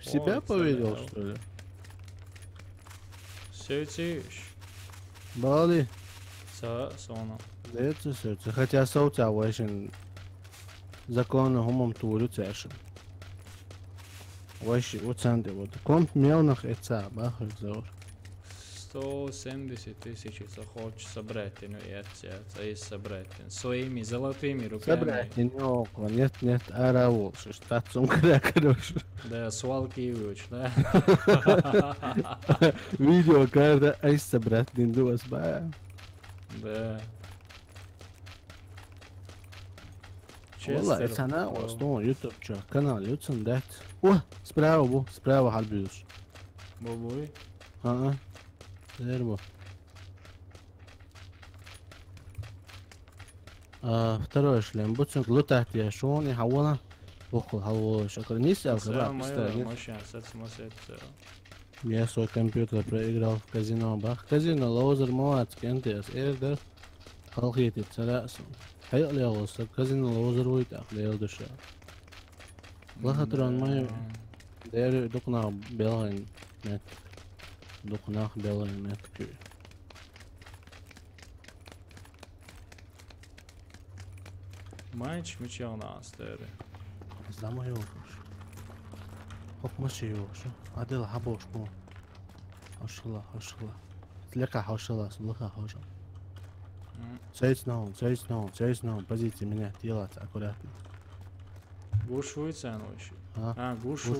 себя повидел что ли Сēcīši. Бали Sona. это сердце хотя saucā vaišana закона humam tūļu cēšana Вайши, оценди вот. Комп мелнах эца, бахар заур. 170 тысяч хочешь собрать, ну и отсяться, и собрать. Своими золотыми руками. Собрать, нет, аравол, что стацум крякарош. Да, свалки выуч, да? Видео, когда айс собрать, диндуас, ба. Да. والله انا واسطون يوتيوب канал يوتيوب دات اوه справа halbiyus Бабуй. Зербо второй шлем буцинг лутат я шони хавала бухл хавала шакар нисал хабар я свой компьютер проиграл в казино бах казино лоузер моат кентес эрдер халхити царасу حيقل يا غصة كازين الوزر ويتاق ليلدشا لخطران ما دير دقنا بيلغين نت دقناخ بيلغين نت كي Майч мечал на астере. زعما يوفش حكم ماشي يوفش عدل حبوش مو Hoşala. Слегка hoşala. Сейс, позиции менять, делать аккуратно. Гушу и цену. А, гушу.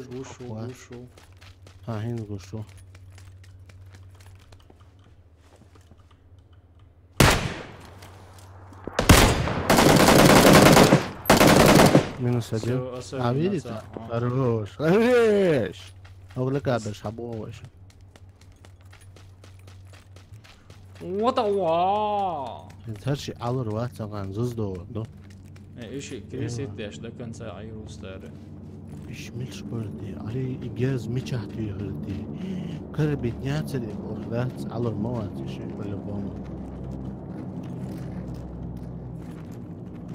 Хин гушу. Минус один. А, видите? Хорош. Увлекаешь, обуваешь. Вот وا. Terši alur vecākām uzdodu. ايش كريسيتش ده كان ساعي روستار. İş milç gördü. Ali igaz miçahti gördü. Karbit nyatsedi. Ordat alur mawat şey böyle bomba.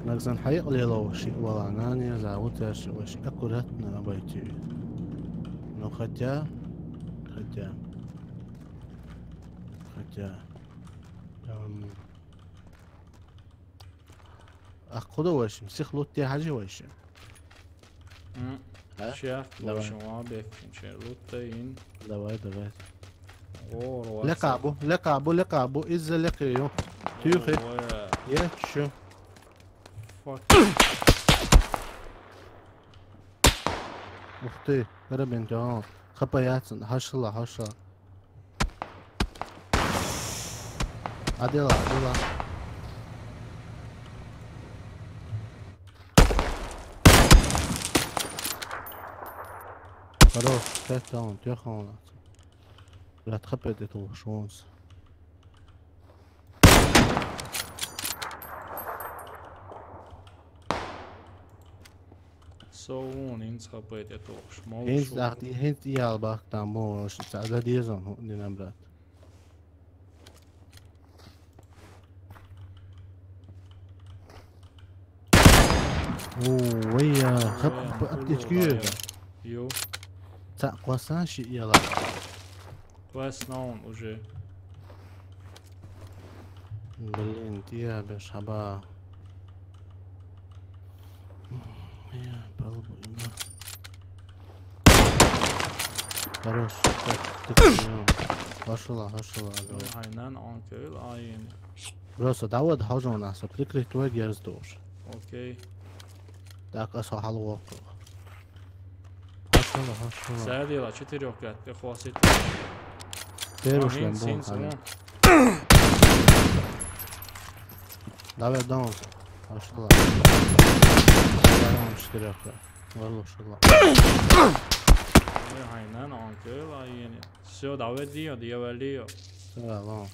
Naksan حيقلي لو شيء والله ناني زعوتش وش أكلتنا بيتي. نو خديا. أخذه وش مسخلوت تي حاجة وش. شيخ وش ما بيك شلوتين. دواي. أوه. لقابو إذا لقيو. تيوخي. يشو. أختي قرب جوان خبايات هشلا عدلا خلاص تاون تيخون لا تخبط تو شونس Soon inschapet je toch smoke. Hint die albach dan mooi. Dat is zo die naam dat. Oeh, ويا خب أبتكير. يو. تا قواسانش يلا. قواس نون уже. Блин, я без хаба. Хорош, هشلا Aynen ankel ayın. Просто давай хожу у нас, прикрыть твой герздош. Окей. Так асахал вок. Хашла. Садила 4 кат, я хвасит. Первый шлем. Давай даун. Хашла. Даун 4 кат. والله шла. Aynen ankel ayın. Все, давай дио. Алло.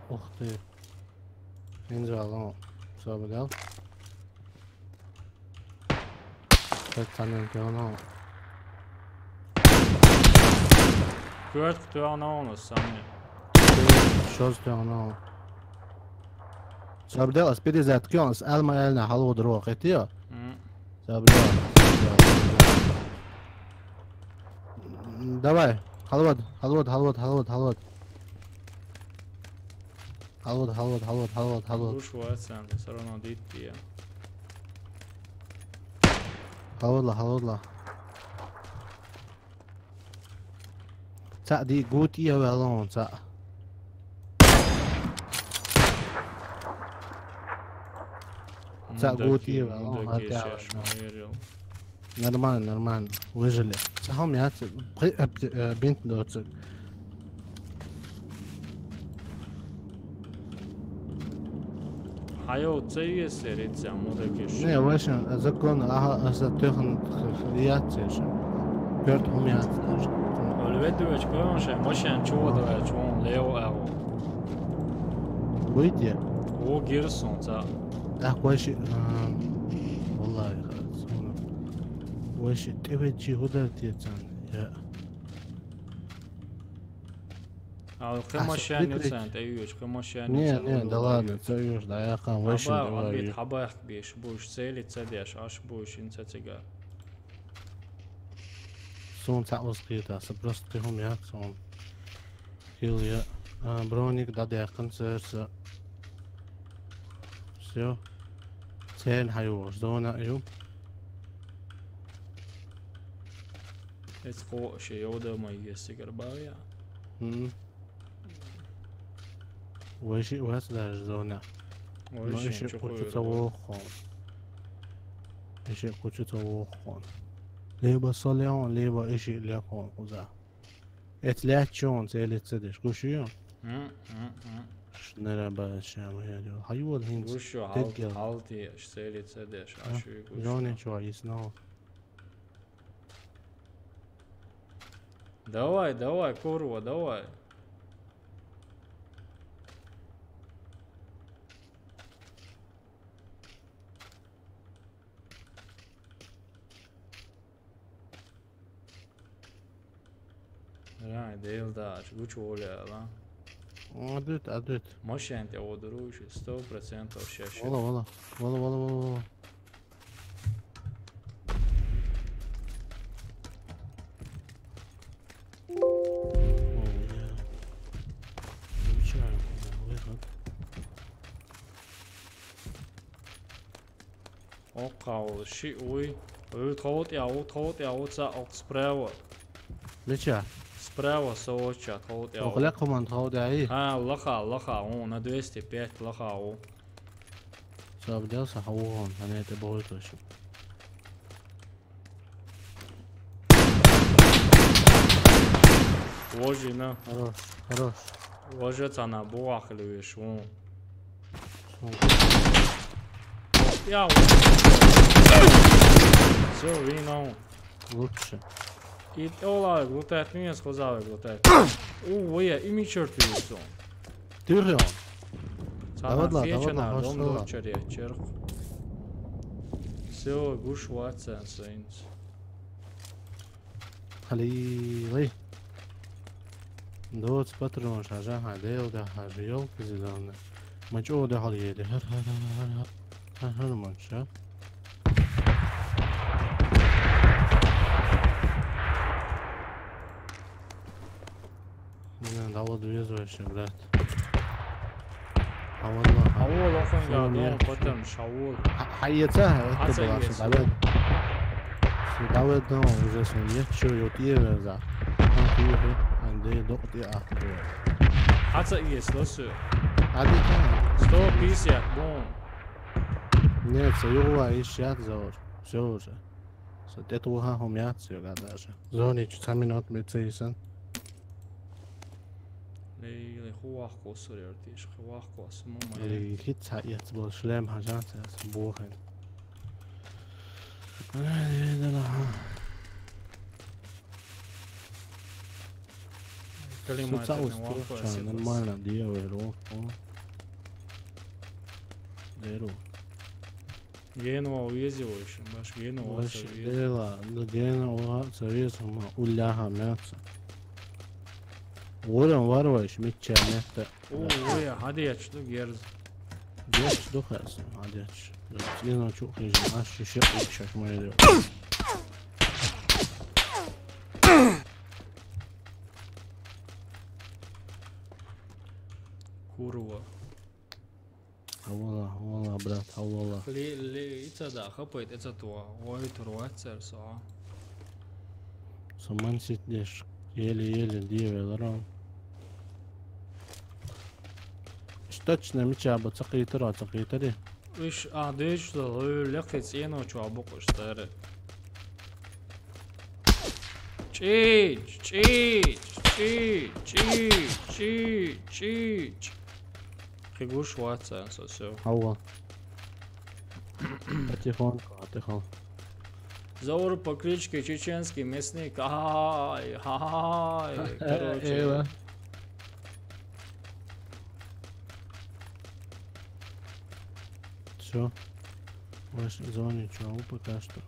Ух ты. Алло. Все, видел? Как там он? Kurt кто сами. Что сделано? Sabdela spirizzat kjons elma elna halod roqet ja. Sabdela. Давай, halod. Уж ватсан, все равно дитти. Halodla. Ta di gut ia velon ta. Ta gut ia velon. Нормально. Выжили. Сахом я бинт доцик. Hayo цей сериця мудакиш. Не, ваше закон за техн реакцияш. Пёрт умят. Өлведүч көөншө мошен чуудаа чуун лео ау. Выйди. О гирсон за. Так ваше والله وش تبجي هدرتي تان يا А хэмошэн юусан тэйюуч хэмошэн. Не, да ладно, цаюш, да я кам ваш давай. Хабах биш буш цели цадяш аш буш инцацега. Сон цаускита, просто ты умяк сон. Хилия. Броник да якын сэрсэ. Всё. Цен хайуш, зона ю. Es ko še jodama iesigribāja. وشي وهسه زونا Oi, إشي gente, قلت توخون إشي قلت توخون ليبا صليون ليبا إشي ليكون وزا اتلاتشون تيلي تسدش كوشيون شنرا باشام هيدو هيول هينس Gušo Tedgel. haltieši, sēdīt sēdieši, ašvī gušo. زوني شو يسنو Давай, kurva, давай. Rāj, dēldāči, gučoļā, la. عدت Mašēn te odurūši, 100% šeši. والله Oqaul, ši, ui. Thot jau, ca, sprava. ليش Sprava soča, thot jau. أغلقهم عن خوضي عيه Laha, na 205 laha. صاب جالسة حوهم أنا تبغيت شو Ložina, خلاص ložaca na buahli višu. Ja, все, vino. لطشة I olaj glutēt, nije skozave glutēt. Je, i mi črti visu. تيريون Cana Davadla, fječana, davadla, dom hošla. dočarje, čerhu. Все, gušu vecēn saints. خليلي دوت باترون شاجا هاديل ده هاجيل كزيدان مجو ده هاليدي هر منشا من داود ويزو الشغلات والله Avol oxan Şunu geldi, niye- onu patlamış, avol. حيتها حتى تبغى يسوي. سداود سداود ده وجا سنيت شو يطير ذا هاكي عندي دقتي أخوي Haca ies, lasu. عادي كان 150, bum. нет سيوها إيش يات زور زوجة ستتوها هم يات سيوها داشة زوني تسمينات متسيسن Li huahko surjortiš, huahko smuma. اللي كيت سايت بول شلام حاجات سبوهن أنا لها Kalimā سوتساوس ir huahko توشان esi. المانا ديو يرو ديرو Vienu iedzīvojušiem, baš vienu واش otru. ديلا دينا وها سويس ما أولها ماتس ورن وروش ميتشا نتا Ja, hadieč, tu gerz. ديش دخس عاديش لينا شو خيجي ماشي شيء يكشف ما يدري Kurva. والله برات والله Li, icadā, kāpēc ica to, oi, tur vecers, o. سمان ست ديش يلي ديوي ضرام اشتاتشنا ميتشا تقيتري Viņš, dēļ to liektīts ienoču abukuši tēri. Čīč. Хигуш вацēns es jau. هو потихоньку Zauru pa klički čečenski mesnik, aj, короче. ايوه все واش زوني شو пока что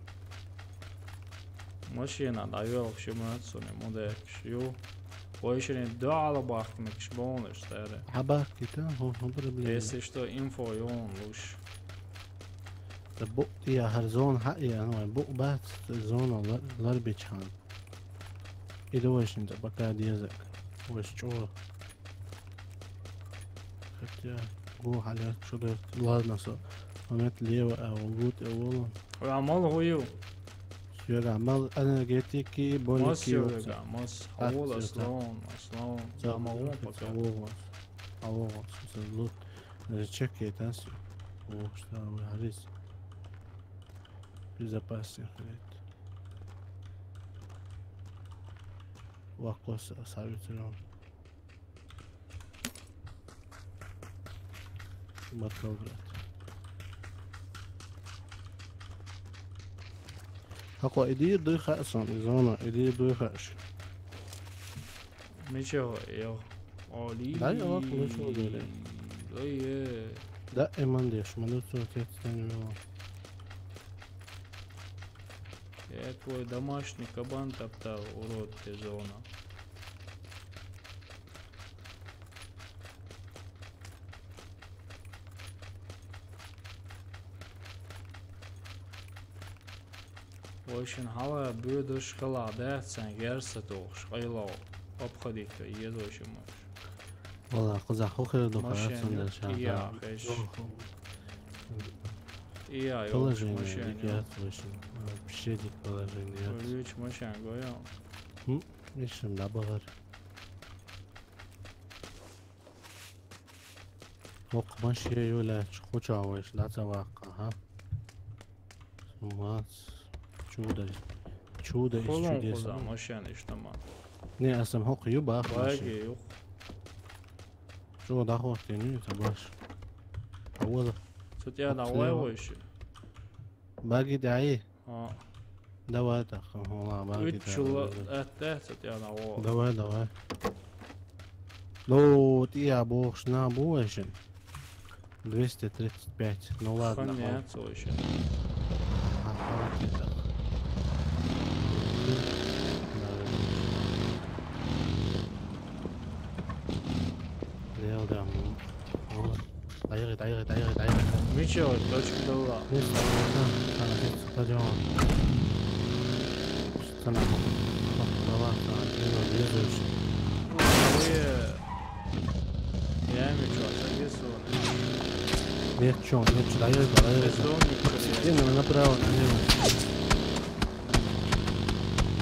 Mašīnā da vēl šim atsuni mudēkš, jū. Poišini dālabāk mekš bonus tēri. حبك كده هو проблема Esi što info jón luš. بق يا هرزون حقي انا بق بات زون لربيتشان إذا واش انت بقى ديزك واش شو حتى قو عليك شو ده الله نصر عملت لي وجود أولا وعمال هو يو. Серега, мал энергетики, Мос, болики. Серега, мос. Хавола, слон, Самого пока. Алло, лут. Чекай, тас. О, что вы говорите? Безопаснее, говорит. Вопрос советую. Батлград. Какой иди дыхаться, зона, иди дыхаешь. Ничего, я. Оли. Да, я вот ничего говорю. Ой, Да, эмандеш, мандуцу отец станет. я твой домашний кабан топтал, урод ты зона. В общем, хала бюдо шоколада, ценгерса тош, айло, обходика, едочи маш. Вала, коза хохер до Машина, я, хэш. Я, Положение, машина. я слышал. Вообще дик положение. Ильич, машина, гоял. Ишим да багар. Ок машия юля чхучавыш, да цавака, ага. Сумац. Чудо из Холон чудес. коза, машина, что ма. Не, я сам хок юбах. Баги, юх. Что да хок ты не забаш. А вот. Тут я на левойши. Баги дай. А. Давай так, ла баги. Учула, это, тут я на левой. Давай. Ну, ты обош на бушен. 235. Ну ладно. Конец вообще. Дайры. Ничего, точка была. Я мечу, согласен. Нет, дайры. Именно направо, налево.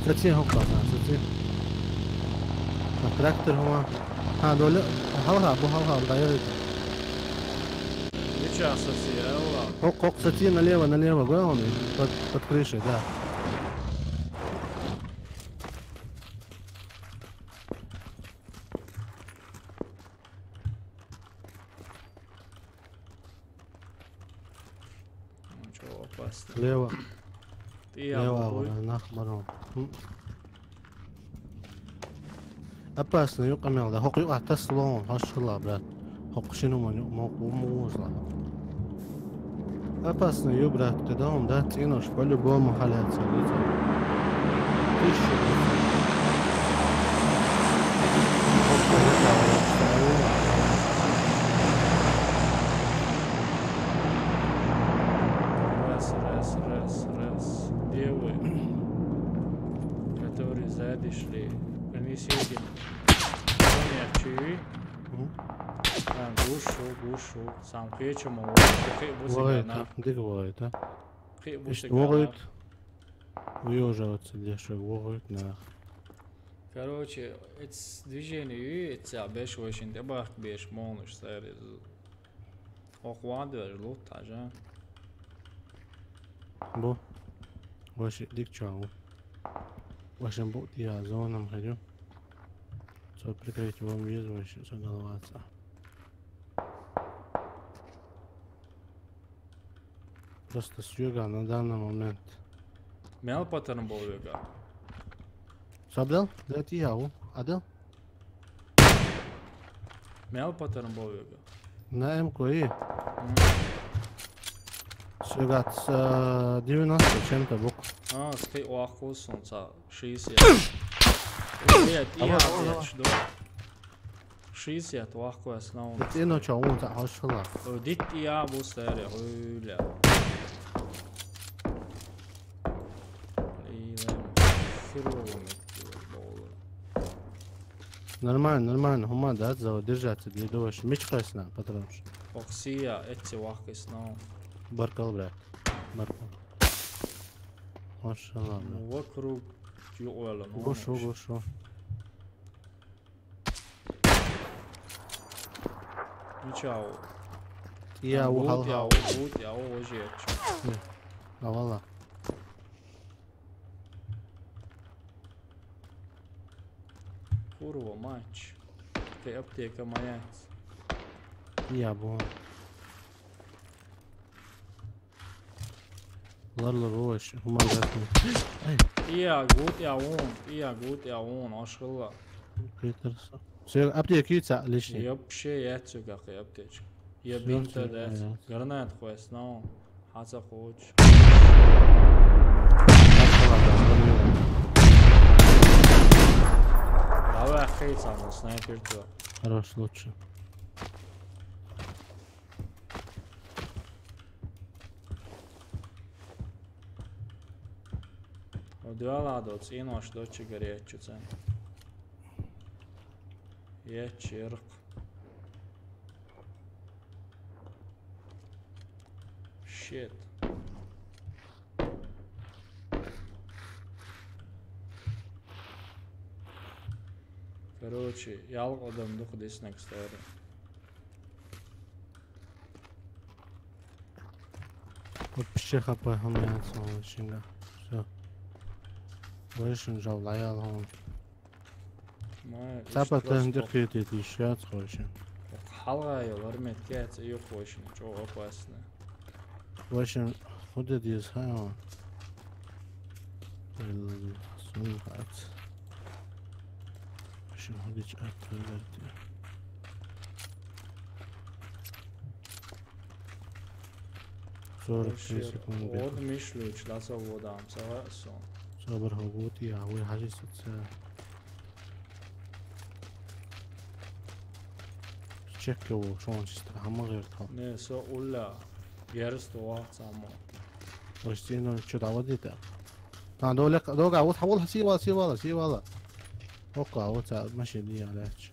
Зачем хопа, зачем? Трактор хуа. Доле. Хау, дайры. Меча совсем, Ок, кстати, налево, главный, под крышей, да. Ничего опасного. Лево, Лево, нахбаром. Опасно, юкамел, да, хок атаслон, хашла, брат. Хок шину мозла. Опасно, брат, ты дом, да, тянешь по-любому халяться. Раз. Где вы? Которые сзади шли. Принесите. Чуи. Гушу. Сам кричим, Говорит, а? Говорит. Выезжаются, дешево, говорит, на. Короче, это движение, это беш очень дебах беш молнуш сарез. Охвады лут ажа. Бо. Вообще дикчау. Вашим бот я зоном ходю. Что прикрыть вам визу, вообще заголоваться. Просто с юга на данный момент. Мел паттерн был юга. Собрал? Да это я, Адел? Мел паттерн был юга. На МКИ. Юга с 90 чем-то бук. Скай уаху солнца 60. Нет, я что? 60 уаху основном. Это иначе он за хашла. Дит я бустаре, хуйля. Нормально, хума, да, держаться, для дождь. Меч красна, потому что. Оксия, эти вахкой снова. Баркал, брат. Баркал. Maşallah. Вокруг Юэла. Гошу. Ничего. Я ухал. Я уже. Давала. Курва, матч. Ты аптека моя. Я бу. Larla roş. Human resmi. Я гуд, ашхыла. Petersa. Sen apteki yutsa lişni. Yapşı yatsuga aптечка. Я бинта да. Гранат хвест, но. Хаса хоч. Давай хейса, снайпер то. Хорош, лучше. Duelado cīnoši doči garieču cen. Iečirk. Shit. Короче, ялгодам дух десник стори. Вот пищеха похамляется он шинга. Все. Вышен жал лаял он. Цапата ndekhet эти шат хочет. Халга ёлар меткет ю хочет, чё опасно. Вышен ходит из хаа. Сумхат. Вышен ходит отрывает. Вот мишлюч, ласа водам, савасо. صبر هبوطي أول حاجة ستة تشكو شلون تستحمل غير طال Ne, så Ulla. Järjest vaat sama. وش إنه شو تعودي تا دوقع وتحولها سي والله وقع وتع ماشي دي علاش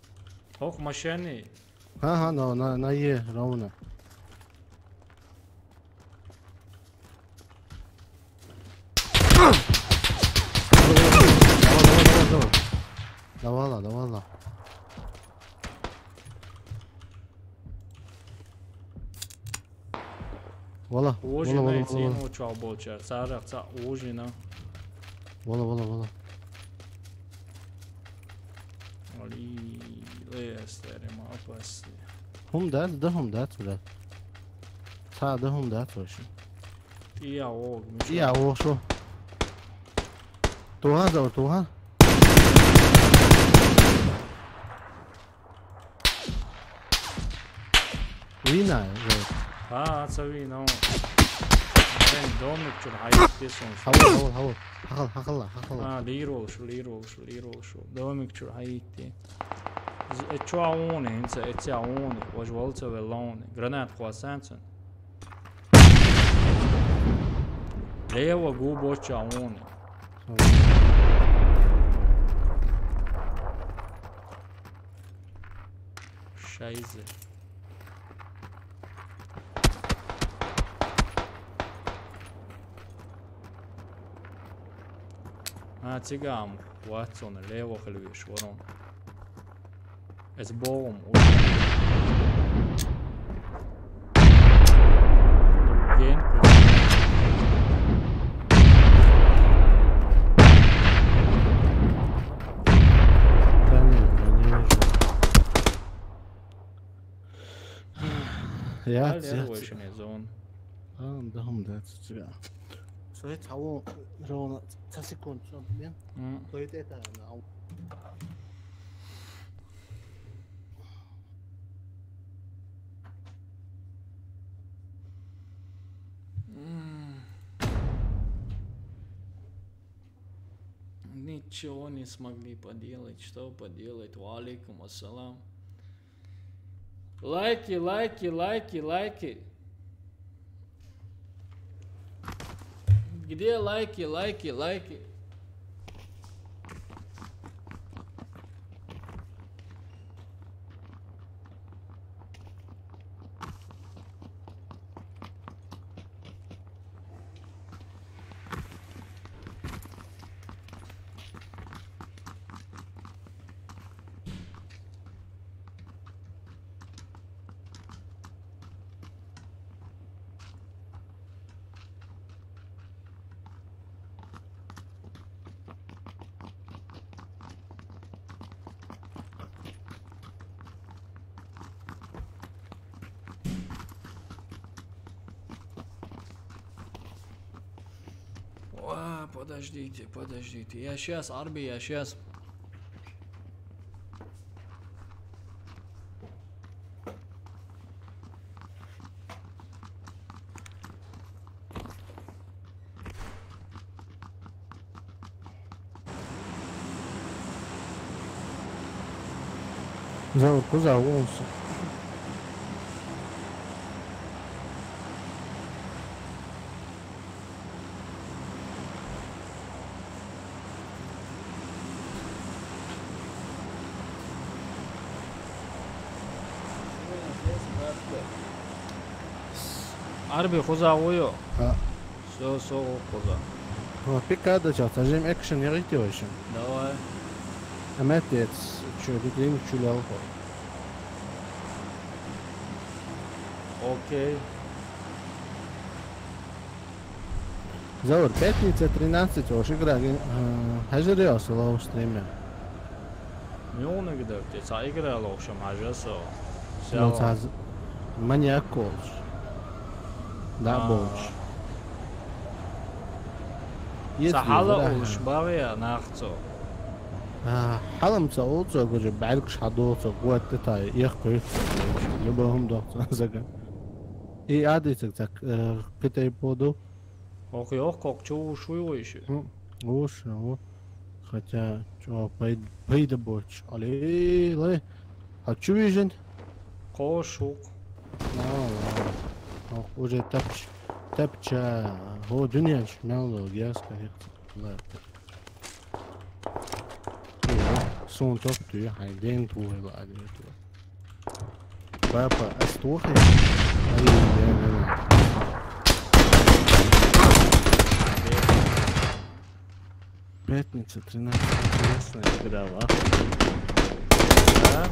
Hoch مشاني. ها نايه رونا لا والله Užina cīnu čaubočā. Sārakca užina. والله Ali liesteri ma opasni. هم دات ولا تا هم دات وش Tija ovog. يا وشو توها وينا Ha, savino. Ben domik çur hayat desin. حول Ha, lirol şu. Domik çur hayat de. Čuauni, ince eciauni. Važvolce veloni. Granat khoasansen. Levo gubo čauni. Scheiße. Cigām vecu un lievo helviešu varon. Es boğum. Gen. Ja, Lielvošanie zonu. هم دات شوية حوو رونا تسكون شو بين طيب إيه أنا أو Ничего не смогли поделать. Что поделать? Валикум ассалам. Лайки. Где лайки? Подождите. Я сейчас, Арби, я сейчас. Заур, куда волосы? Арби, хуза уйо. А. Все, хуза. Вот пикада сейчас, а жим экшен не ритиваешь. Давай. А метец, что ты чулял? Окей. Заур, пятница 13, уж игра. Хажириос лоу стриме. Мюны где ты? Игра лошам хажасо. Маньяк колш. Да, болш. Сахала уж бавия нахцо. حلمت أوصل وجب بعلكش حدوصل قوات تتاي يخبر يبهم دوصل زكا إيه عاديتك تك كتاي بودو Ох, как чё шуй еще. وش هو хотя чё пейда борч але ле а чё вижен Кошук. уже тапча هو دنيا شمال جاسكا هيك لا Son top tu hai dentro vai dentro. Papa, as torres. Пятница 13. Интересная игра, а? Да?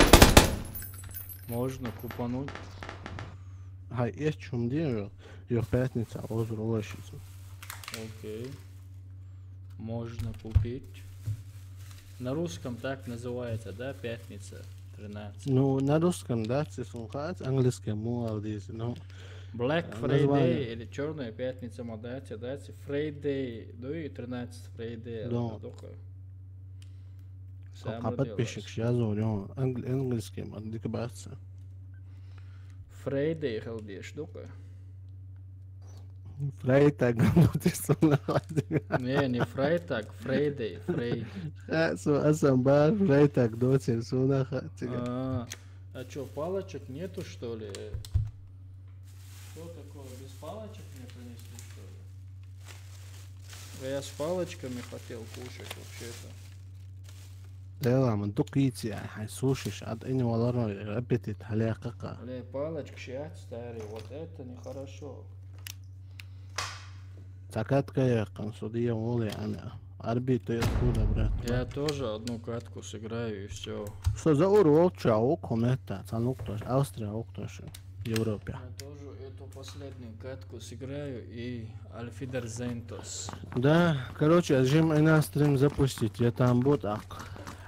Можно купануть. Хай, я чем делаю? Ее пятница, а озеро лощица. Окей. Можно купить. На русском так называется, да, пятница 13. Ну, на русском, да, цифрухат, английском, молодец, ну. Black Friday или черная пятница, модайте, дайте Friday, ну и 13 Friday. Да. А подписчик сейчас у него английским, адекватно. Friday халдеш, дука. Freitag, du bist so nach. Не Freitag, Friday, Friday. Асамбар, Freitag, du bist so nach. А чё, палочек нету, что ли? Что такое, без палочек мне принесли, что ли? Я с палочками хотел кушать вообще-то. Да, man дуките, хай сушиш, от они валарно аппетит, халяка. Ле, палочка щат старый, вот это нехорошо. Катка я консудия воли, арби то я куда, брат. Я тоже одну катку сыграю и все. Что за урок, чау, комета, цануктош, Австрия, октош, Европе. Я тоже эту последнюю катку сыграю и Альфидерзентос. Да, короче, жим и на стрим запустить, я там буду,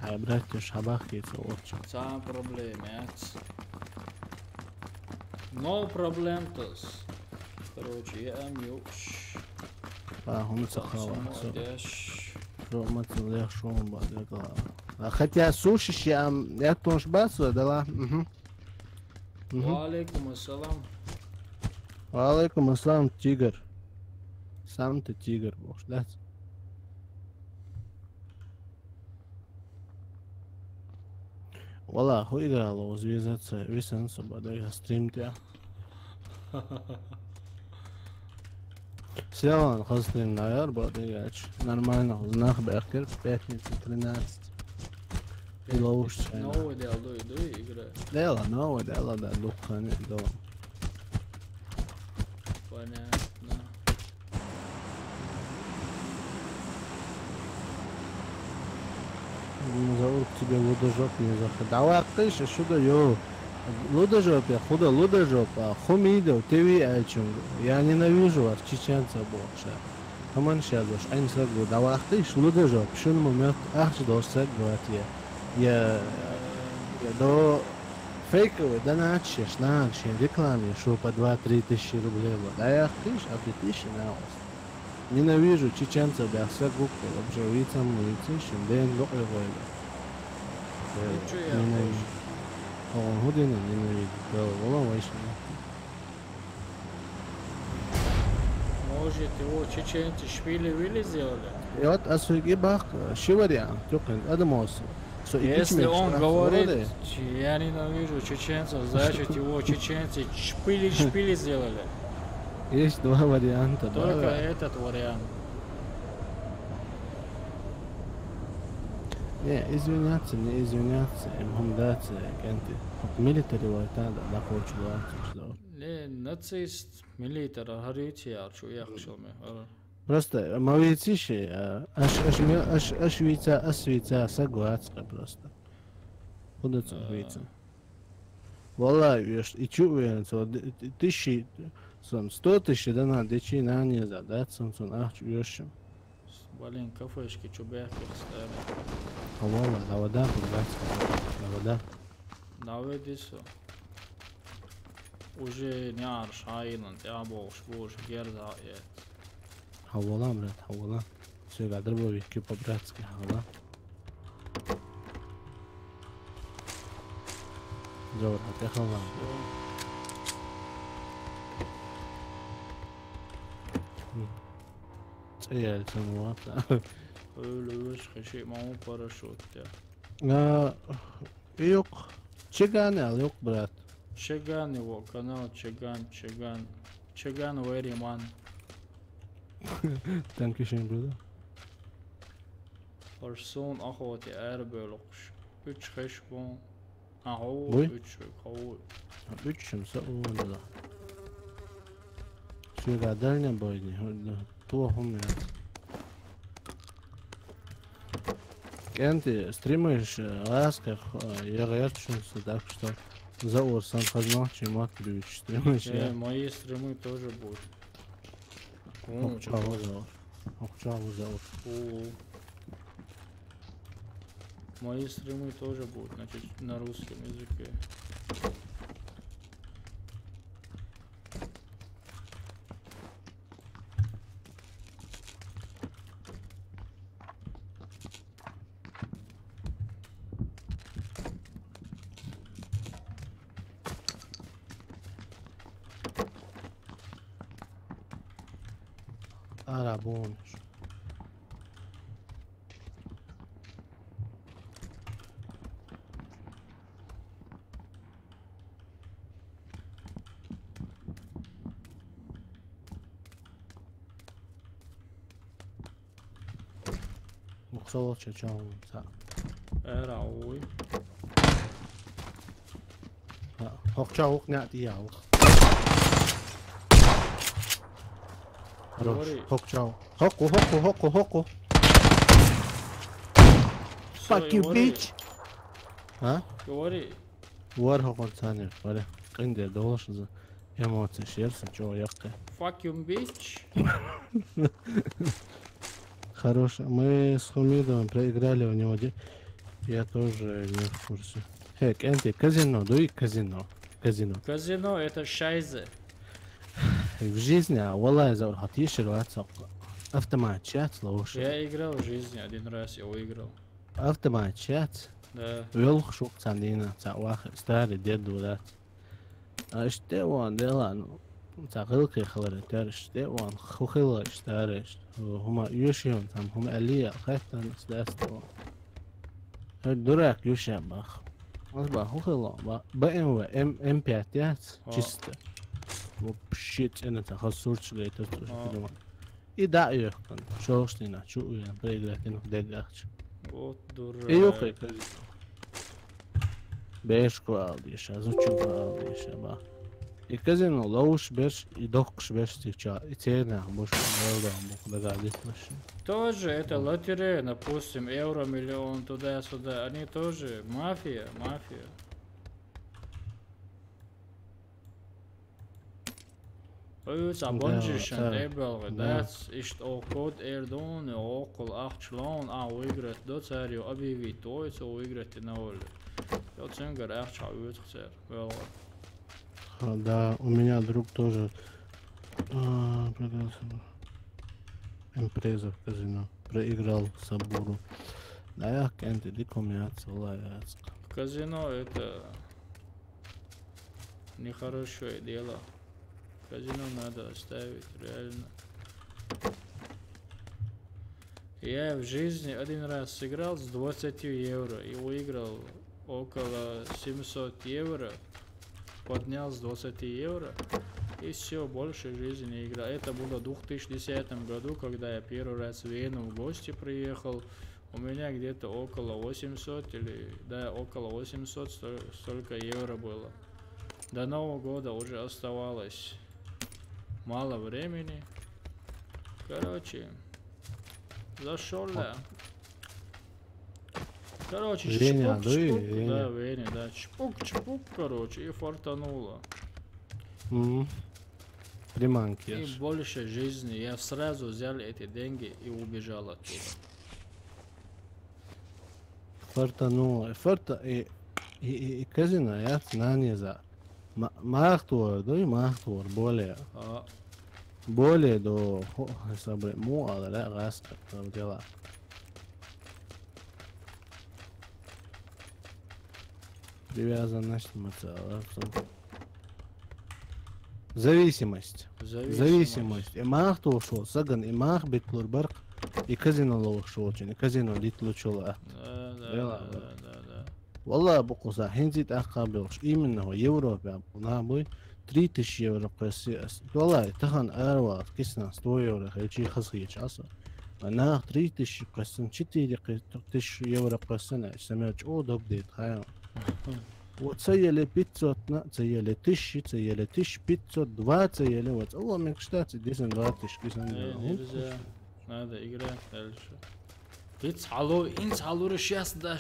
ай, братья, шабахится очень. Сам проблемец. No problem, тос. Короче, я мюш. هم ما تلاقي شو بعد хотя сушиш я тоже басу дала. Алейкум ассалам. Алейкум ассалам, тигр. Сам ты тигр, бог, да? Вала, хуй играла, звездаться, висен собака, я стримте. Сел хостин наер, бодигач. Нормально, знах бехкер, пятница 13. И лоуш. Новый дел, дуй, игра. Дела, новый дела, да, духани, да. Понятно. Зовут тебе лудожоп не заход. Давай, ты что даё? Лудожоп, я худо лудожоп, а хумидо, ты видишь, я ненавижу вас, чеченцев больше. Камон сейчас, а не сагу, давай, ты что лудожоп, что на момент, ах, что должен говорить я до фейковый, да начнешь, рекламе, что по 2-3 тысячи рублей, да я ты ж, а 5000 на вас. Ненавижу чеченцев, бля, все губки. Вообще, вицам, вицишим, дэн лок его. Ничего я Ненавижу. Он худина ненавидит. Да, волна вайшина. Может, его чеченцы шпили-вили сделали? И вот осуги бах, шиваря, только адамос. Если он говорит, я ненавижу чеченцев, значит его чеченцы шпили-шпили сделали. Есть два варианта. Только да. этот вариант. Не, извиняться, не извиняться, им хумдаться, кенты. Милитари войта, да, хочет. Не, нацист, милитар, харити, арчу, я хочу мне. Просто мавициши, аш вица, согласна просто. Куда ты вица? Вала, веш, и чувствуем, что тысячи, 100 тысяч, да на дичи на не задаться, сон ах вешем. Блин, кафешки, чубяки ставят. А вала, да вода, да вода. Наведисо. Уже не арш, айланд, я бош, герда, Хавала, брат, хавала. Все, гадр бови, ки по-братски, хавала. Добре, те хавала. Цеял, ценуата. Öyle şey mamu paraşüt ya. Yok. Чеган, yok, брат. Чеган его канал, Чеган Вериман. Dankeschön, Bruder. Person ахоти эрбелокш. 3 хешбон. Ахо, Бой? 3 хау. 3 oldu da. Şu kadar ne boydu? Плохо мне. Кенти, стримишь ласках, я рядшимся, так что за сам познал, чем отключ. Стримишь я. Мои стримы тоже будут. Окчаву зовут. Мои стримы тоже будут, значит, на русском языке. Арабоныш. Уксол чачаунца. Эра ой. Хокчаук нятияу. Хорош. Говори. Хокчау. Хоку. Fuck you, bitch. А? Говори. Вар хоконцане. Варе. Кынде должен за эмоции сердца, чего яхка. Fuck you, bitch. Хорошо. Мы с Хумидовым проиграли у него. Я тоже не в курсе. Хек, энти, казино, дуй казино. Казино это шайзе. В жизни, валай, за хатишер ватсап. Автомат-чат, слушай. Я играл в жизни, один раз я выиграл. Автомат-чат. Да. Велх шук цандина, цавах, старый дед дурак. А что он делал? Цахилки хлоретер, что он хухила старый. Хума юшион, там хума алия, хайтан сдастого. Дурак юшия бах. Азба хухила, БМВ, М5, чисто. Вообще, это тахасурч гайтер. И да, я кон. Что ж ты на чую, я проиграть на дедахч. Вот дурак. И я как Бешку алдиш, азучу алдиш, ба. И казино лауш беш, и дохш беш тича. И цена, может, догадить машин. Тоже это лотерея, допустим, евро миллион туда-сюда. Они тоже мафия. Sabonjishan ebel that's ist auch Code Erdon okol 8 лон выиграть до царю объявить то выиграть на воле. Я ценгар 8 выиграть. Да, у меня друг тоже импреза в казино. Проиграл Сабуру. Да, я кенты дикомяться, лаяцка. Казино это нехорошее дело. Казино надо оставить, реально. Я в жизни один раз сыграл с 20 евро и выиграл около 700 евро. Поднял с 20 евро и все, больше в жизни не играл. Это было в 2010 году, когда я первый раз в Вену в гости приехал. У меня где-то около 800 или, да, около 800 столько евро было. До Нового года уже оставалось мало времени. Короче, зашел я. Короче, Веня, чпук-чпук, да, Веня, да, чпук-чпук, короче, и фартануло. Приманки. И больше жизни. Я сразу взял эти деньги и убежал оттуда. Фартануло. И казино, я знание за. Махтуар, да и махтуар, более. Более до собой муала, да, раска, дела. Привязанность материала. Зависимость. Зависимость. И махту ушел, саган и мах битлур барк, и казино лох шел, и казино литлу чула. Да. Валла букуса, хинзит ахабилш, именно в Европе, на бой 3000 евро пресс. Валла, тахан арва, кисна 100 евро, хачи хасги часа. На 3000 пресс, 4000 евро пресс, самяч одоб дит, хая. Вот цели 500, цели 1000, цели 1500, 20 цели, вот. О, мне кстати, 10 20 нельзя. Надо играть дальше. Инцалура сейчас да,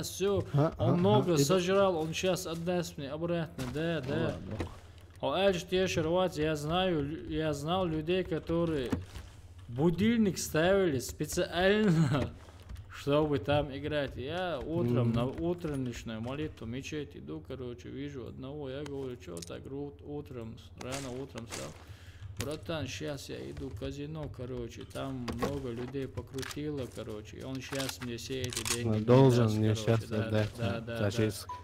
все. Он много сожрал, он сейчас отдаст мне обратно, да. А Эльш Тешерват, я знал людей, которые будильник ставили специально, чтобы там играть. Я утром на утреннюю молитву мечеть иду, короче, вижу одного, я говорю, что так рано утром стал. Братан, сейчас я иду в казино, короче, там много людей покрутило, короче, и он сейчас мне все эти деньги должен даст, мне короче, сейчас отдать. Да.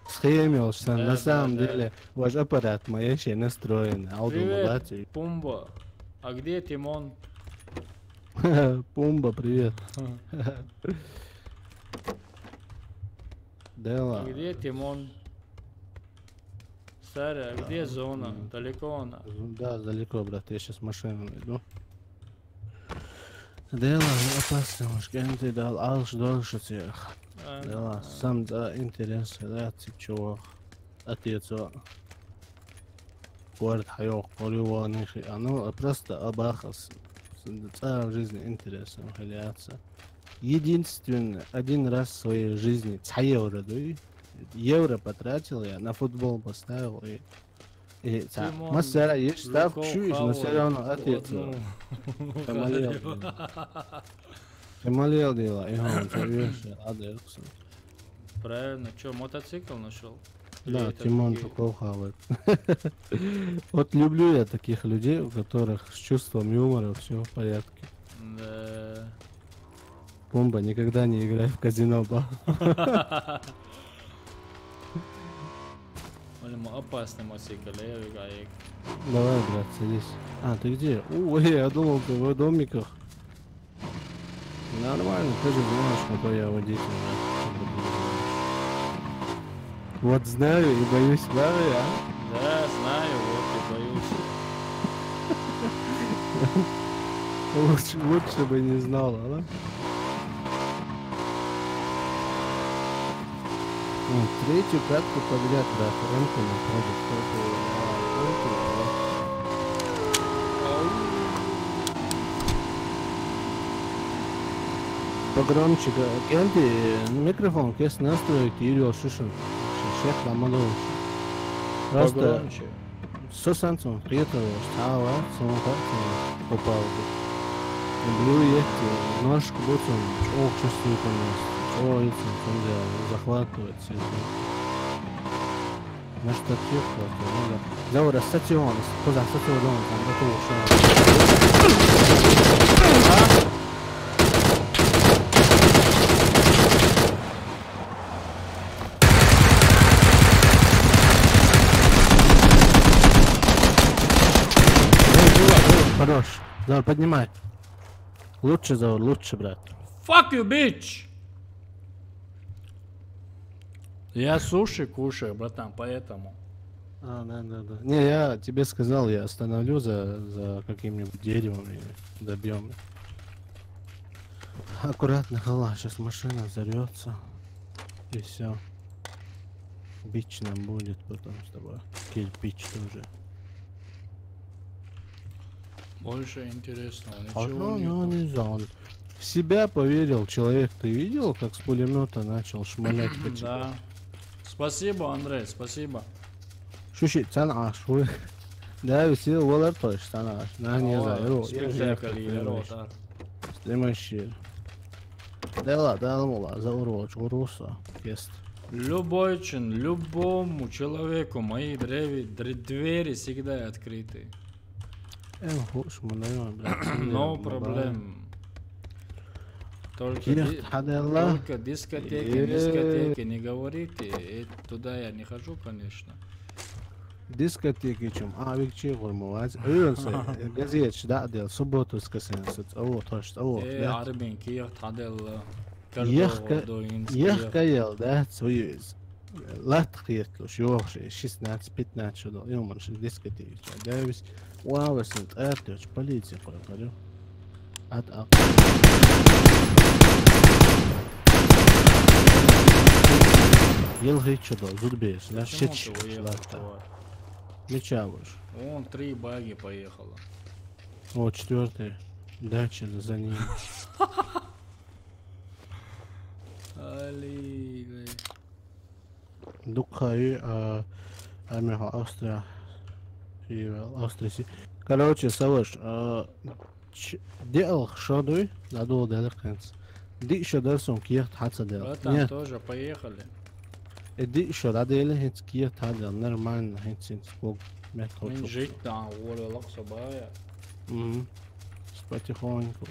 Схемился, на самом деле, ваш аппарат моей еще настроен. Привет, Пумба. А где Тимон? Пумба, привет. Дела. Где Тимон? Старая, где зона? Далеко она? Да, далеко, брат, я сейчас машину иду. Дела, опасно, ты дал, алш дольше тех. Дела, сам да, интерес, да, чего. Отец, город хайок, полюва, нихи, оно просто обахас. В жизни интересно ухиляться. Единственный, один раз в своей жизни, евро потратил я, на футбол поставил и масса есть ставку чуешь, но все равно отец. Помолел дело, и он серьезно, адекс. Правильно, что, мотоцикл нашел? Да, Тимон такой хавает. Вот люблю я таких людей, у которых с чувством юмора все в порядке. Да. Бомба, никогда не играй в казино, ба. Опасный мотоцикл, я играю. Давай, брат, садись. А, ты где? Ой, я думал, ты в домиках. Нормально, ты же знаешь, какой я водитель. Вот знаю и боюсь, правильно, а? Да, знаю, вот и боюсь. Лучше бы не знал, да? Третью катку подряд, брат, рынку погромче, Кенти, микрофон, кес настроить, Юрий Шишин. Шех Ламалович. Просто со санцем приехал, става, самокат, попал. Люблю ехать, ножку бутом, ох, чувствую, конечно. Ой, захватывает все. На штатив просто. Заura stazione, cosa stazione dove andato Хорош. Заур, поднимай. Лучше, Заур, лучше, брат. Fuck you, bitch! Я суши кушаю, братан, поэтому. Да. Не, я тебе сказал, я остановлю за каким-нибудь деревом и добьем. Аккуратно, хала, сейчас машина взорвется. И все. Бич нам будет потом с тобой. Кирпич тоже. Больше интересного А ничего ну, нет. не знаю, он в себя поверил человек. Ты видел, как с пулемета начал шмалять по тебе? Да. Спасибо, Андрей, спасибо. Шуши, цана, шуй. Да, все волар тош, цана. На не знаю. Стремащир. Да, мола, за уроч, уроса. Есть. Любой чин, любому человеку мои двери всегда открыты. Хуш, мы наверное, брат. No problem. Только дискотеки не говорите. Туда я не хожу, конечно. Дискотеки чем? Викчи гурмовать. Öğrense газет да дел субботу скасенсет. Тош, Арбин киях тадел. Ехкаял, да, союз. Латхиетло, шуохши, 16-15 шудо. Юман ши дискотеки. Да, вис уавасент артёч полиция коротарю. Елгай чудо, зудбеш, да, шич. Мечавыш. Вон 3 баги поехало. О, 4-й. Дача за ним. Али. Дукхай, Амиха, Австрия. Австрия. Короче, Саваш, делал шадуй, надул делаканс. Ди шадарсом киехт хаца дел. Братан, тоже поехали. Ди шададели хит киехт хадел. Нормально, хит син спок. Мен жить там, воля лаксабая. Потихоньку.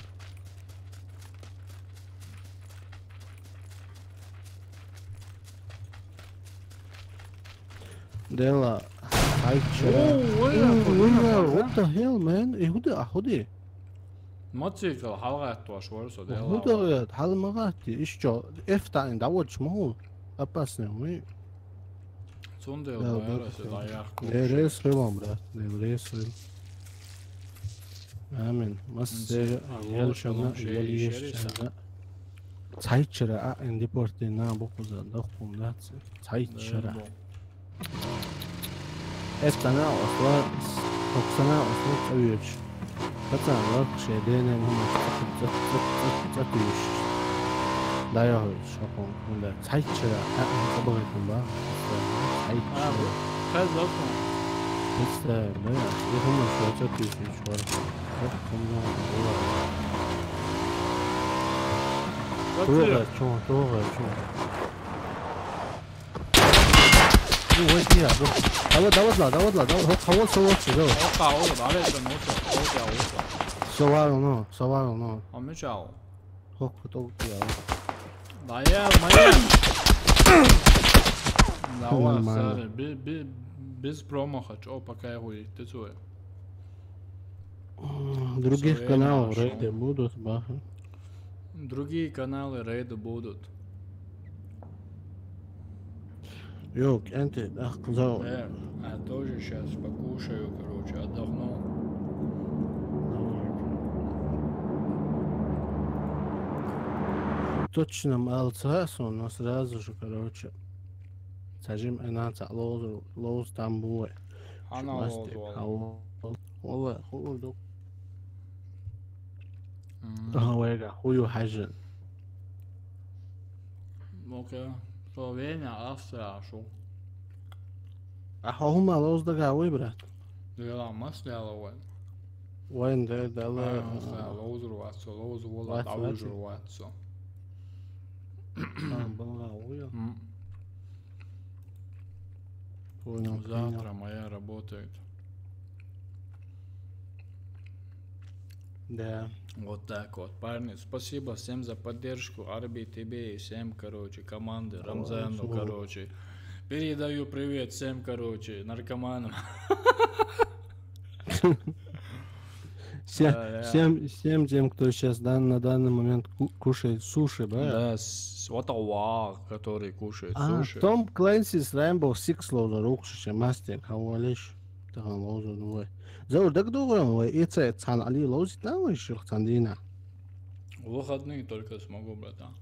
Дела. What the hell, man? Хudi. Мотоцикл халгаттуаш ворсо дела. Худа халмагати. Ишчо. Эфтайн давоч мол. Опасный мы. Цундел байрасы даяк. Рейс рылом, брат. Рейс рыл. Амин. Массе волшебно елишча. Цайчара индипорте на бокуза дохум дац. Цайчара. Эфтана осла оксана осла цавич. Пацан лакше дене мама цатуш. Даяхо шокон кунда. Цайчара абагай кунба. Цайчара. Казаку. It's yeah, you come on, short up this short. Без промаха, чё пока я хуй, ты чё? Других каналов рейды будут, баха. Другие каналы рейды будут. Ёк, энты, ахзал. Я тоже сейчас покушаю, короче, отдохну. Точно малцас, но сразу же, короче. Сажим энанца лоуз там буэ. Ана лоуз والله خذوا ويقع خذوا حجن اوكي Словения, Австрия, шо? هم لوز دقا ويبرات لا ما سلالا وين ده لوز رواتسو لوز ولا تعوج رواتسو بالله ويا Понял, Завтра моя работает. Да. Вот так вот, парни. Спасибо всем за поддержку. Арби, тебе и всем, короче, команды. Рамзану, спасибо. короче. Передаю привет всем, короче, наркоманам. Всем тем, кто сейчас на данный момент кушает суши, да? Да, вот который кушает суши. Том Клэнсис Rainbow Six Loader Рукши Мастер Хавалиш. Таган Лоузер Нуэ. Заур, так добрым, вы это Цан Али Лоузит, да, вы еще Цандина? В выходные только смогу, братан.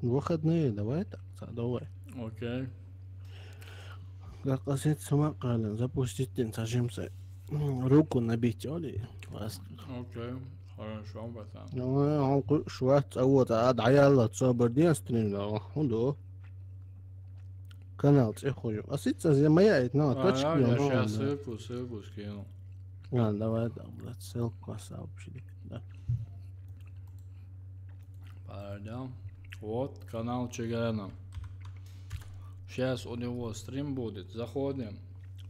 Выходные, давай так, давай. Окей. Как сказать, сама Калин, запустите, сажимся. Руку набить, Оли. Окей. Хорошо, братан. Ну, шват, а вот, даяла, цабардин стрим, да, канал, цехую. А сица замаяет, но точки, Я сейчас ссылку скину. Давай, да, блядь, ссылку сообщили, да. Пойдем. Вот канал Чигана. Сейчас у него стрим будет. Заходим,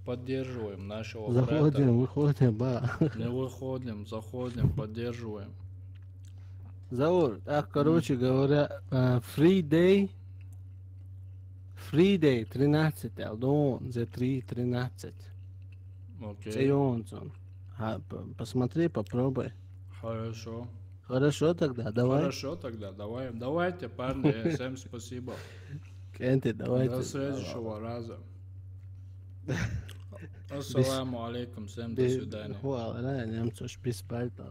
поддерживаем нашего брата. Заходим, выходим, ба. Не выходим, заходим, поддерживаем. Заур, так, короче говоря, free day 13, Алдон, за 3:13. Окей. Сейонсон. Посмотри, попробуй. Хорошо. Хорошо тогда, давай. Хорошо тогда, давай. Давайте, парни, всем спасибо. Кенти, давайте. До следующего раза. Ассаламу алейкум, всем до свидания. Хуа, да, немцош, без пальта,